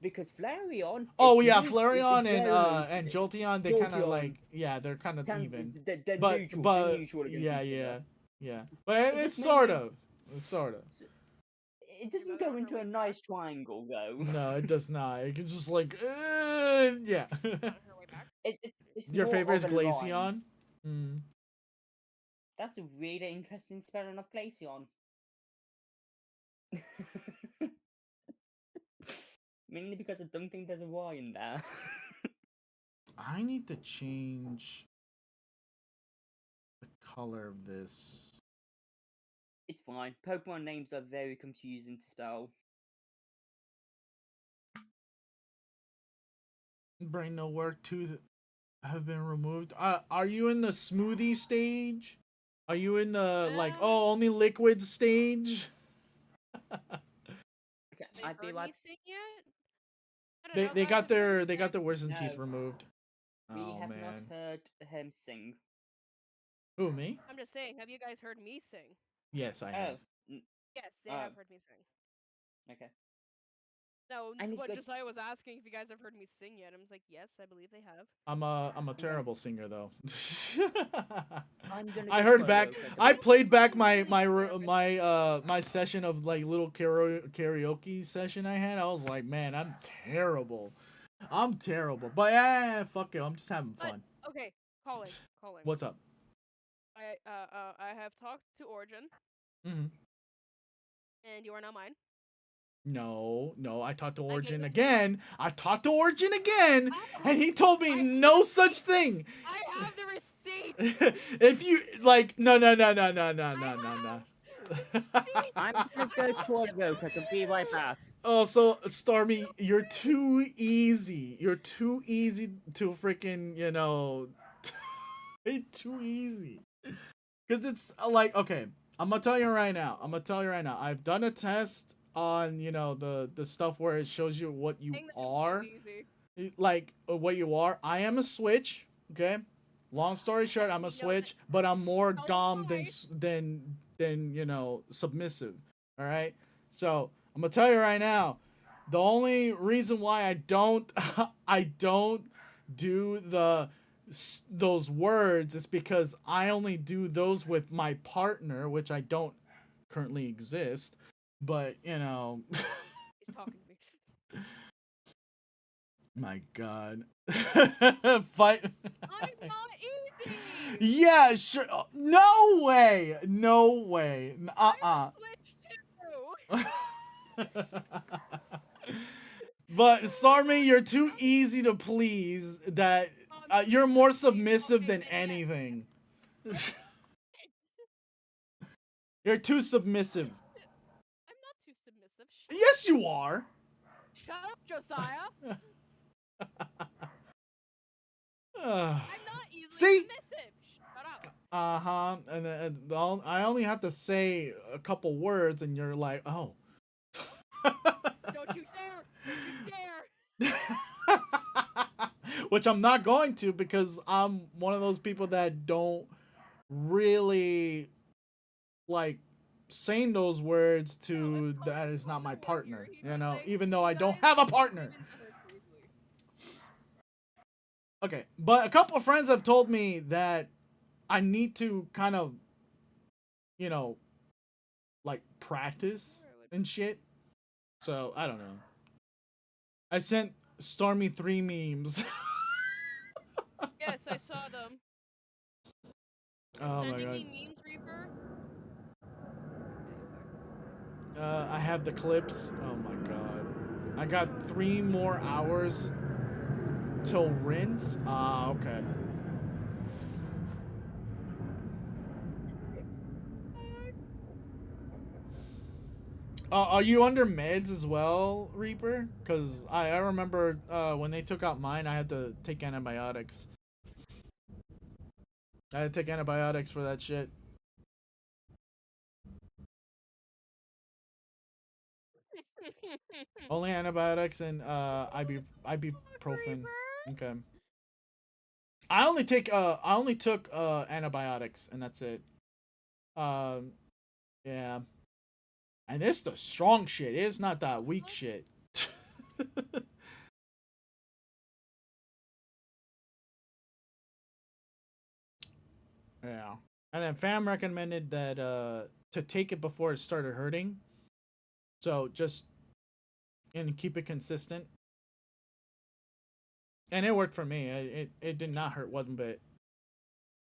Because Flareon. Oh is yeah, new- Flareon is and Jolteon, they kind of Jolteon. like they're kind of Can- even. They're But neutral. They're but neutral against yeah each other. yeah. But It it's just sort makes of. It's sort of. It doesn't go into a nice triangle though. No, it does not. It's just like yeah. On her way back. It's Your more favorite is of a line. Glaceon? Mm. That's a really interesting spelling of Glaceon. Mainly because I don't think there's a Y in there. I need to change the color of this. It's fine. Pokemon names are very confusing to spell. Brain no work to have been removed. Are you in the smoothie stage? Are you in the like only liquid stage? Okay, They I'd be heard like, me sing yet? I don't They know they how got to do their it they got yet. their wisdom teeth No. removed. we Oh have man. not heard him sing. Who, me? I'm just saying, have you guys heard me sing? Yes, I Oh, have. Yes, they Oh. have heard me sing. okay. No, And he's what good- Josiah was asking if you guys have heard me sing yet. I was like, yes, I believe they have. I'm a terrible singer though. I'm gonna I go heard solo back. for the I bit. played back my session of like little karaoke session I had. I was like, man, I'm terrible. I'm terrible. But yeah, fuck it. I'm just having But- fun. Okay, calling. What's up? I have talked to Origin, Mm-hmm. and you are now mine. No, I talked to gave Origin it- again. I talked to Origin again, I- and he told me no such thing. I have the receipt. If you like, no. I'm gonna go to a rope. I'll be right back. Oh, so Starmie, you're too easy. You're too easy to freaking, too easy. Cause it's like, okay, I'm gonna tell you right now. I've done a test on, the stuff where it shows you what you Saying that are, is easy. like what you are. I am a switch. Okay. Long story short, I'm a You know switch, but I'm more Oh, dom why? than submissive. All right. So I'm gonna tell you right now, the only reason why I don't do those words is because I only do those with my partner, which I don't currently exist. But He's talking to me. my God, fight. I'm not easy. Yeah, sure. No way. I'm a switch too. But Sarmi, you're too easy to please. That you're more submissive than anything. You're too submissive. I'm not too submissive. Yes, you are. Shut up, Josiah. Uh I'm not easily See? submissive. Shut up. huh. And then I only have to say a couple words, and you're like, oh. Don't you dare! Don't you dare! Which I'm not going to, because I'm one of those people that don't really like saying those words to that is not my partner, you know, even though I don't have a partner. Okay, but a couple of friends have told me that I need to kind of, you know, like practice and shit. So, I don't know. I sent Stormy 3 memes. Yes, I saw them. Oh my Sending god. me memes, Reaper? I have the clips. Oh my god. I got 3 more hours till rinse. Ah, okay. Are you under meds as well, Reaper? Because I remember when they took out mine, I had to take antibiotics. I had to take antibiotics for that shit. Only antibiotics and ibuprofen. Okay. I only took antibiotics and that's it. Yeah. And it's the strong shit. It's not that weak shit. Yeah. And then fam recommended that to take it before it started hurting. So just and keep it consistent. And it worked for me. It did not hurt one bit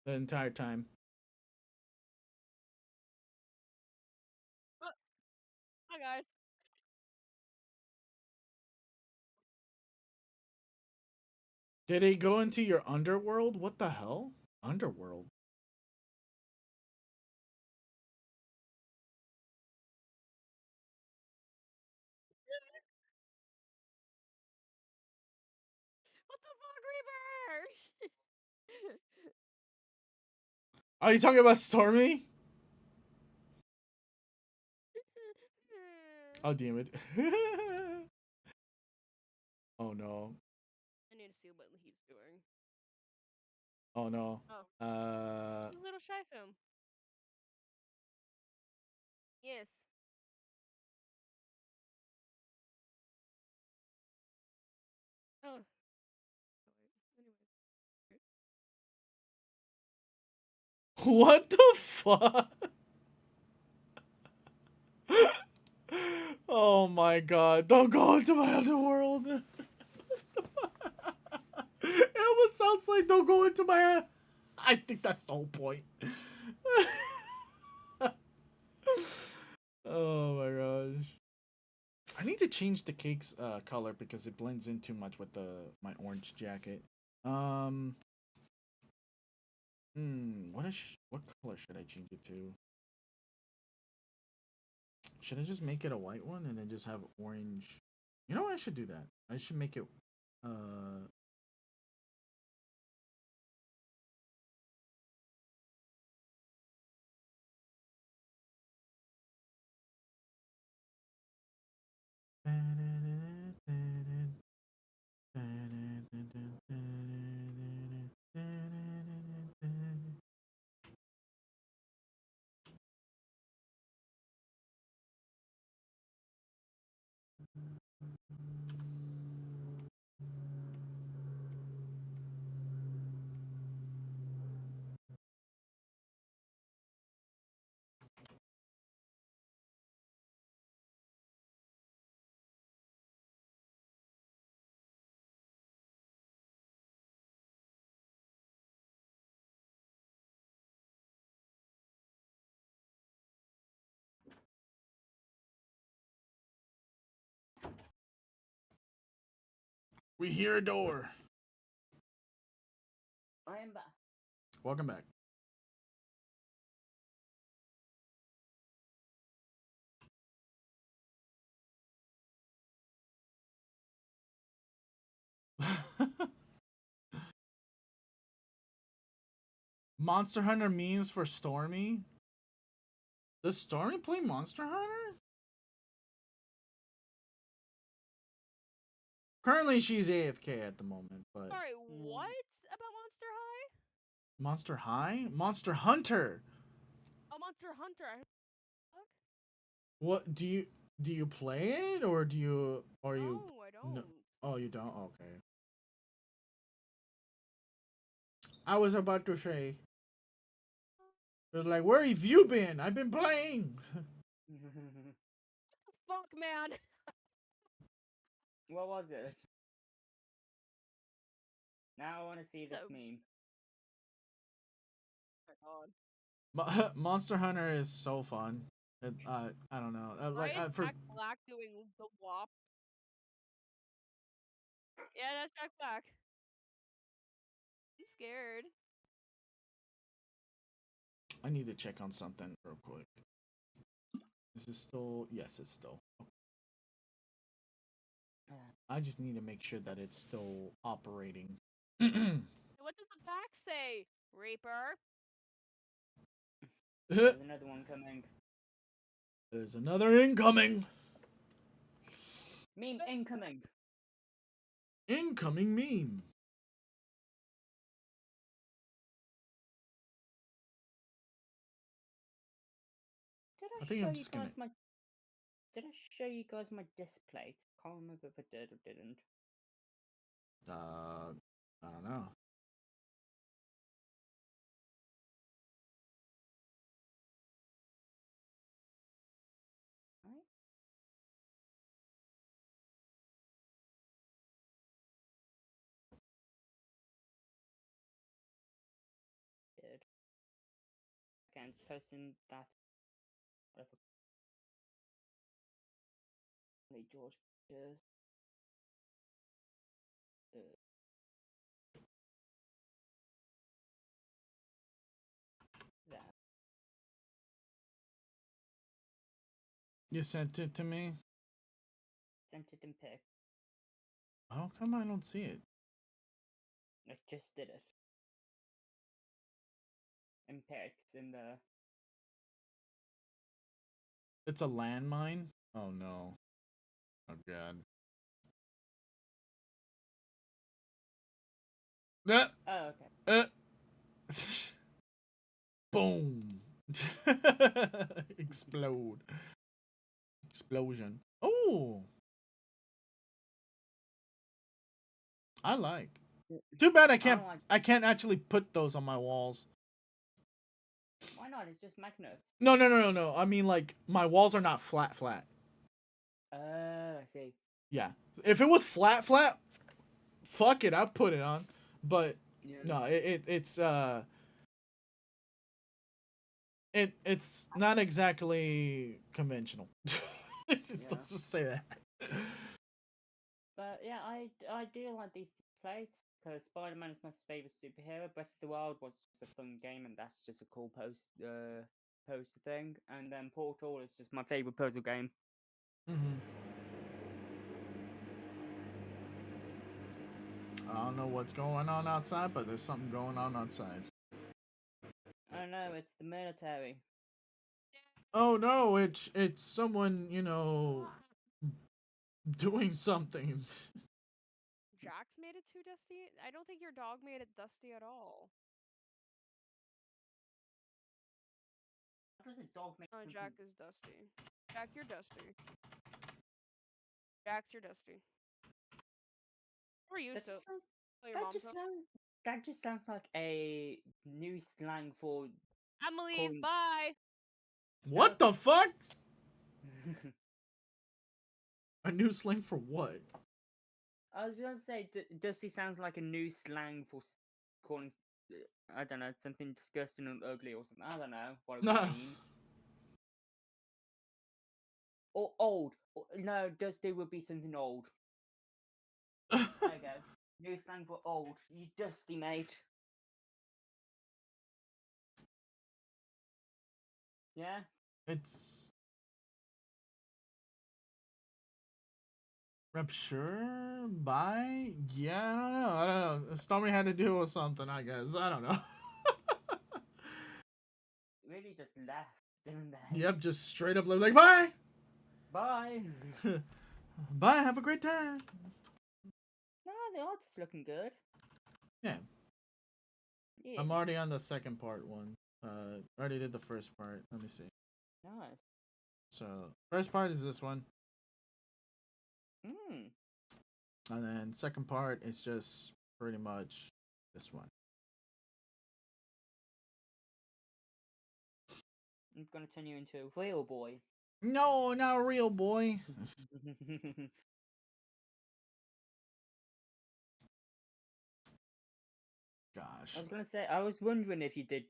the entire time. Hi guys. Did it go into your underworld? What the hell? Underworld? What the fuck, Reaper? Are you talking about Stormy? Oh, damn it. Oh, no. I need to see what he's doing. Oh, no. Oh. Uh. He's a little shy film. Yes. Oh. What the fuck? Oh my god. Don't go into my underworld. It almost sounds like don't go into my... I think that's the whole point. Oh my gosh. I need to change the cake's color because it blends in too much with my orange jacket. What color should I change it to? Should I just make it a white one and then just have orange? You know what? I should do that. I should make it We hear a door. I am back. Welcome back. Monster Hunter memes for Stormy? Does Stormy play Monster Hunter? Currently, she's AFK at the moment, but... Sorry, what about Monster High? Monster High? Monster Hunter! Oh, Monster Hunter. What do you play it or do you or you? No, I don't. No. Oh, you don't. Okay. I was about to say. It was like, where have you been? I've been playing. Fuck, man. What was it? Now I want to see this So- meme. Oh my God. Monster Hunter is so fun. I don't know. Like Right? for Jack Black doing the WAP. Yeah, that's Jack Black. He's scared. I need to check on something real quick. Is it still? Yes, it's still. I just need to make sure that it's still operating. What does the back say? Reaper. There's another one coming. There's another incoming. Meme incoming. Incoming meme. Did I I, think show I'm you just guys gonna- my? Did I show you guys my disc plate? Can't remember if I did or didn't. I don't know. Right? Did. Again, it's posting that. Whatever. Lee George pictures. That. You sent it to me. Sent it in pic. How come I don't see it? I just did it. In pics in the. It's a landmine. Oh no. Oh god. Oh, okay. Boom. Explode. Explosion. Oh. I like. Too bad I can't. I can't actually put those on my walls. Why not? It's just magnets. No. I mean, like my walls are not flat. I see. Yeah. If it was flat, fuck it, I'll put it on. But Yeah. no, it's not exactly conventional. Let's just say that. But yeah, I do like these plates because Spider-Man is my favorite superhero. Breath of the Wild was just a fun game, and that's just a cool poster thing. And then Portal is just my favorite puzzle game. I don't know what's going on outside, but there's something going on outside. I don't know, it's the military. Oh no, it's someone, doing something. Jax made it too dusty? I don't think your dog made it dusty at all. How does a dog make Oh, something- Jack is dusty. Jack, you're dusty. Jax, you're dusty. Where are you, That so? just sounds, Oh, your that mom's just up? sounds that just sounds like a new slang for I'ma leave, calling- bye! What the fuck? A new slang for what? I was gonna say, dusty sounds like a new slang for calling, I don't know, something disgusting and ugly or something. I don't know what it would mean. Or old. No, dusty would be something old. There you go. New slang for old. You dusty, mate. Yeah? It's Rupture? Bye? Yeah, I don't know. Stormy had to deal with something, I guess. I don't know. Really just left, didn't they? Yep, just straight up like, bye! Bye! Bye, have a great time. No, the art's looking good. Yeah. Yeah. I'm already on the second part one. Already did the first part. Let me see. Nice. So first part is this one, Hmm. and then second part is just pretty much this one. I'm gonna turn you into a real boy. No, not a real boy. Gosh. I was gonna say, I was wondering if you did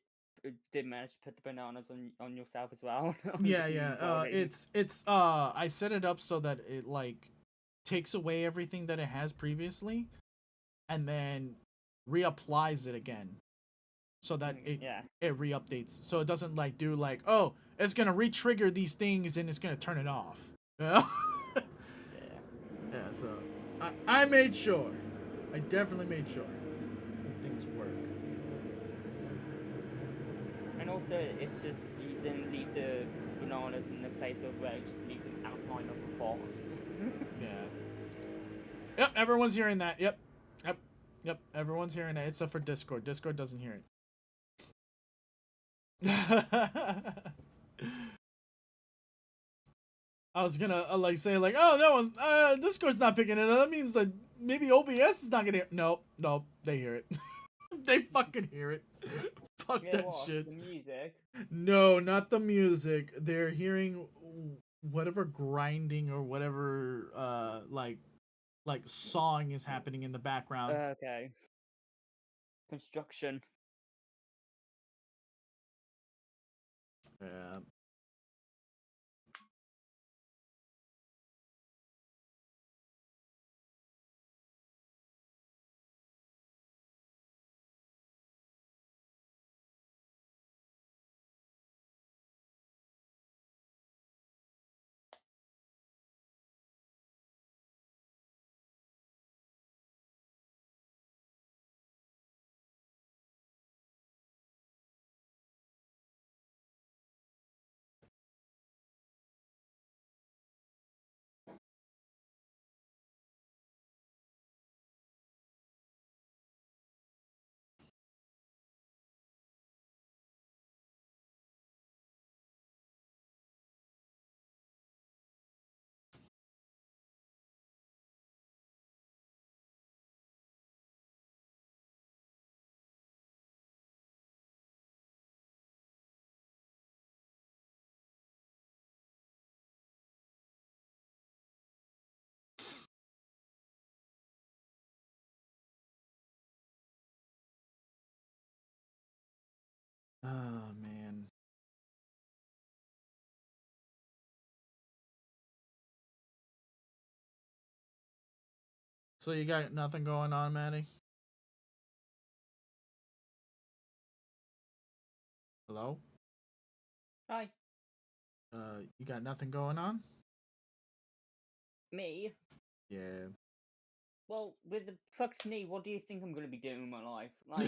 manage to put the bananas on yourself as well. on the Yeah, yeah. recording. It's I set it up so that it like takes away everything that it has previously, and then reapplies it again, so that Yeah. it re-updates. So it doesn't like do like, oh, it's gonna re-trigger these things and it's gonna turn it off. Yeah. Yeah. Yeah. So I made sure. I definitely made sure that things work. And also, it's just you didn't leave the bananas in the place of where it just leaves an outline of a fox. Yeah. Yep, everyone's hearing that. Yep. Yep. Yep, everyone's hearing it except for Discord. Discord doesn't hear it. I was gonna like say like, oh no, Discord's not picking it up. That means that maybe OBS is not gonna hear. Nope, they hear it. They fucking hear it. Fuck Yeah, that what? shit. The music. No, not the music. They're hearing whatever grinding or whatever like sawing is happening in the background. Okay. Construction. Yeah. Oh man. So you got nothing going on, Maddie? Hello? Hi. You got nothing going on? Me? Yeah. Well, with the fuck's me, what do you think I'm gonna be doing with my life? Like,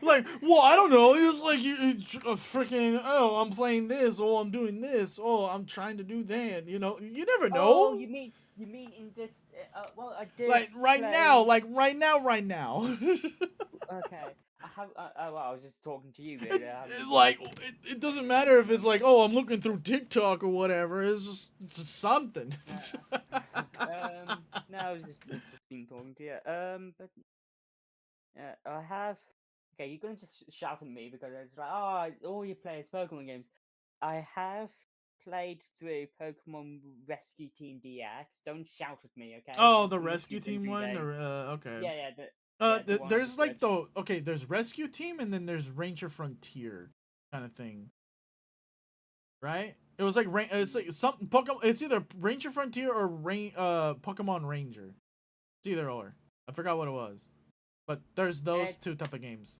Like, well, I don't know. It's like you freaking. Oh, I'm playing this. Oh, I'm doing this. Oh, I'm trying to do that. You know, you never know. oh, you mean in this? Well, I did. Like right play... now, like right now. Okay, I have. Well, I was just talking to you, really. Like it doesn't matter if it's like, oh, I'm looking through TikTok or whatever. It's just something. No, I was just been talking to you. But I have. Okay, you're gonna just shout at me because it's like, oh, all you play is Pokemon games. I have played through Pokemon Rescue Team DX. Don't shout at me, okay? Oh, It's the been a rescue few team busy one, days. or okay. Yeah. The one on There's the like Switch. there's rescue team and then there's Ranger Frontier kind of thing, right? It was like it's like something Pokemon. It's either Ranger Frontier or Pokemon Ranger. It's either or. I forgot what it was, but there's those two type of games.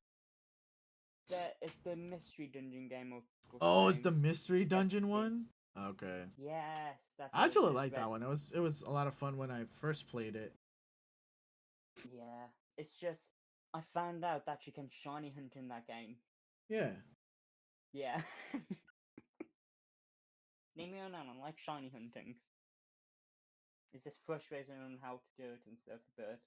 It's the mystery dungeon game of. Oh, it's the mystery dungeon one. Okay. Yes, that's. I actually like that one. It was a lot of fun when I first played it. Yeah, it's just I found out that you can shiny hunt in that game. Yeah. Yeah. Leave me alone. I like shiny hunting. It's just frustrating on how to do it and stuff, but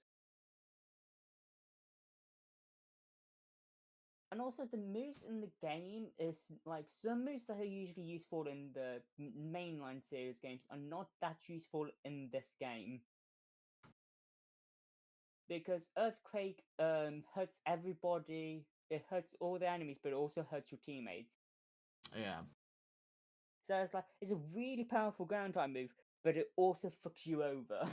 And also the moves in the game is like some moves that are usually useful in the mainline series games are not that useful in this game. Because Earthquake hurts everybody. It hurts all the enemies, but it also hurts your teammates. Yeah. So it's a really powerful ground type move, but it also fucks you over.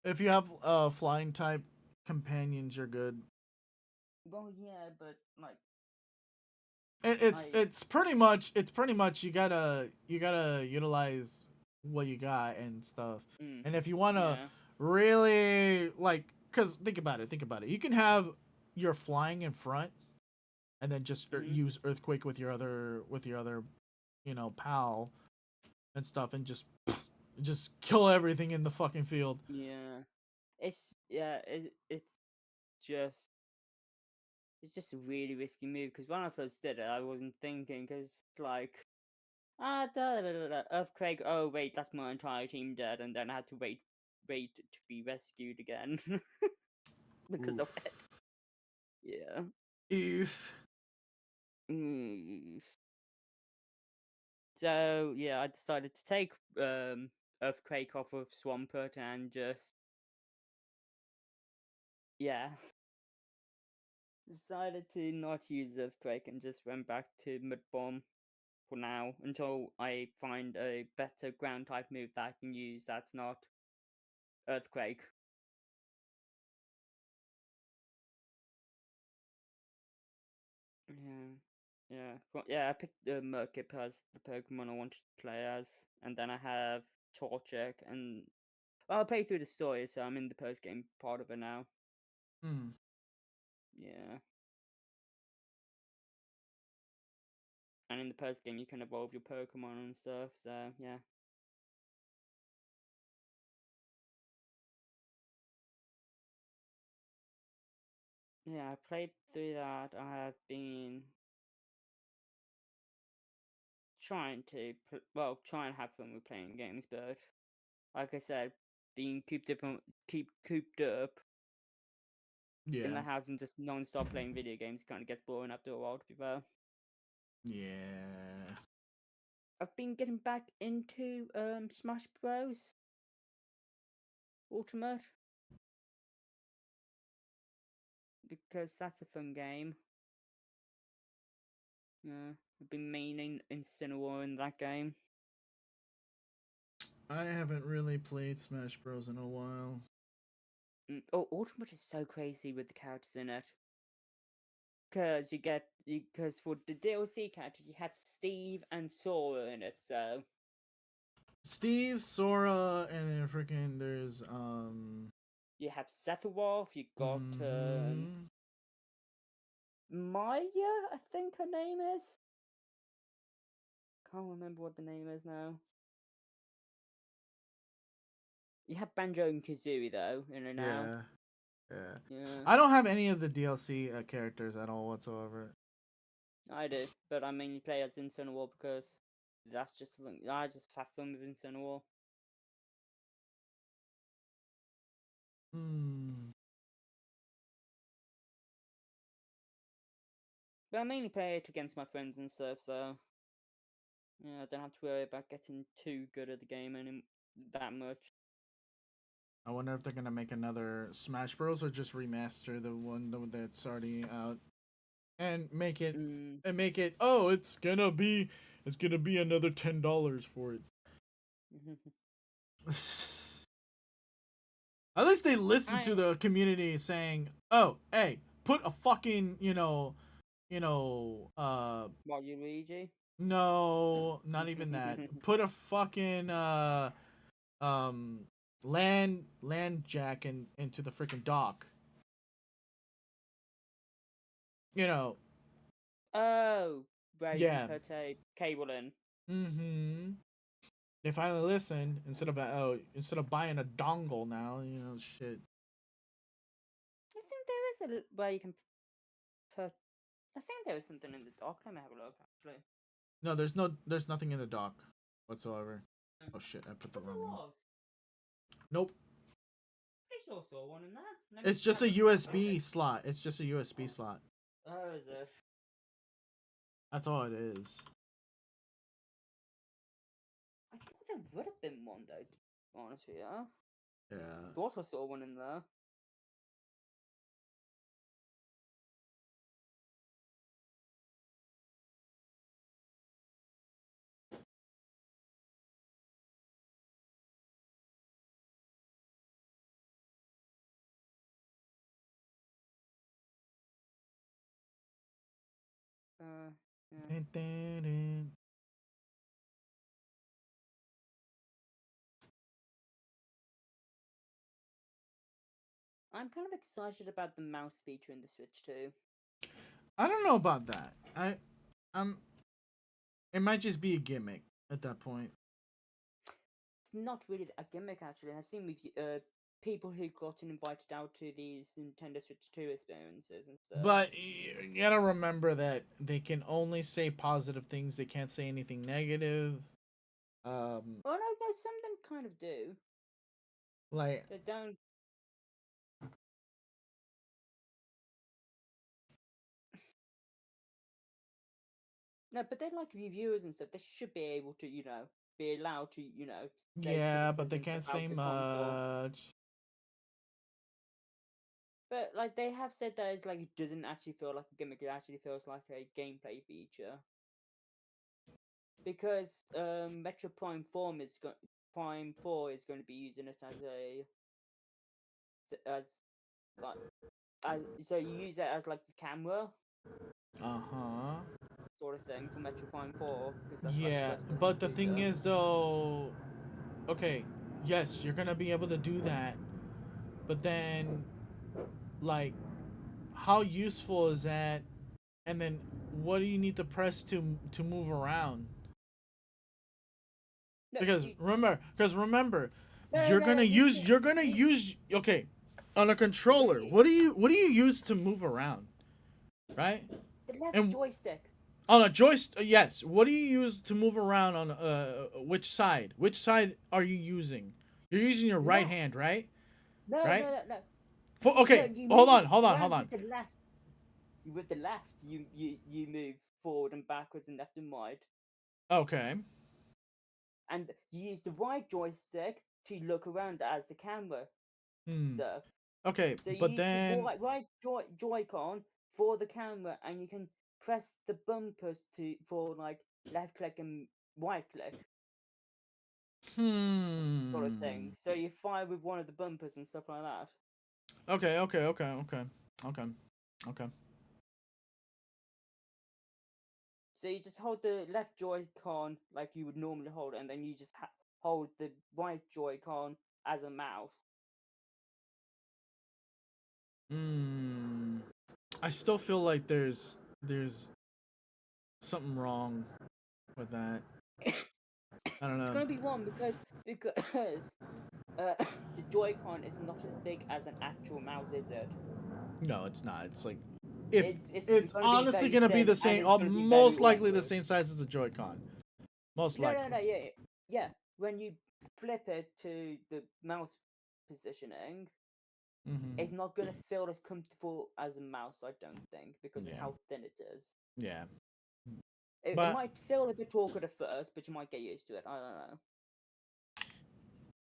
If you have flying type companions, you're good. Well, yeah, but like it's pretty much you gotta utilize what you got and stuff. And if you wanna really like, cause think about it, you can have your flying in front, and then just use Earthquake with your other pal and stuff, and just kill everything in the fucking field. Yeah, it's just a really risky move, because when I first did it, I wasn't thinking, because like, Earthquake, oh wait, that's my entire team dead, and then I had to wait to be rescued again because of it. Yeah. Oof. So yeah, I decided to take Earthquake off of Swampert and just decided to not use Earthquake and just went back to Mud Bomb for now until I find a better ground type move that I can use that's not Earthquake. Yeah. I picked the Murkip as the Pokemon I wanted to play as, and then I have Torchic, and I'll play through the story, so I'm in the post game part of it now. Yeah. And in the post game, you can evolve your Pokemon and stuff, so yeah. Yeah, I played through that. I have been trying to, try and have fun with playing games, but like I said, being cooped up in the house and just non-stop playing video games kind of gets boring after a while, to be fair. Yeah. I've been getting back into Smash Bros. Ultimate, because that's a fun game. Yeah, I've been maining Incineroar in that game. I haven't really played Smash Bros in a while. Oh, Ultimate is so crazy with the characters in it. Because for the DLC characters, you have Steve and Sora in it, so... Steve, Sora, and then freaking there's, You have Sephiroth, you got, Maya, I think her name is? Can't remember what the name is now. You have Banjo and Kazooie, though, in it now. Yeah. I don't have any of the DLC characters at all whatsoever. I do, but I mainly play as Incineroar because that's just fun. I just have fun with Incineroar. But I mainly play it against my friends and stuff, so yeah, I don't have to worry about getting too good at the game that much. I wonder if they're gonna make another Smash Bros or just remaster the one that's already out, and make it Oh, it's gonna be another $10 for it. At least they listen to the community saying, "Oh, hey, put a fucking Waluigi? No, not even that. Put a fucking land jack into the freaking dock. Oh, where you can put a cable in. They finally listened instead of buying a dongle now. Shit. I think there is a way you can put. I think there was something in the dock. Let me have a look. Actually. No, there's nothing in the dock whatsoever. Oh shit! I put the wrong one. Nope. Pretty sure I saw one in there. It's just a USB slot. It's just a USB slot. Oh, is it? That's all it is. I think there would have been one though. To be honest with you, Yeah. thought I saw one in there. Yeah. Dun, dun, dun. I'm kind of excited about the mouse feature in the Switch too. I don't know about that. It might just be a gimmick at that point. It's not really a gimmick actually. I've seen with people who've gotten invited out to these Nintendo Switch 2 experiences and stuff. But you gotta remember that they can only say positive things. They can't say anything negative. Oh no, some of them kind of do. Like They don't. No, but they're like reviewers and stuff. They should be able to, be allowed to, say yeah, but they criticisms can't about say the console. much. But like they have said that it's like it doesn't actually feel like a gimmick. It actually feels like a gameplay feature. Because Metro Prime 4 is Prime 4 is going to be using it so you use it as like the camera sort of thing for Metro Prime 4. That's Yeah, like the but the thing feature. is though, okay, yes, you're gonna be able to do that, but then, like, how useful is that? And then, what do you need to press to move around? No, Because remember, No, you're no, gonna no, use okay, on a controller. What do you use to move around, right? the left and- joystick. On a joystick, yes. What do you use to move around on which side? Which side are you using? You're using your right hand, right? No, Right? no. Okay, No, you hold move on. around With the left, you move forward and backwards and left and right, Okay. and you use the right joystick to look around as the camera stuff. Okay, So you but use then the right Joy-Con for the camera, and you can press the bumpers for like left click and right click sort of thing. So you fire with one of the bumpers and stuff like that. Okay. So you just hold the left Joy-Con like you would normally hold it, and then you just hold the right Joy-Con as a mouse. I still feel like there's something wrong with that. I don't know. It's gonna be one because the Joy-Con is not as big as an actual mouse, is it? No, it's not. It's like it's gonna honestly be gonna very be the thin, same. and it's gonna be Most very likely the awkward. same size as a Joy-Con. Most likely. No, yeah. When you flip it to the mouse positioning, it's not gonna feel as comfortable as a mouse, I don't think, because of how thin it is. Yeah. It But might feel a bit awkward at first, but you might get used to it. I don't know.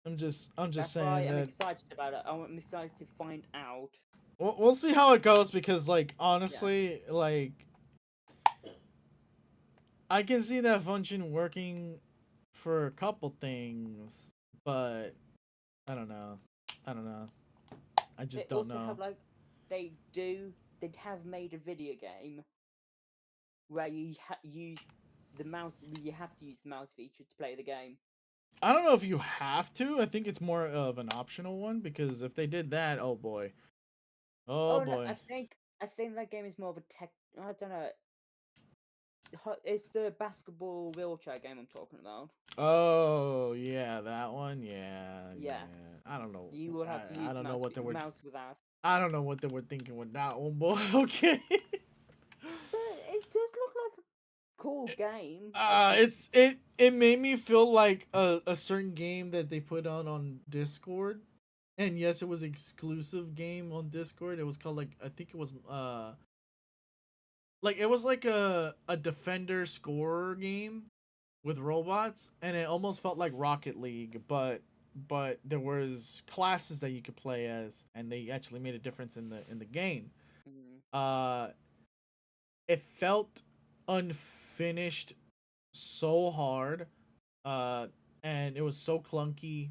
I'm just That's saying why I'm that excited about it. I'm excited to find out. we'll see how it goes because, like, honestly, like, I can see that function working for a couple things, but I don't know. I just They don't also know. have they have made a video game where you use the mouse. You have to use the mouse feature to play the game. I don't know if you have to. I think it's more of an optional one because if they did that, oh boy. Oh boy. No, I think that game is more of a tech. I don't know. It's the basketball wheelchair game I'm talking about. Oh yeah, that one. Yeah. Yeah. I don't know. You will have to use I don't know what they were. mouse with that. I don't know what they were thinking with that one, boy. Okay. But it does look like a cool game. It made me feel like a certain game that they put out on Discord. And yes, it was exclusive game on Discord. It was called, like, I think it was like it was like a defender scorer game with robots, and it almost felt like Rocket League, but there was classes that you could play as, and they actually made a difference in the game. Mm. It felt unfinished so hard, and it was so clunky,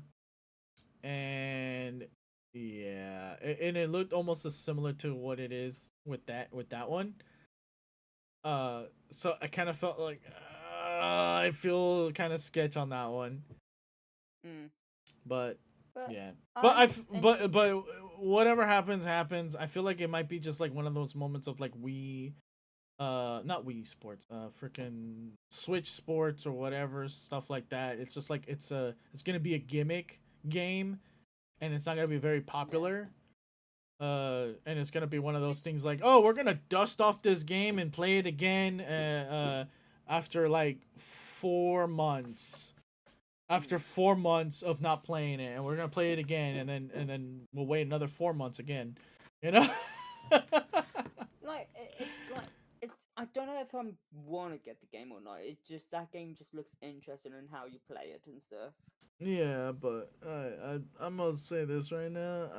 and yeah, and it looked almost as similar to what it is with that one. So I kind of felt like I feel kind of sketch on that one, Mm. but But yeah. I'm But whatever happens. I feel like it might be just like one of those moments of like not Wii Sports, freaking Switch Sports or whatever stuff like that. It's just like it's gonna be a gimmick game, and it's not gonna be very popular. And it's gonna be one of those things like, oh, we're gonna dust off this game and play it again, after like 4 months. After 4 months of not playing it, and we're gonna play it again, and then we'll wait another 4 months again, you know. like it's like it's. I don't know if I want to get the game or not. It's just that game just looks interesting in how you play it and stuff. Yeah, but I'm gonna say this right now.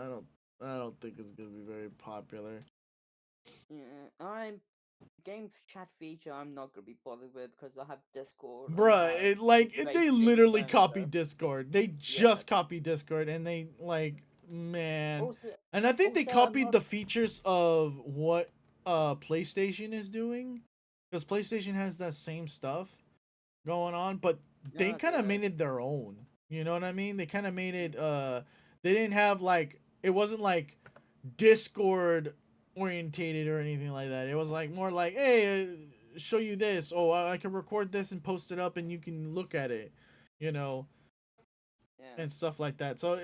I don't think it's gonna be very popular. Yeah, game chat feature. I'm not gonna be bothered with because I have Discord. Bruh, they literally copied stuff. Discord. They just copied Discord, and they like, man. Also, And I think they also, I'm copied not- the features of what PlayStation is doing, because PlayStation has that same stuff going on, but they Yeah, kind of yeah. made it their own. You know what I mean? They kind of made it. They didn't have like, it wasn't like Discord orientated or anything like that. It was like more like, hey, show you this. Oh, I can record this and post it up, and you can look at it. You know, Yeah. and stuff like that. So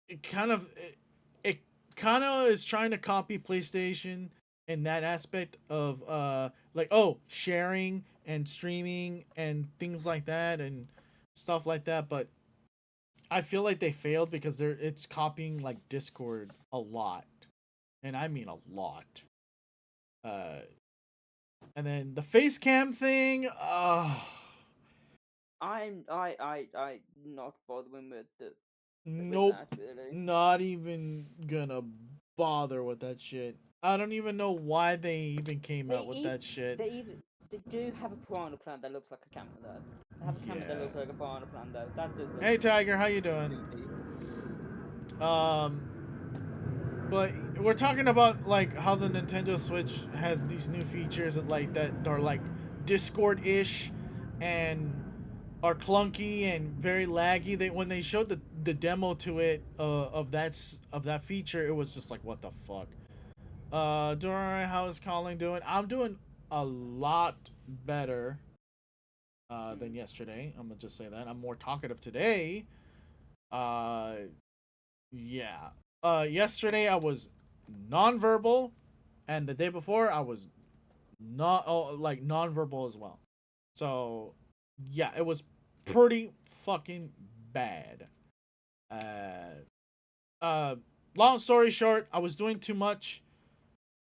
it kind of is trying to copy PlayStation in that aspect of like, oh, sharing and streaming and things like that and stuff like that, but I feel like they failed because it's copying like Discord a lot. And I mean a lot. And then the face cam thing, I'm not bothering with the. nope. That, really. Not even gonna bother with that shit. I don't even know why they even came out with that shit. They do have a piranha plant that looks like a camera though. They have a camera that looks like a piranha plant though. That does look Hey Tiger, how you doing? But we're talking about like how the Nintendo Switch has these new features that are like Discord-ish and are clunky and very laggy. When they showed the demo to it of that feature, it was just like, what the fuck. Dora, how is Colin doing? I'm doing a lot better than yesterday. I'm gonna just say that. I'm more talkative today. Yeah. Yesterday I was nonverbal, and the day before I was not nonverbal as well. So yeah, it was pretty fucking bad. Long story short, I was doing too much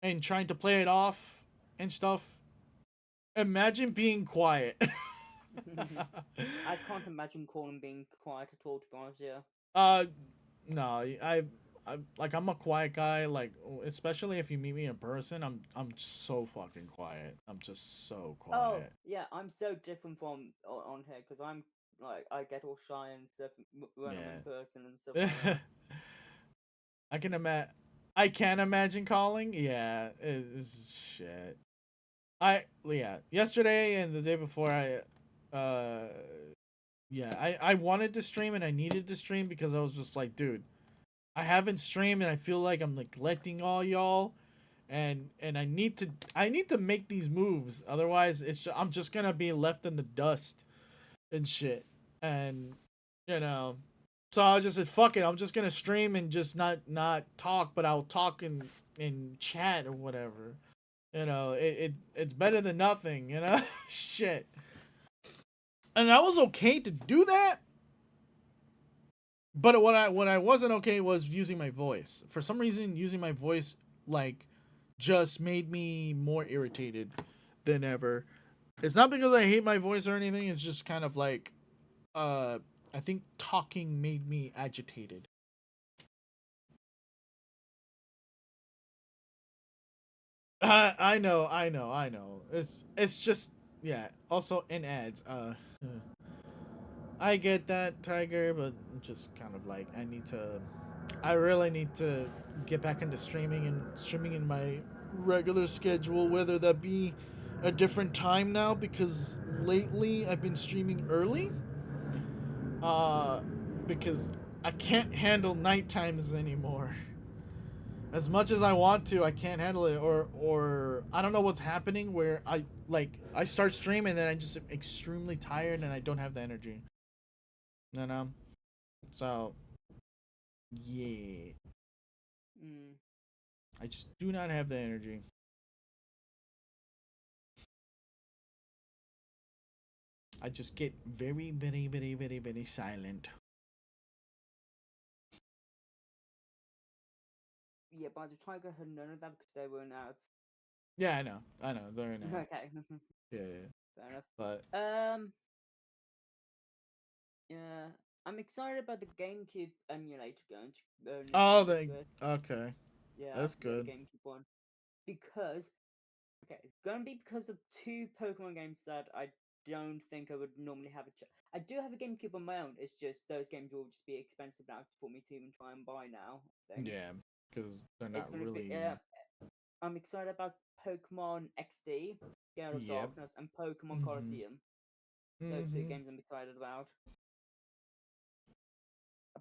and trying to play it off and stuff. Imagine being quiet. I can't imagine Colin being quiet at all, to be honest. Yeah. No, I'm a quiet guy. Like, especially if you meet me in person, I'm so fucking quiet. I'm just so quiet. Oh yeah, I'm so different from on here because I'm like I get all shy and stuff when I'm in person and stuff. Like that. I can imagine calling. Yeah, it's shit. Yesterday and the day before I wanted to stream and I needed to stream because I was just like, dude, I haven't streamed and I feel like I'm neglecting all y'all, and I need to make these moves. Otherwise, I'm just gonna be left in the dust and shit. And so I just said, fuck it. I'm just gonna stream and just not talk, but I'll talk in chat or whatever. It's better than nothing. Shit. And I was okay to do that. But what I wasn't okay was using my voice. For some reason, using my voice like just made me more irritated than ever. It's not because I hate my voice or anything. It's just kind of like, I think talking made me agitated. I know. It's just, yeah. Also in ads. I get that, Tiger, but just kind of like I really need to get back into streaming in my regular schedule, whether that be a different time now, because lately I've been streaming early. Because I can't handle night times anymore. As much as I want to, I can't handle it, or I don't know what's happening where I start streaming and then I just am extremely tired and I don't have the energy. You know? So yeah. I just do not have the energy. I just get very, very, very, very, very silent. Yeah, but the Tiger had none of that because they weren't out. Yeah, I know. They're in it. Okay. Yeah. Fair enough. But yeah, I'm excited about the GameCube emulator going to. Okay. Yeah, That's yeah, the good. GameCube one, because it's gonna be because of 2 Pokemon games that I don't think I would normally have I do have a GameCube on my own. It's just those games will just be expensive now for me to even try and buy now. I think. Yeah, because they're It's not gonna really. be I'm excited about Pokemon XD, Gale of Yep. Darkness, and Pokemon Colosseum. Those 2 games I'm excited about.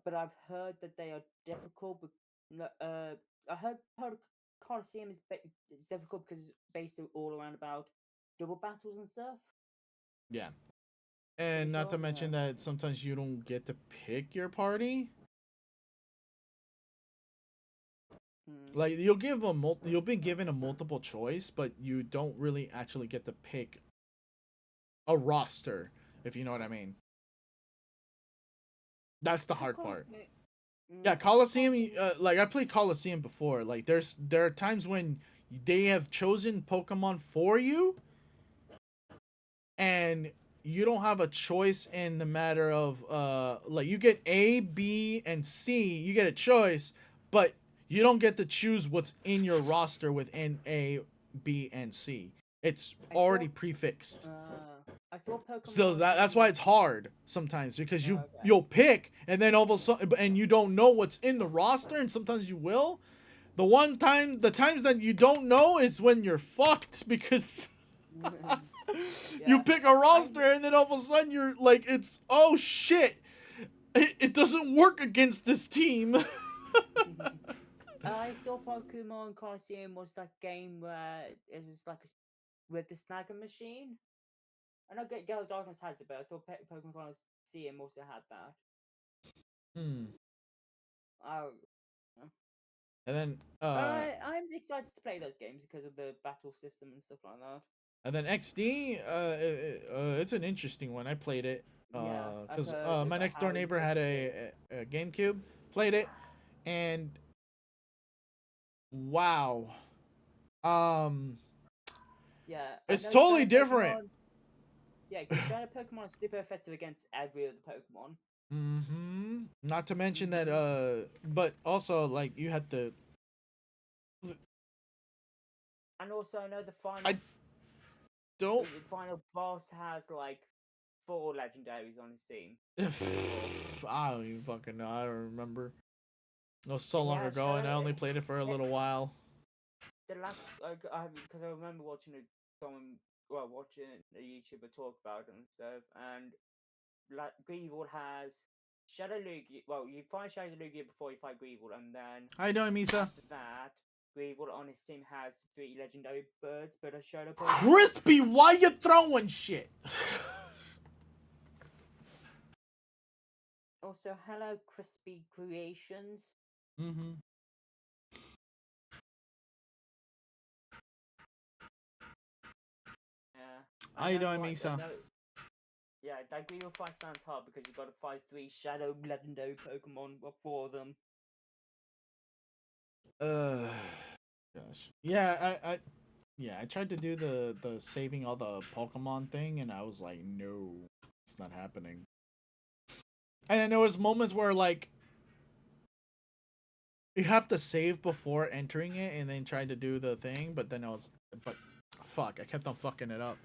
But I've heard that they are difficult. I heard Colosseum is difficult because it's based all around about double battles and stuff. Yeah. And not to mention that sometimes you don't get to pick your party. Like you'll be given a multiple choice, but you don't really actually get to pick a roster, if you know what I mean. That's the hard part. Yeah, Colosseum. Like I played Colosseum before. Like there are times when they have chosen Pokemon for you, and you don't have a choice in the matter of like you get A, B, and C. You get a choice, but you don't get to choose what's in your roster within A, B, and C. It's already prefixed. I thought Pokemon. So that's why it's hard sometimes, because you'll pick and then all of a sudden and you don't know what's in the roster, and sometimes you will. The times that you don't know is when you're fucked, because you pick a roster and then all of a sudden you're like, it's oh shit, it doesn't work against this team. I thought Pokemon Colosseum was that game where it was like with the snagger machine. I know Gale of Darkness has it, but I thought Pokemon Colosseum also had that. Oh. And then I'm excited to play those games because of the battle system and stuff like that. And then XD, it's an interesting one. I played it because my next door neighbor had a GameCube, played it, and wow, yeah, it's totally different. Yeah, because Shadow Pokemon is super effective against every other Pokemon. Not to mention that, but also like you had to. And also, I know the final. The final boss has like 4 legendaries on his team. I don't even fucking know. I don't remember. It was so long ago, and I only played it for a little while. The last, because I remember watching watching a YouTuber talk about it and stuff, and Greevil has Shadow Lugia. Well, you find Shadow Lugia before you fight Greevil, and then how you doing, Misa? After that, Greevil on his team has 3 legendary birds, but a Shadow. Crispy, why you throwing shit? Also, hello, Crispy Creations. Yeah. How you doing, Misa? Yeah, that Greevil fight sounds hard because you've got to fight 3 Shadow legendary Pokemon, 4 of them. Gosh. Yeah, I tried to do the saving all the Pokemon thing, and I was like, no, it's not happening. And then there was moments where like you have to save before entering it, and then try to do the thing, but fuck, I kept on fucking it up.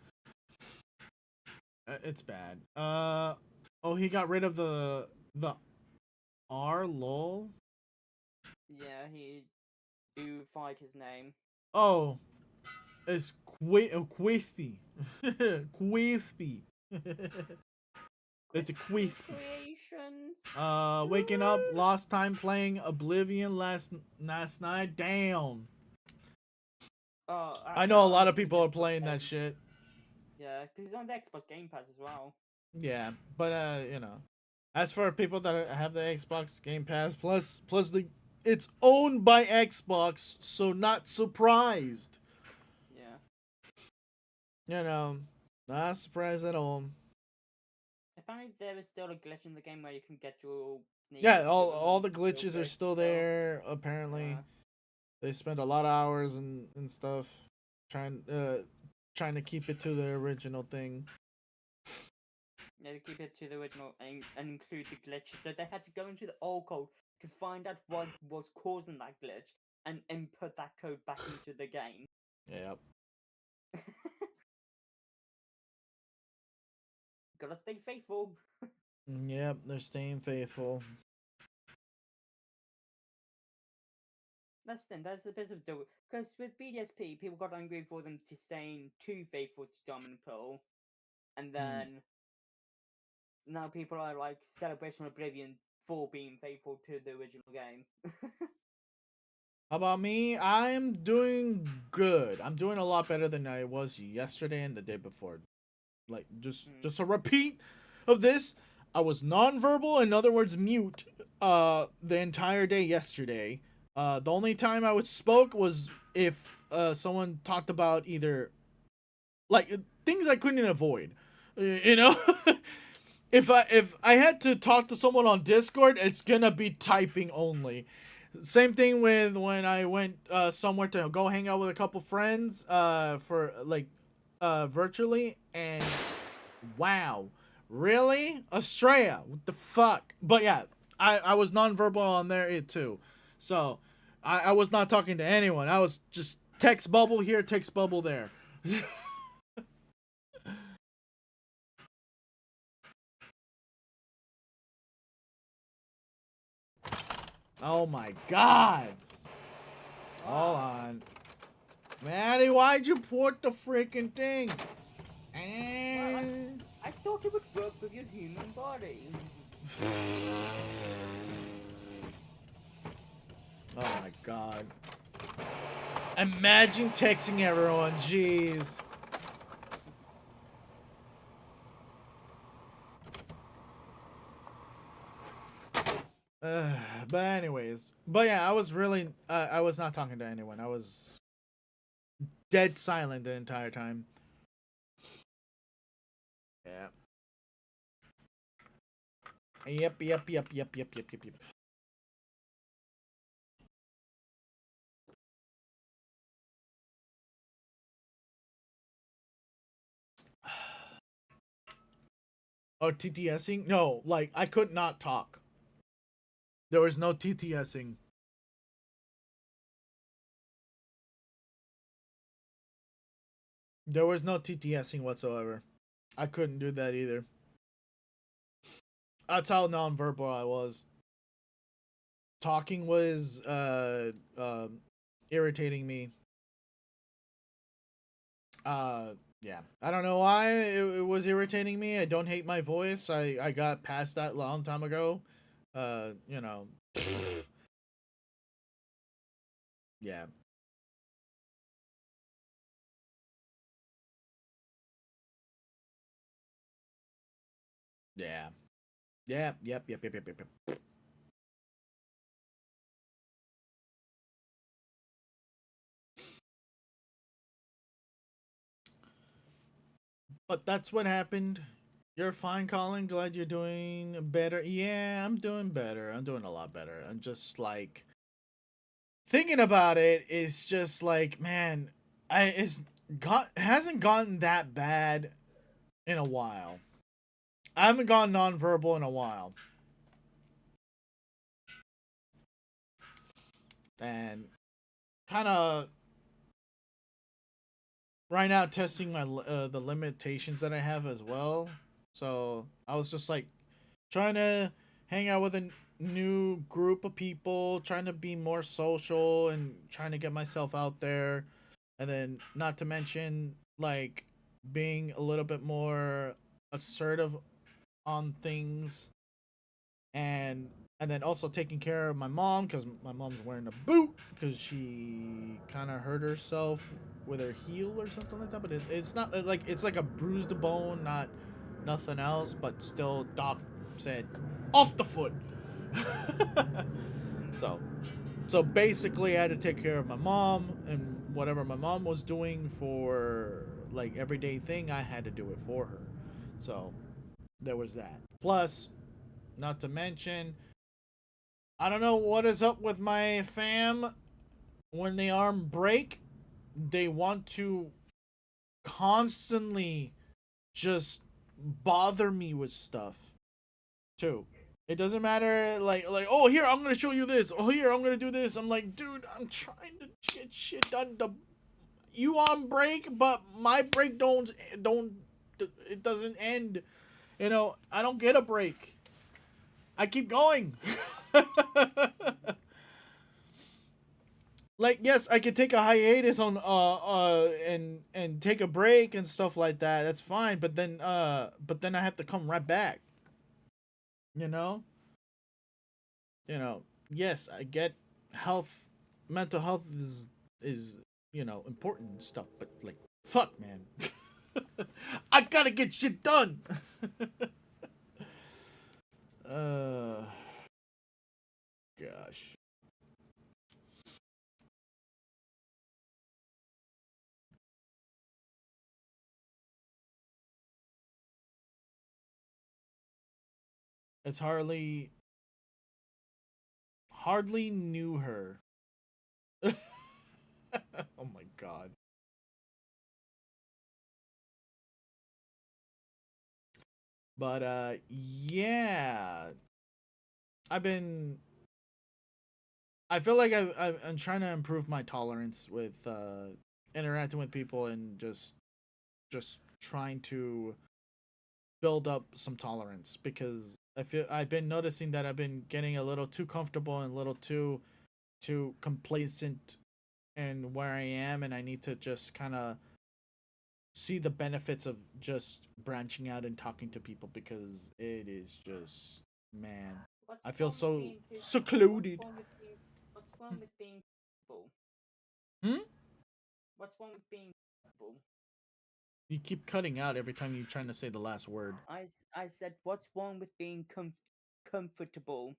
It's bad. Oh, he got rid of the R lol. Yeah, he fight his name. Oh, it's Queefy. Queefy. It's a Queefy. Creations. Waking up, lost time playing Oblivion last night. Damn. Oh, I know a lot of people are playing that shit. Yeah, because he's on the Xbox Game Pass as well. Yeah, but you know, as for people that have the Xbox Game Pass plus it's owned by Xbox, so not surprised. Yeah. You know, not surprised at all. Apparently, there is still a glitch in the game where you can get your. Yeah, all the glitches are still there. Apparently, Yeah. they spent a lot of hours and stuff trying to keep it to the original thing. Yeah, to keep it to the original and include the glitches. So they had to go into the old code to find out what was causing that glitch and input that code back into the game. Yep. Gotta stay faithful. Yep, they're staying faithful. That's a bit of double. Because with BDSP, people got angry for them to staying too faithful to Diamond Pearl, and then now people are like Celebration Oblivion for being faithful to the original game. How about me? I'm doing good. I'm doing a lot better than I was yesterday and the day before. Like just a repeat of this. I was nonverbal, in other words, mute, the entire day yesterday. The only time I would spoke was if someone talked about either like things I couldn't avoid. You know? If I had to talk to someone on Discord, it's gonna be typing only. Same thing with when I went somewhere to go hang out with a couple friends for like virtually, and wow, really? Australia, what the fuck? But yeah, I was nonverbal on there too. So I was not talking to anyone. I was just text bubble here, text bubble there. Oh my god. Hold on. Maddie, why'd you port the freaking thing? Well, I thought it would work with your human body. Oh my god. Imagine texting everyone, jeez. But anyways, yeah, I was really, I was not talking to anyone. I was dead silent the entire time. Yeah. Yep. Oh, TTSing? No, like, I could not talk. There was no TTSing. There was no TTSing whatsoever. I couldn't do that either. That's how nonverbal I was. Talking was irritating me. Yeah. I don't know why it was irritating me. I don't hate my voice. I got past that long time ago. You know. Yeah. Yeah. Yep. But that's what happened. You're fine, Colin. Glad you're doing better. Yeah, I'm doing better. I'm doing a lot better. I'm just like thinking about it is just like, man, hasn't gotten that bad in a while. I haven't gone nonverbal in a while. And kind of right now testing my the limitations that I have as well. So I was just like trying to hang out with a new group of people, trying to be more social and trying to get myself out there. And then not to mention like being a little bit more assertive on things, and then also taking care of my mom because my mom's wearing a boot because she kind of hurt herself with her heel or something like that. But it's not like it's like a bruised bone, not nothing else. But still, doc said off the foot. So basically, I had to take care of my mom, and whatever my mom was doing for like everyday thing, I had to do it for her. So there was that. Plus, not to mention, I don't know what is up with my fam. When they arm break, they want to constantly just bother me with stuff too. It doesn't matter, like, oh, here, I'm gonna show you this. Oh, here, I'm gonna do this. I'm like, dude, I'm trying to get shit done. You on break, but my break don't, it doesn't end. You know, I don't get a break. I keep going. Like, yes, I could take a hiatus on, and take a break and stuff like that. That's fine, but then I have to come right back. You know, yes, I get mental health is important and stuff, but like, fuck, man, I gotta get shit done. Gosh. It's hardly knew her. Oh my god. But yeah, I feel like I'm trying to improve my tolerance with interacting with people and just trying to build up some tolerance, because I've been noticing that I've been getting a little too comfortable and a little too complacent in where I am, and I need to just kind of see the benefits of just branching out and talking to people, because it is just, man, I feel so secluded. What's wrong with being comfortable? What's wrong with being comfortable? You keep cutting out every time you're trying to say the last word. I said, what's wrong with being comfortable?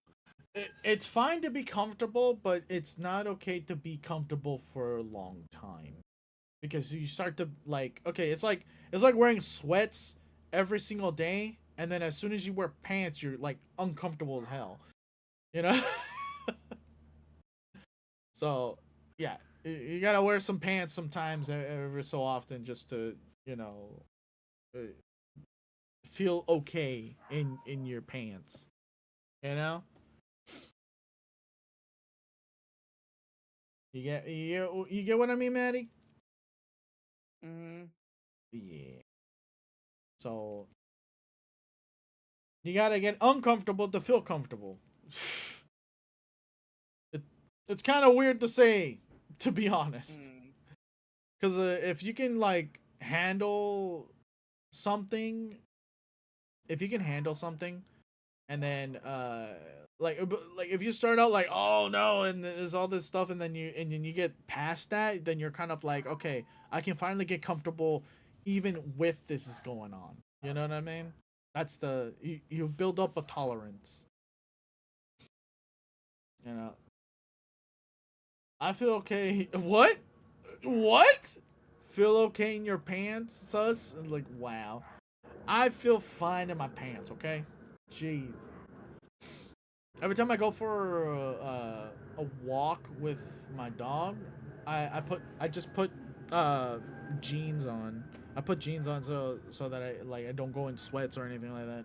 It's fine to be comfortable, but it's not okay to be comfortable for a long time, because you start to like, okay, it's like wearing sweats every single day, and then as soon as you wear pants, you're like uncomfortable as hell, you know. So yeah, you gotta wear some pants sometimes every so often just to, feel okay in your pants, you know. You get what I mean, Maddie? Yeah. So you gotta get uncomfortable to feel comfortable. It's kind of weird to say, to be honest, because if you can like handle something, and then like if you start out like, oh no, and there's all this stuff, and then you get past that, then you're kind of like, okay, I can finally get comfortable even with this is going on. You know what I mean? That's you build up a tolerance. You know. I feel okay. What? Feel okay in your pants, sus? Like, wow. I feel fine in my pants, okay? Jeez. Every time I go for a walk with my dog, I just put jeans on. I put jeans on so that I don't go in sweats or anything like that.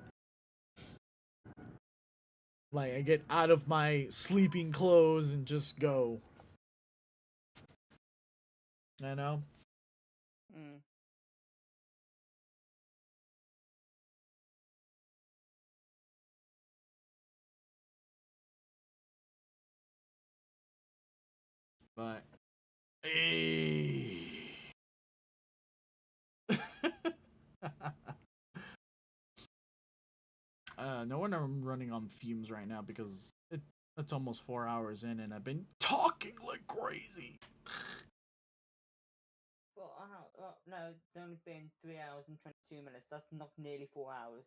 Like I get out of my sleeping clothes and just go. You know? Mm. But hey. No wonder I'm running on fumes right now because it's almost 4 hours in and I've been talking like crazy. Well, no, it's only been 3 hours and 22 minutes. That's not nearly 4 hours.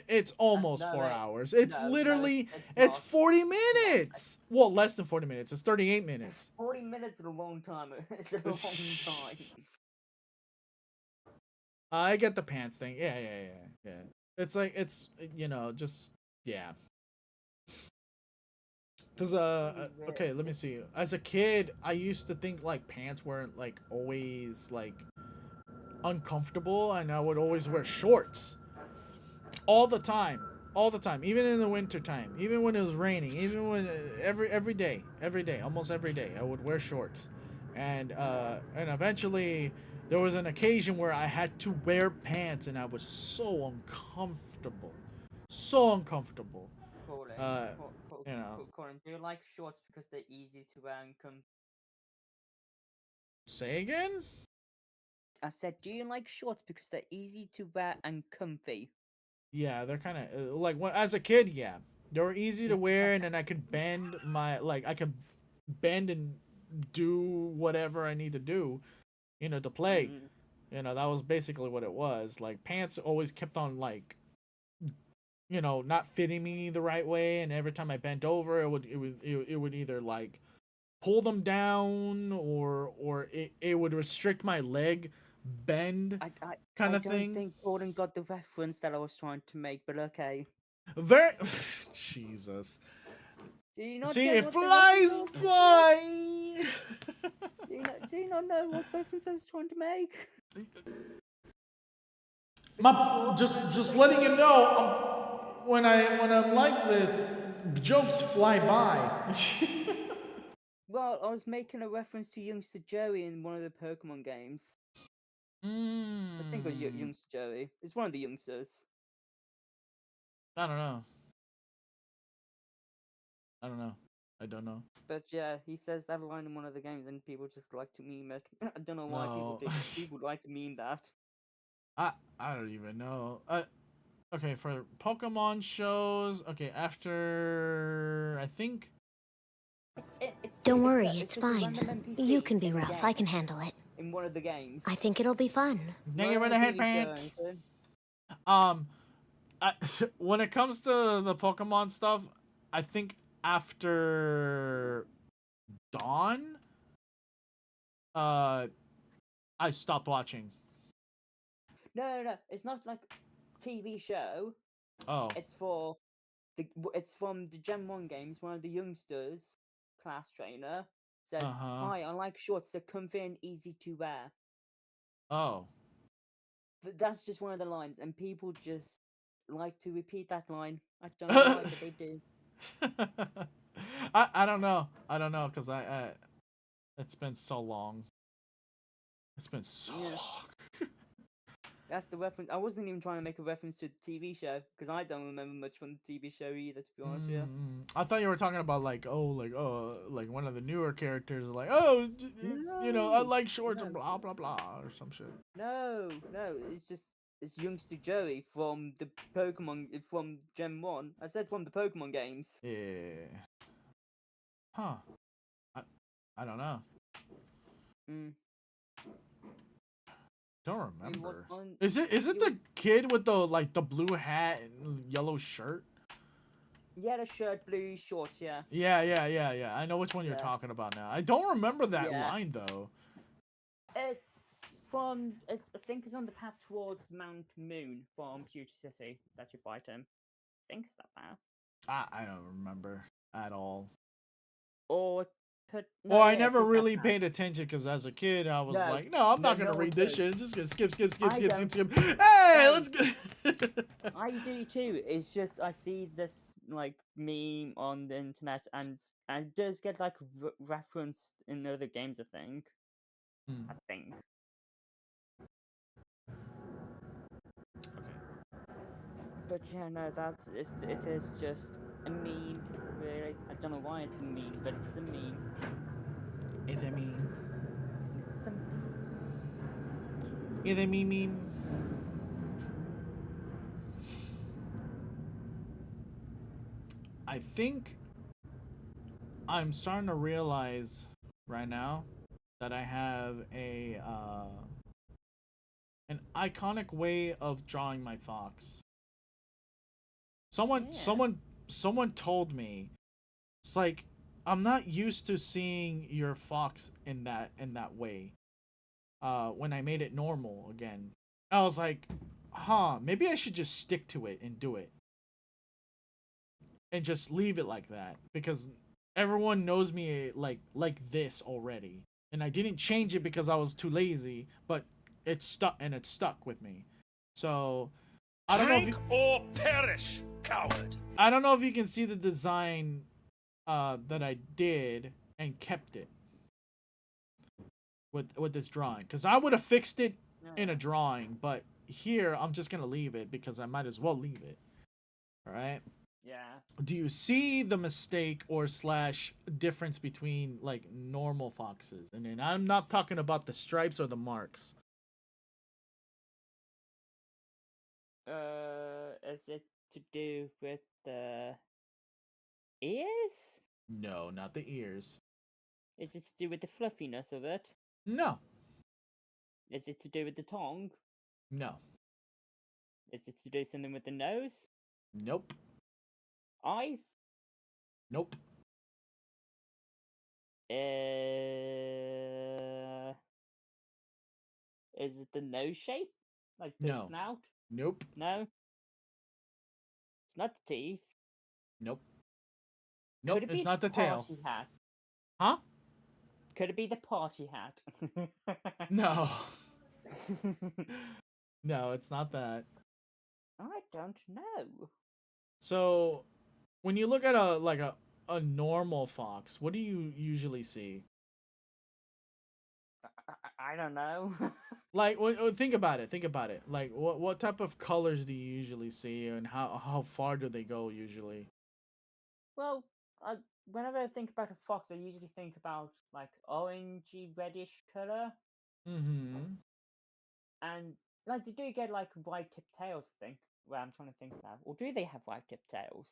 It's almost no, 4 wait. hours. It's No, literally, it's it's 40 minutes. Well, less than 40 minutes. It's 38 minutes. 40 minutes is a long time. It's a long time. I get the pants thing. Yeah. It's like, it's, just, yeah. Because, okay, let me see. As a kid, I used to think, like, pants weren't, like, always, like, uncomfortable, and I would always wear shorts. All the time. Even in the winter time. Even when it was raining. Even when, every day, almost every day, I would wear shorts. And eventually, there was an occasion where I had to wear pants, and I was so uncomfortable. Colin, do you like shorts because they're easy to wear and comfy? Say again? I said, do you like shorts because they're easy to wear and comfy? Yeah, they're kind of like as a kid. Yeah, they were easy to wear, and then I could bend I could bend and do whatever I need to do, to play. That was basically what it was. Like pants always kept on like, not fitting me the right way, and every time I bent over, it would either like pull them down or it would restrict my leg bend kind of thing. I don't think Gordon got the reference that I was trying to make, but okay. Very Jesus. Do you not See, get it what flies by. Do you not know what reference I was trying to make? Just letting you know, when I'm like this, jokes fly by. Well, I was making a reference to youngster Joey in one of the Pokemon games. I think it was youngster Joey. It's one of the youngsters. I don't know. I don't know. But yeah, he says that line in one of the games, and people just like to meme it. I don't know why people do. People like to meme that. I don't even know. Okay, for Pokemon shows. Okay, after I think. Don't worry, it's fine. You can be rough. I can handle it. In one of the games. I think it'll be fun. Nigga with a headband. When it comes to the Pokemon stuff, I think after Dawn, I stopped watching. No, it's not like TV show. Oh. It's from the Gen 1 games. One of the youngsters, class trainer, says, "Hi, I like shorts. They're comfy and easy to wear." Oh. But that's just one of the lines, and people just like to repeat that line. I don't know why, but they do. I don't know, because I it's been so long. Long. That's the reference. I wasn't even trying to make a reference to the TV show because I don't remember much from the TV show either. To be honest with you, I thought you were talking about like one of the newer characters, like I like shorts and blah blah blah or some shit. No, it's youngster Joey from the Pokemon from Gen 1. I said from the Pokemon games. Yeah. Huh. I don't know. Don't remember. Is it the kid with the blue hat and yellow shirt? Yellow shirt, blue shorts, yeah. Yeah. I know which one you're talking about now. I don't remember that line though. I think it's on the path towards Mount Moon from Future City that you fight him. I think it's that path. I don't remember at all. Or put. Well, I yeah, never 'cause really that's paid attention because as a kid, I was No, like, no, I'm not no gonna one read this does. shit. I'm just gonna skip. I don't. Hey, let's go. I do too. It's just I see this like meme on the internet, and it does get like referenced in other games. I think. Hmm. I think. But yeah, no, it is just a meme, really. I don't know why it's a meme, but it's a meme. Is it meme? It's a meme. Is it meme? I think I'm starting to realize right now that I have an iconic way of drawing my fox. Someone told me, it's like, I'm not used to seeing your fox in that way. When I made it normal again, I was like, maybe I should just stick to it and do it. And just leave it like that because everyone knows me like this already, and I didn't change it because I was too lazy, but it's stuck with me. So I don't know if or perish, coward. I don't know if you can see the design that I did and kept it with this drawing, because I would have fixed it in a drawing, but here I'm just gonna leave it because I might as well leave it. All right. Yeah. Do you see the mistake or / difference between like normal foxes? And then I'm not talking about the stripes or the marks. Is it to do with the ears? No, not the ears. Is it to do with the fluffiness of it? No. Is it to do with the tongue? No. Is it to do something with the nose? Nope. Eyes? Nope. Is it the nose shape? Like the No. snout? Nope. No. It's not the teeth. Nope. Nope, Could it be it's not the tail. Party hat? Huh? Could it be the party hat? No. No, it's not that. I don't know. So, when you look at a normal fox, what do you usually see? I don't know. Like, think about it. Think about it. Like, what type of colors do you usually see, and how far do they go usually? Well, whenever I think about a fox, I usually think about like orangey reddish color, Mm-hmm. and like they do get like white tip tails. I think. Well, I'm trying to think now. Or do they have white tip tails?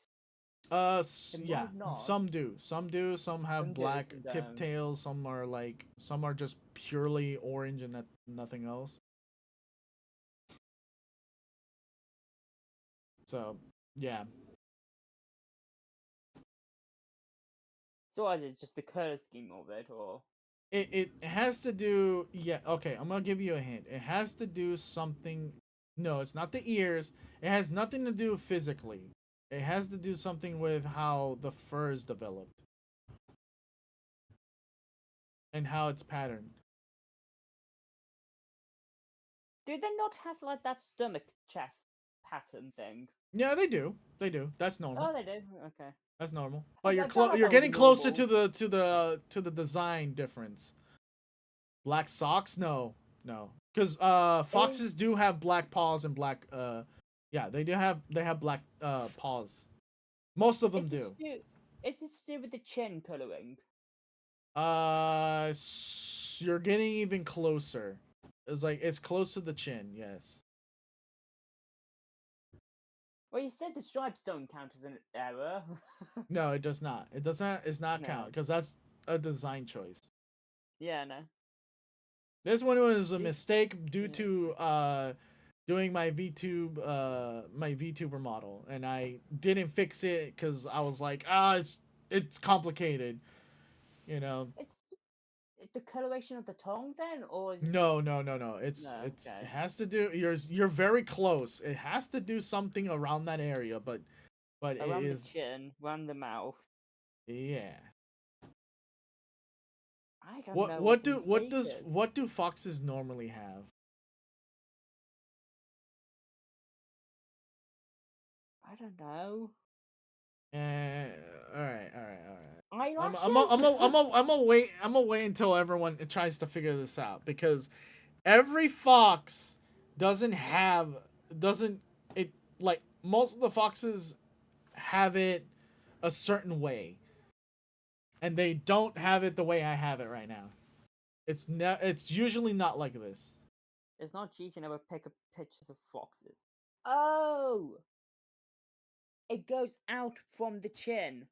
Yeah, might not. some do. Some do. Some have Some do, black some tip don't. tails. Some are just purely orange and nothing else. So, yeah. So is it just the color scheme of it, or? It has to do, yeah, okay, I'm gonna give you a hint. It has to do something. No, it's not the ears. It has nothing to do physically. It has to do something with how the fur is developed and how it's patterned. Do they not have like that stomach chest pattern thing? Yeah, they do. They do. That's normal. Oh, they do. Okay. That's normal. But I thought you're that getting was closer normal. to the design difference. Black socks? No. Cuz foxes do have black paws and black yeah, they have black paws. Most of them do. Is it to do with the chin coloring? You're getting even closer. It's close to the chin, yes. Well, you said the stripes don't count as an error. No, it does not. It's not No. count because that's a design choice. Yeah, no. This one was a mistake due to doing my VTuber model, and I didn't fix it because I was like, it's complicated, you know. It's the coloration of the tongue then, or is it No. just... It okay. has to do. You're very close. It has to do something around that area, but around it is the chin, around the mouth. yeah. I don't know what what do foxes normally have? I don't know. All right. Eyelashes? I'm gonna wait until everyone tries to figure this out, because every fox doesn't it, like most of the foxes have it a certain way, and they don't have it the way I have it right now. It's usually not like this. It's not cheating. I would pick up pictures of foxes. Oh, it goes out from the chin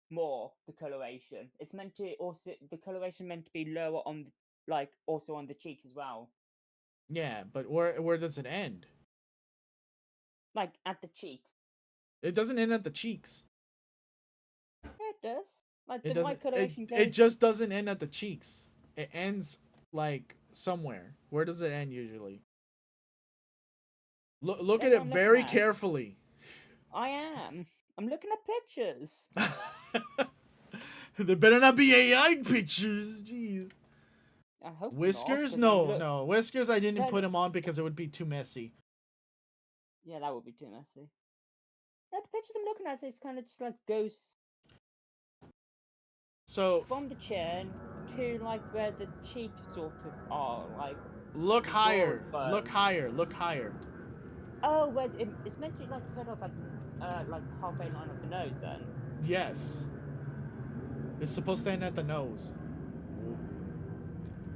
more. The coloration. It's meant to also the coloration meant to be lower on the, also on the cheeks as well. Yeah, but where does it end? Like at the cheeks. It doesn't end at the cheeks. Yeah, it does. Like It the doesn't. white coloration goes. It just doesn't end at the cheeks. It ends like somewhere. Where does it end usually? Look at it very carefully. I am. I'm looking at pictures. There better not be AI pictures. Jeez. I hope Whiskers? not, No. Whiskers I didn't put him on because it would be too messy. Yeah, that would be too messy. Yeah, the pictures I'm looking at is kind of just like goes from the chin to like where the cheeks sort of are, like. Look higher. Look higher. Oh, well, it's meant to like cut off at like halfway line of the nose then. Yes. It's supposed to end at the nose.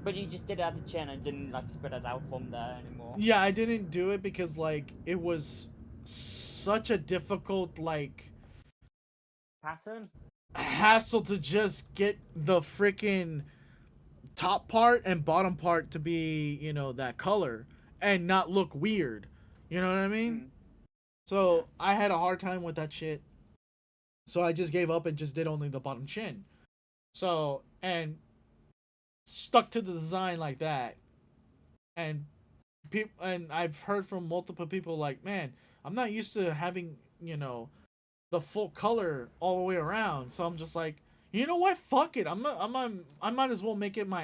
But you just did it at the chin and didn't like spread it out from there anymore. Yeah, I didn't do it because like it was such a difficult like pattern hassle to just get the freaking top part and bottom part to be, you know, that color and not look weird. You know what I mean? So I had a hard time with that shit. So I just gave up and just did only the bottom chin. So, and stuck to the design like that. And I've heard from multiple people like, man, I'm not used to having, you know, the full color all the way around. So I'm just like, you know what? Fuck it. I might as well make it my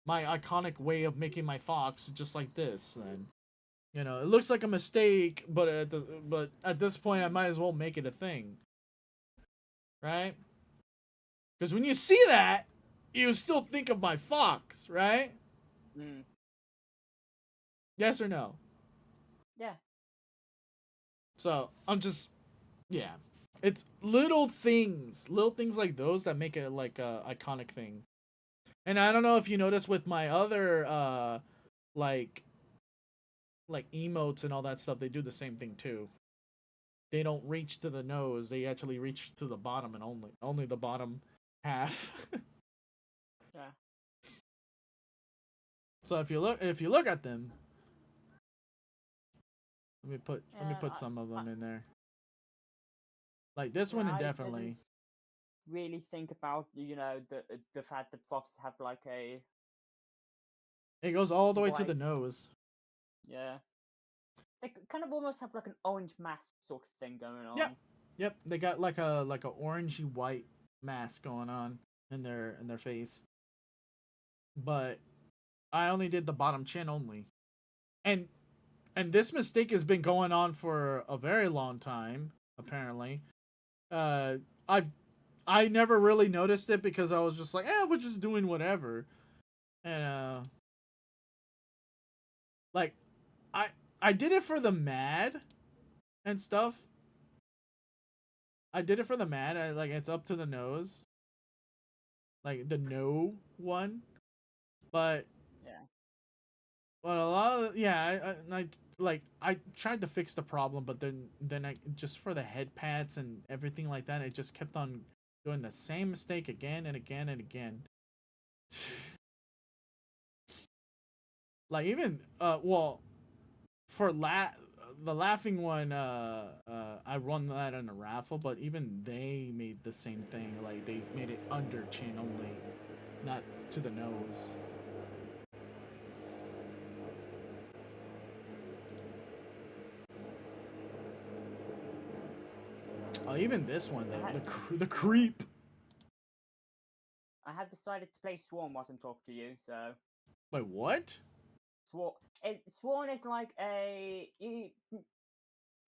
iconic way of making my fox just like this. And you know, it looks like a mistake, but at this point, I might as well make it a thing, right? Because when you see that, you still think of my fox, right? Yes or no? Yeah. So I'm just, yeah, it's little things like those that make it like a iconic thing. And I don't know if you noticed with my other like emotes and all that stuff, they do the same thing too. They don't reach to the nose, they actually reach to the bottom and only the bottom half. Yeah. So if you look at them, let me put some of them in there. Like this one, definitely. Really think about, you know, the fact that foxes have like a. It goes all the way to the nose. Yeah. They kind of almost have like an orange mask sort of thing going on. Yep. They got like a orangey white mask going on in their face. But I only did the bottom chin only. And this mistake has been going on for a very long time, apparently. I never really noticed it because I was just like, we're just doing whatever. And like I did it for the mad and stuff. I did it for the mad. It's up to the nose. Like the no one. But a lot of I tried to fix the problem, but then I just for the head pads and everything like that, I just kept on doing the same mistake again and again and again. Like even for the laughing one, I won that in a raffle, but even they made the same thing. Like they made it under chin only, not to the nose. Oh, even this one, the creep. I have decided to play Swarm whilst I'm talking to you. So Wait, what? Swarm is like a.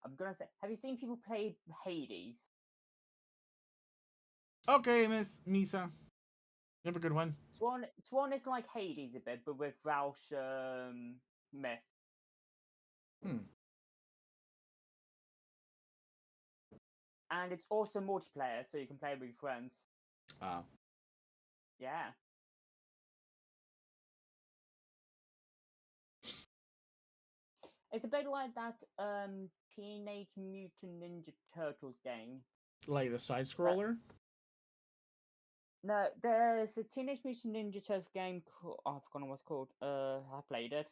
I'm gonna say, have you seen people play Hades? Okay, Miss Misa. You have a good one. Swan is like Hades a bit, but with Welsh myth. And it's also multiplayer, so you can play with friends. Ah. Yeah. It's a bit like that Teenage Mutant Ninja Turtles game. Like the side scroller? No, there's a Teenage Mutant Ninja Turtles game called, I've forgotten what it's called. I played it.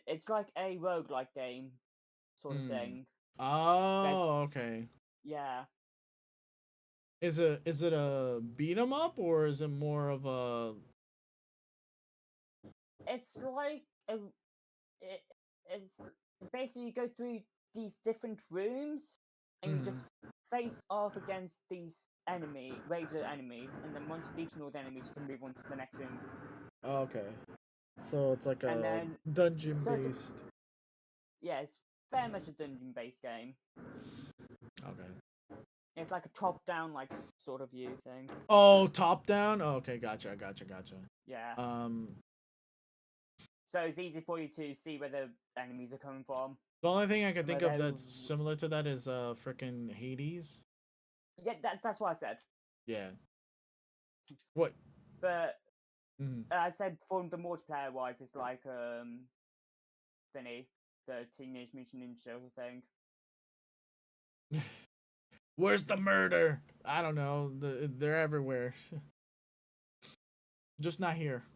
It's like a roguelike game sort of thing. Oh, okay. Yeah. Is it a beat 'em up or is it more of a? It's like it's basically you go through these different rooms and you just face off against these waves of enemies, and then once you've beaten all the enemies, you can move on to the next room. Okay. So it's like And a then dungeon based. Yeah, it's very much a dungeon based game. Okay. It's like a top down like sort of view thing. Oh, top down. Oh, okay, gotcha. Yeah. Um. So it's easy for you to see where the enemies are coming from. The only thing I can think of they're- that's similar to that is frickin' Hades. Yeah, that's what I said. Yeah. What? But Mhm. I said for the multiplayer wise, it's like thingy, the Teenage Mutant Ninja Turtles thing. Where's the murder? I don't know. They're everywhere. Just not here.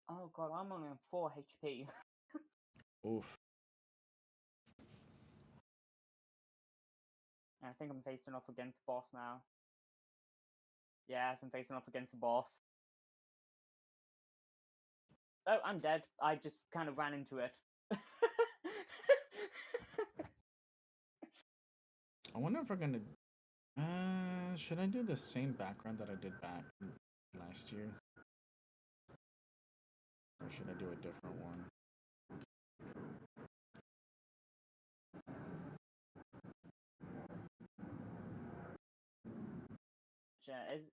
Oh god, I'm only on 4 HP. Oof. I think I'm facing off against the boss now. Yes, I'm facing off against the boss. Oh, I'm dead. I just kind of ran into it. I wonder if we're gonna. Should I do the same background that I did back last year, or should I do a different one?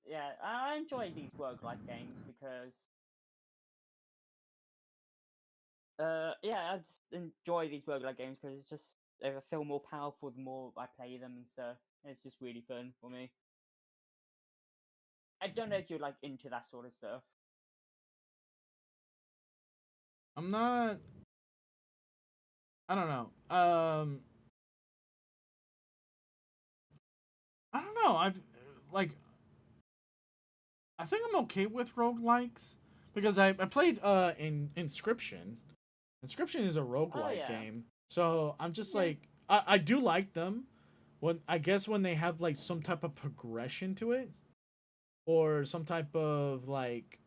Yeah, I enjoy these roguelike games because yeah, I just enjoy these roguelike games because it's just they feel more powerful the more I play them and stuff. It's just really fun for me. I don't know if you're like into that sort of stuff. I'm not. I don't know. I don't know. I think I'm okay with roguelikes because I played in Inscription. Inscription is a roguelike game. So I'm just like I do like them when they have like some type of progression to it or some type of like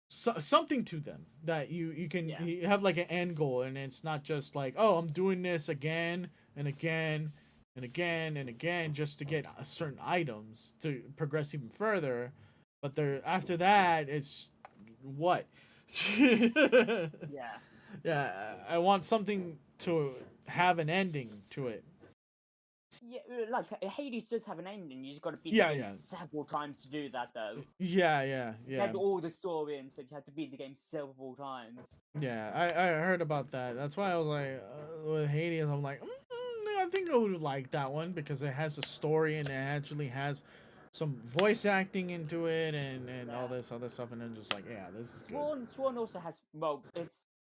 something to them that you can you have like an end goal, and it's not just like, oh, I'm doing this again and again and again and again just to get certain items to progress even further, but after that it's what. Yeah, I want something to have an ending to it. Yeah, like Hades does have an ending. You just got to beat Yeah, the game yeah. several times to do that, though. Yeah. You had all the story, and so you had to beat the game several times. Yeah, I heard about that. That's why I was like, with Hades, I'm like, I think I would like that one because it has a story and it actually has some voice acting into it and all this other stuff, and then just like, yeah, this is good. Swan also has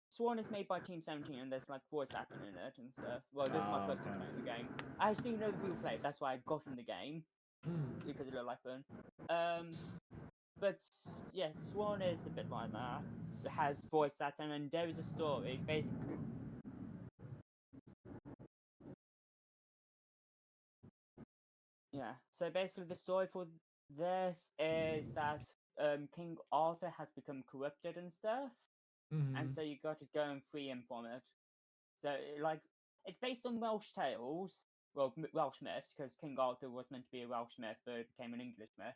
Swan is made by Team 17, and there's like voice acting in it and stuff. Well, this is my first time playing the game. I've seen other people play it. That's why I got in the game because it looked like fun. But yeah, Swan is a bit like that. It has voice acting, and there is a story basically. Yeah, so basically the story for this is that King Arthur has become corrupted and stuff, and so you got to go and free him from it. So like it's based on Welsh tales, well, Welsh myths, because King Arthur was meant to be a Welsh myth, but it became an English myth.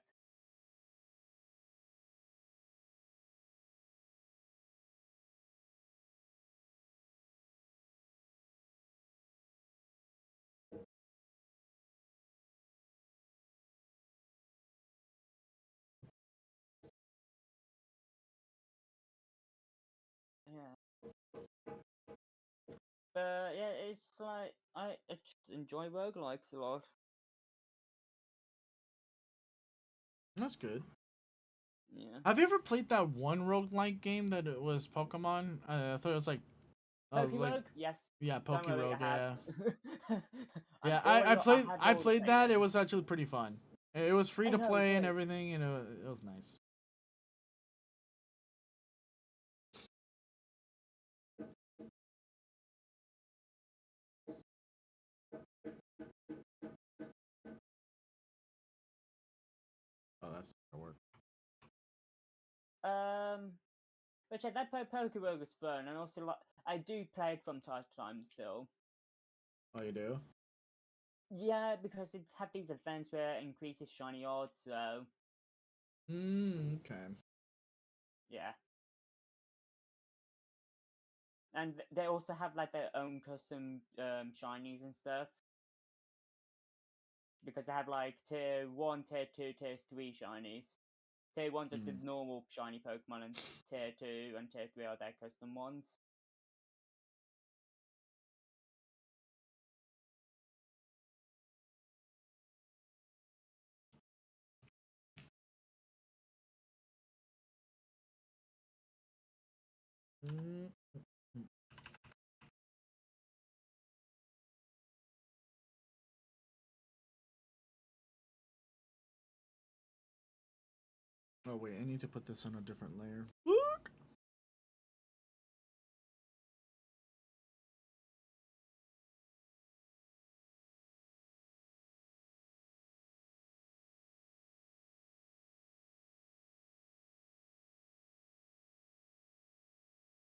But yeah, it's like I just enjoy roguelikes a lot. That's good. Yeah. Have you ever played that one roguelike game that it was Pokemon? I thought it was like. Pokerogue? Yes. Yeah, Don't worry, Pokerogue. I Yeah. have. Yeah, Don't worry, I already played that. it. It was actually pretty fun. It was free I to know, play and great. everything, and it was nice. Oh, that's not gonna work. But yeah, that Pokerogue is fun, and also like I do play it from time to time still. Oh, you do? Yeah, because it have these events where it increases shiny odds, so Okay. yeah. And they also have like their own custom shinies and stuff. Because they have like tier 1, tier 2, tier 3 shinies. Tier 1's are the normal shiny Pokemon, and tier 2 and tier 3 are their custom ones. Oh wait, I need to put this on a different layer.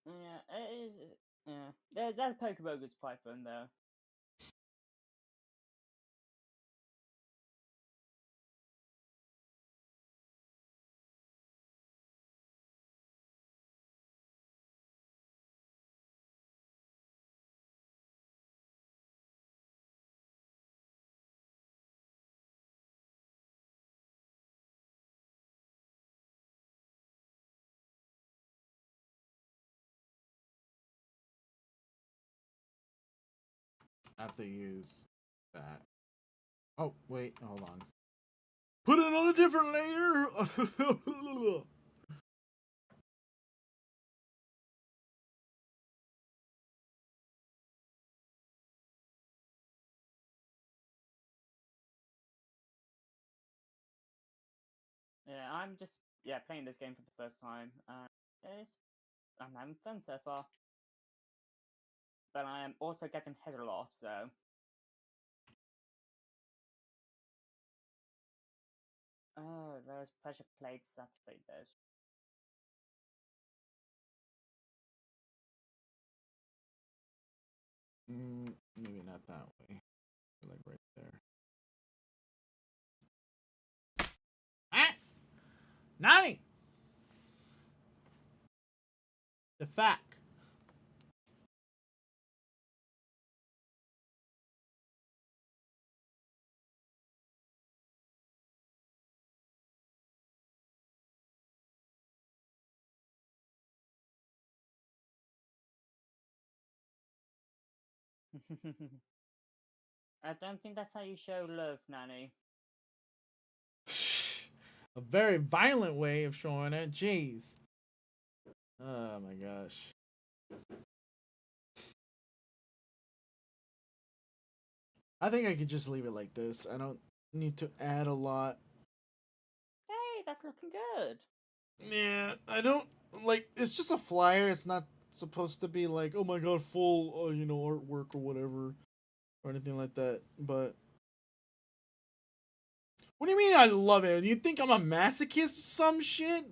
Yeah, it is. Yeah, that Pokemon is quite fun though. I have to use that. Oh wait, hold on. Put it on a different layer. Yeah, I'm just playing this game for the first time. I'm having fun so far. But I am also getting hit a lot, so. Oh, those pressure plates, activate those. Maybe not that way. Like right there. Ah! Nani! The fact. I don't think that's how you show love, Nanny. A very violent way of showing it. Jeez. Oh my gosh. I think I could just leave it like this. I don't need to add a lot. Hey, that's looking good. Yeah, I don't like. It's just a flyer. It's not supposed to be like, oh my god, full, artwork or whatever, or anything like that. But what do you mean? I love it. Do you think I'm a masochist or some shit?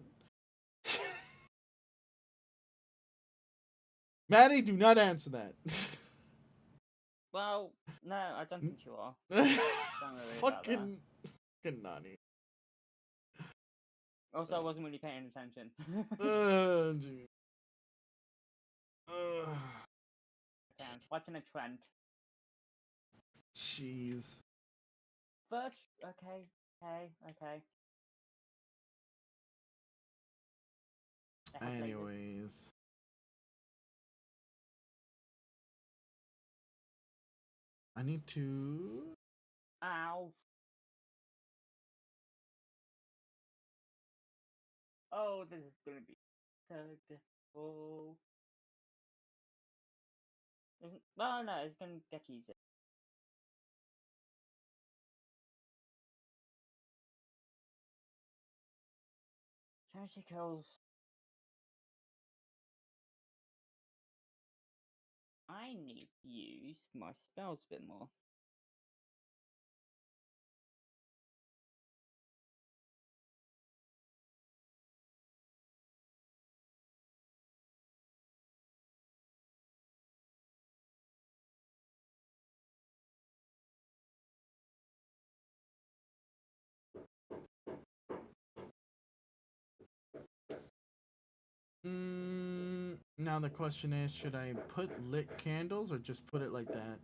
Maddie, do not answer that. Well, no, I don't think you are. Don't worry about that. Fucking Nani. Also, I wasn't really paying attention. Dude. Okay, I'm spotting a trend. Jeez. Okay. Anyways. need to. Ow. Oh, this is gonna be terrible. Isn't? Oh no, it's gonna get easier. Charity kills. I need to use my spells a bit more. Now the question is, should I put lit candles or just put it like that?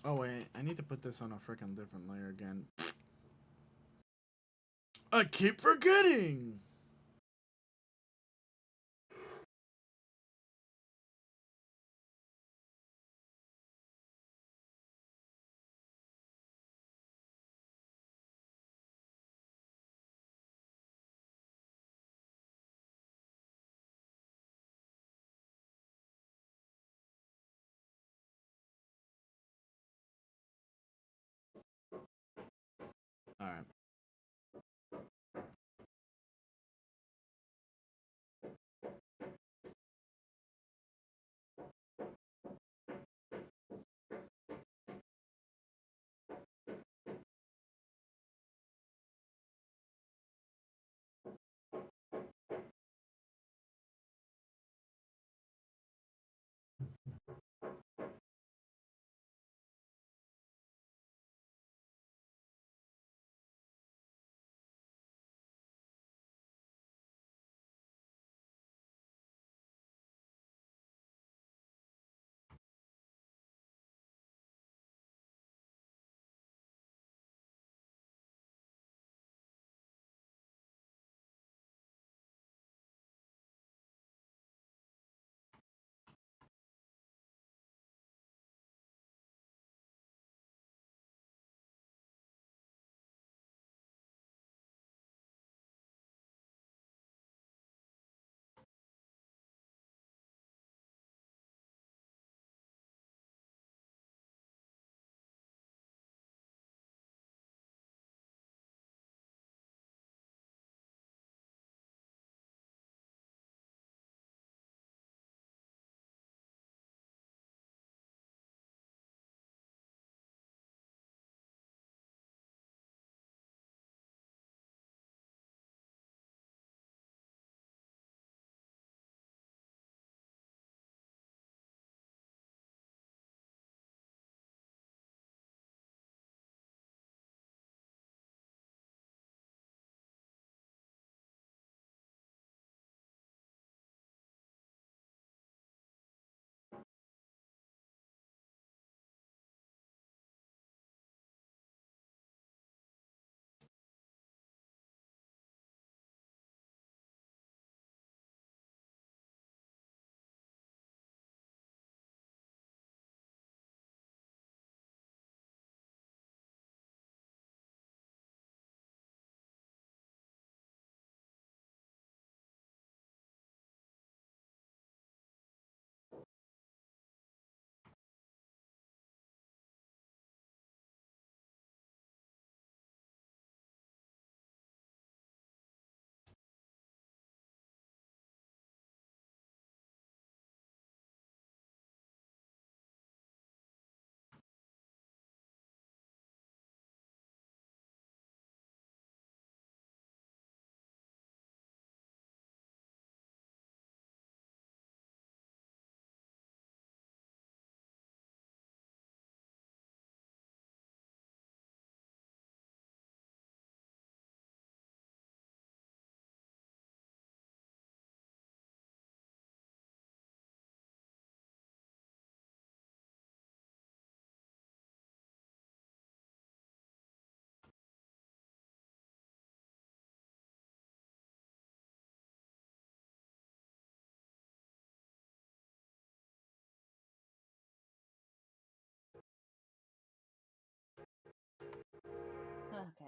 Oh wait, I need to put this on a freaking different layer again. I keep forgetting! Alright.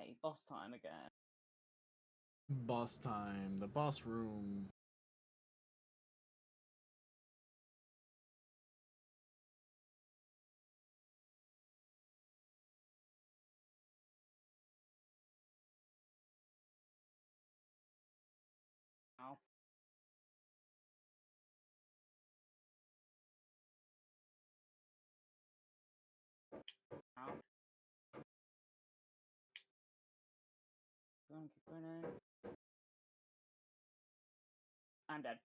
Okay, boss time again. Boss time. The boss room. Ow. Ow. Keep running. I'm dead.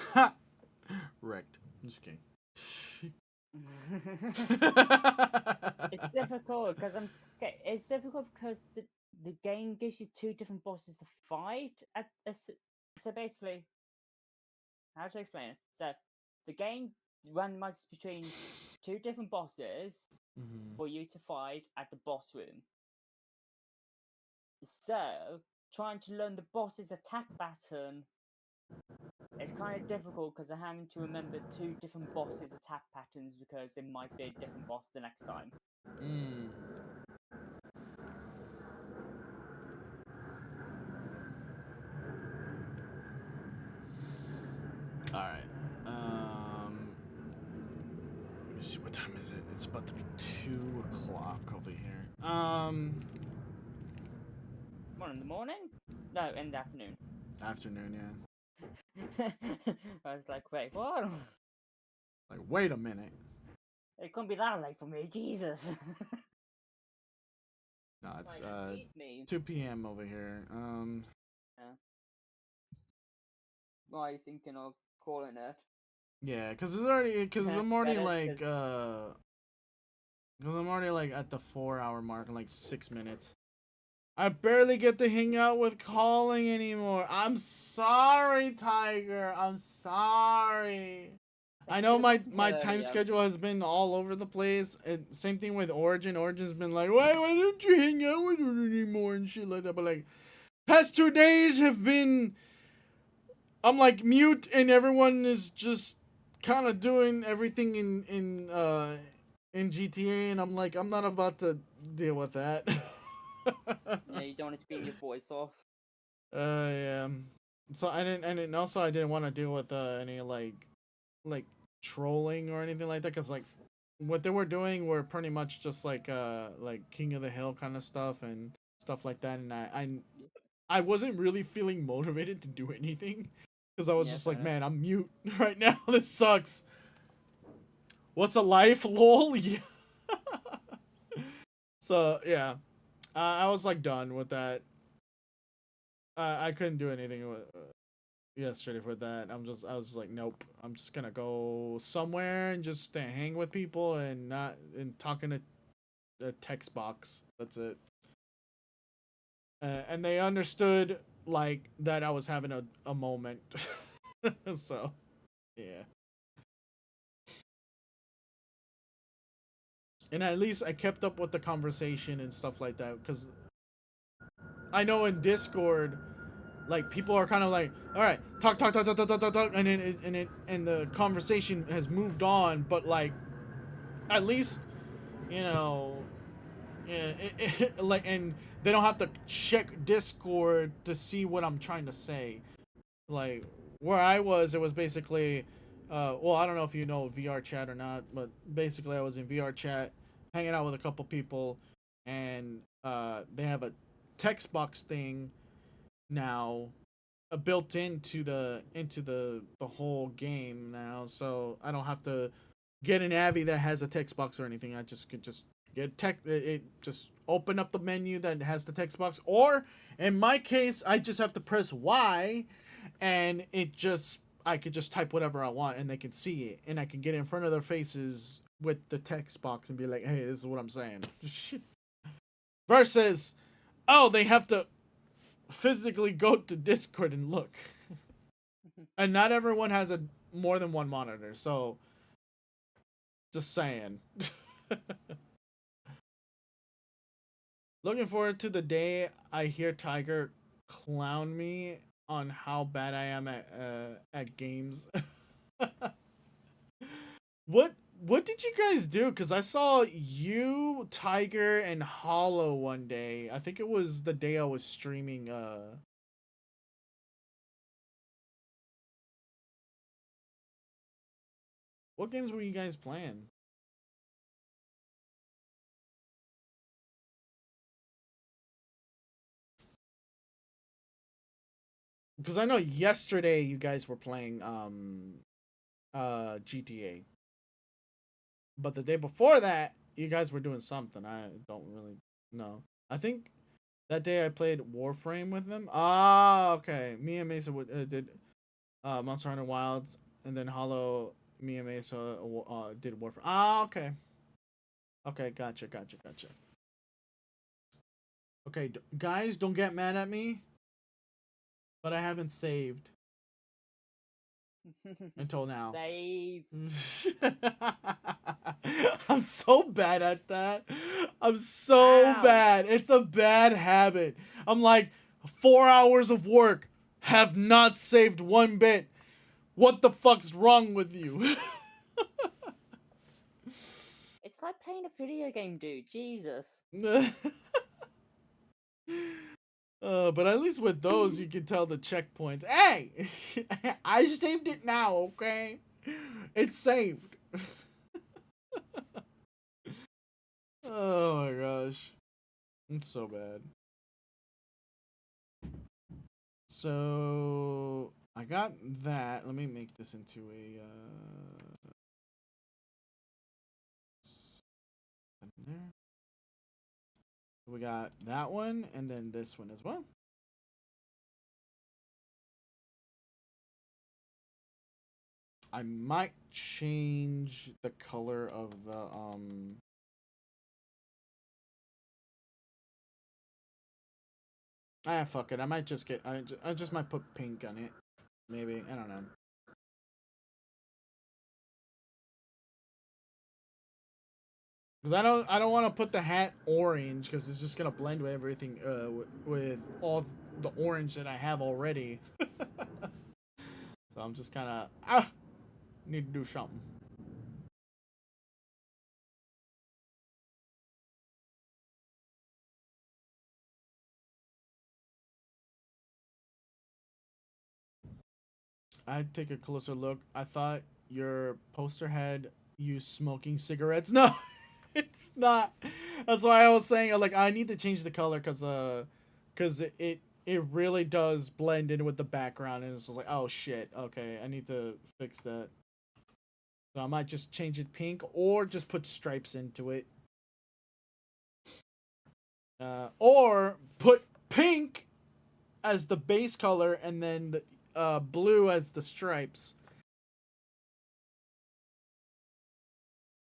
Ha! Wrecked. I'm just kidding. It's difficult because it's difficult because the game gives you two different bosses to fight. So basically, how to explain it? So the game randomizes between two different bosses for you to fight at the boss room. So trying to learn the boss's attack pattern is kind of difficult because I'm having to remember two different bosses' attack patterns because it might be a different boss the next time. Alright. Let me see, what time is it? It's about to be 2 o'clock over here. What, in the morning? No, in the afternoon. Afternoon, yeah. I was like, wait, what? Like, wait a minute. It couldn't be that late for me, Jesus. No, it's Excuse me. 2 p.m. over here. Yeah. Why are you thinking of calling it? Yeah, cause I'm already Better, like cause I'm already like at the 4-hour mark in like 6 minutes. I barely get to hang out with Calling anymore. I'm sorry, Tiger. I'm sorry. I know my time schedule has been all over the place. And same thing with Origin. Origin's been like, why don't you hang out with her anymore and shit like that? But like, past 2 days have been, I'm like mute and everyone is just kind of doing everything in GTA, and I'm like, I'm not about to deal with that. Yeah, you don't want to scream your voice off. Yeah. So I didn't want to deal with any like trolling or anything like that, because like what they were doing were pretty much just like King of the Hill kind of stuff and stuff like that, and I wasn't really feeling motivated to do anything because I was just like, man, I'm mute right now. This sucks. What's a life, lol? Yeah. So yeah, I was like done with that. I couldn't do anything with, yesterday for that. I was just like, nope. I'm just gonna go somewhere and just hang with people and talk in a text box. That's it. And they understood like that I was having a moment. So, yeah. And at least I kept up with the conversation and stuff like that, because I know in Discord, like, people are kind of like, all right, talk, and the conversation has moved on, but like, at least, you know, yeah, like, and they don't have to check Discord to see what I'm trying to say. Like, where I was, it was basically, well, I don't know if you know VR chat or not, but basically I was in VR chat, hanging out with a couple people, and they have a text box thing now built into the whole game now, so I don't have to get an Avi that has a text box or anything. I just could just get just open up the menu that has the text box, or in my case, I just have to press Y, and I could just type whatever I want, and they can see it, and I can get in front of their faces with the text box and be like, hey, this is what I'm saying. Versus, oh, they have to physically go to Discord and look. And not everyone has more than one monitor, so just saying. Looking forward to the day I hear Tiger clown me on how bad I am at games. What what did you guys do? Because I saw you, Tiger, and Hollow one day. I think it was the day I was streaming. What games were you guys playing? Because I know yesterday you guys were playing GTA. But the day before that, you guys were doing something. I don't really know. I think that day I played Warframe with them. Ah, okay. Me and Mesa did Monster Hunter Wilds, and then Hollow. Me and Mesa did Warframe. Ah, okay. Okay, gotcha. Okay, guys, don't get mad at me, but I haven't saved until now. Save. I'm so bad at that. I'm so bad. It's a bad habit. I'm like 4 hours of work, have not saved one bit. What the fuck's wrong with you? It's like playing a video game, dude. Jesus. But at least with those, you can tell the checkpoints. Hey, I saved it now. Okay, it's saved. Oh my gosh, it's so bad. So I got that. Let me make this into a. There. We got that one, and then this one as well. I might change the color of the fuck it. I might just get. I just might put pink on it. Maybe, I don't know. Because I don't want to put the hat orange because it's just gonna blend with everything. With all the orange that I have already. So I'm just kind of need to do something. I'd take a closer look. I thought your poster had you smoking cigarettes. No, it's not. That's why I was saying like I need to change the color because it really does blend in with the background, and it's just like, oh shit, okay, I need to fix that. So I might just change it pink or just put stripes into it. Or put pink as the base color and then the blue as the stripes.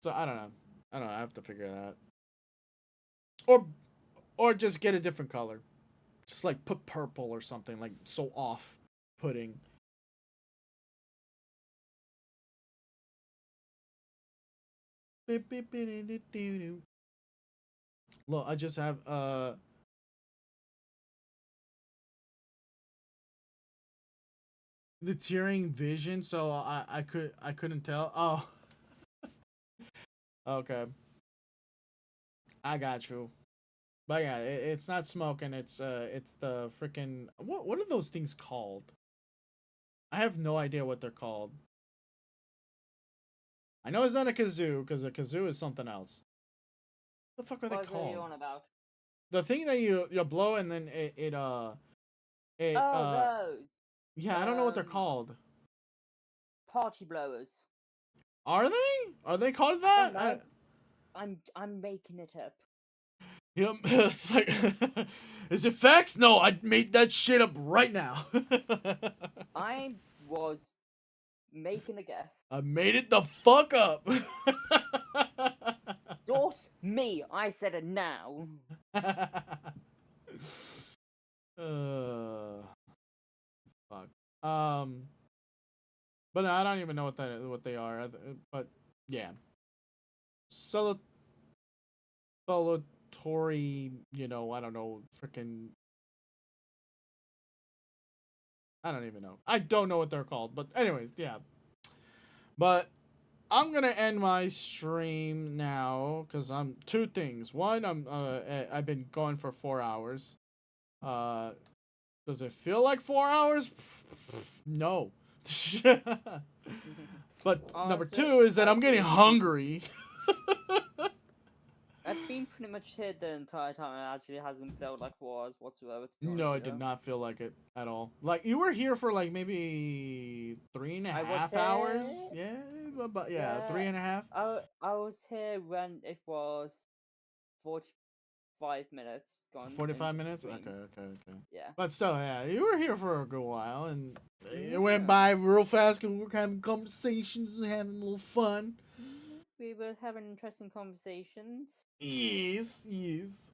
So I don't know. I have to figure that out. Or just get a different color. Just like put purple or something, like so off putting. Look, I just have the tearing vision, so I couldn't tell. Oh. Okay. I got you. But yeah, it's not smoking, it's the freaking what are those things called? I have no idea what they're called. I know it's not a kazoo, because a kazoo is something else. What the fuck are they called? What are you on about? The thing that you blow and then it oh, those. Yeah, I don't know what they're called. Party blowers. Are they? Are they called that? I'm making it up. Yep, it's like, is it facts? No, I made that shit up right now. I was making a guess. I made it the fuck up. Source me. I said it now. Fuck. But I don't even know what they are. But yeah, Tory, you know, I don't know, freaking. I don't even know. I don't know what they're called, but anyways, yeah. But I'm gonna end my stream now because I'm two things. One, I've been going for 4 hours. Does it feel like 4 hours? No. But number two is that I'm getting hungry. I've been pretty much here the entire time. It actually hasn't felt like 4 hours whatsoever. No, it did not feel like it at all. Like, you were here for like maybe 3.5 hours. Yeah, but yeah, 3.5. I was here when it was 45 minutes gone. 45 minutes? Okay. Yeah. But still, yeah, you were here for a good while, and it went by real fast because we were having conversations and having a little fun. We were having interesting conversations. Yes. Yeah.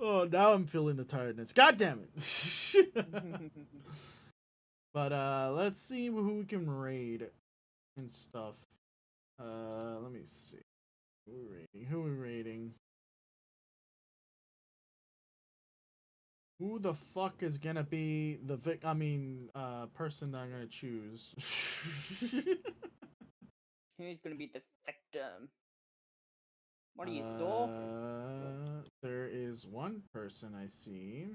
Oh, now I'm feeling the tiredness. God damn it. But let's see who we can raid and stuff. Let me see. Who are we raiding? Who the fuck is gonna be the person that I'm gonna choose? Who's gonna be the victim? What do you saw? There is one person I see.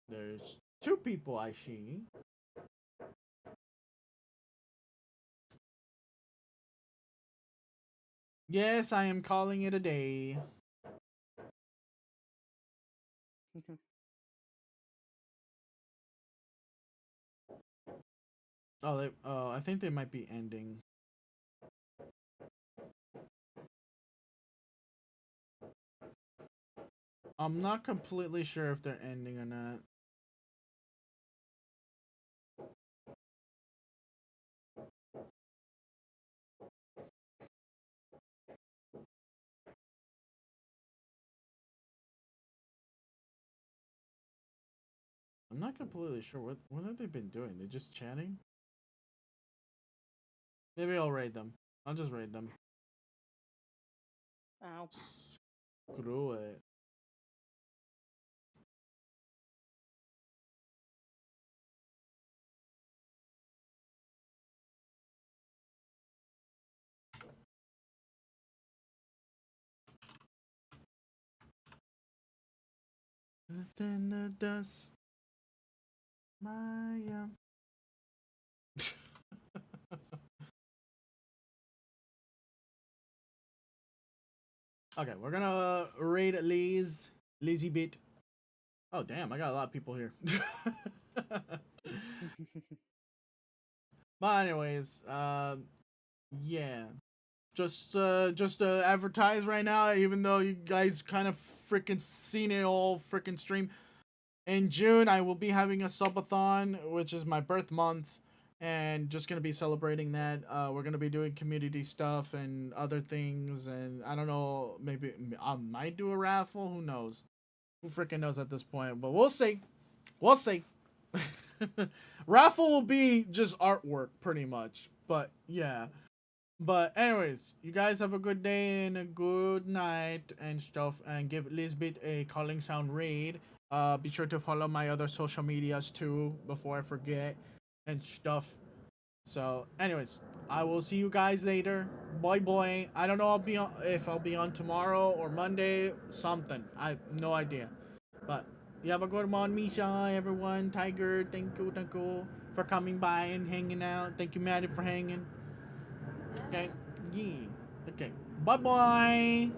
There's two people I see. Yes, I am calling it a day. I think they might be ending. I'm not completely sure if they're ending or not. I'm not completely sure what have they been doing. They're just chatting? Maybe I'll raid them. I'll just raid them. Ow. Screw it. In the dust, Maya. Okay, we're gonna raid Lazy Bit. Oh damn, I got a lot of people here. But anyways, yeah. Just advertise right now, even though you guys kind of freaking seen it all freaking stream. In June, I will be having a subathon, which is my birth month, and just gonna be celebrating that. We're gonna be doing community stuff and other things, and I don't know, maybe I might do a raffle. Who knows? Who freaking knows at this point? But we'll see. We'll see. Raffle will be just artwork, pretty much. But yeah. But anyways, you guys have a good day and a good night and stuff, and give Lisbeth a calling sound raid. Be sure to follow my other social medias too before I forget and stuff. So anyways, I will see you guys later. Bye. I don't know if I'll be on tomorrow or Monday, something. I have no idea. But you have a good one, Misha, everyone. Tiger, thank you for coming by and hanging out. Thank you, Maddie, for hanging. Okay. Yeah. Okay. Bye.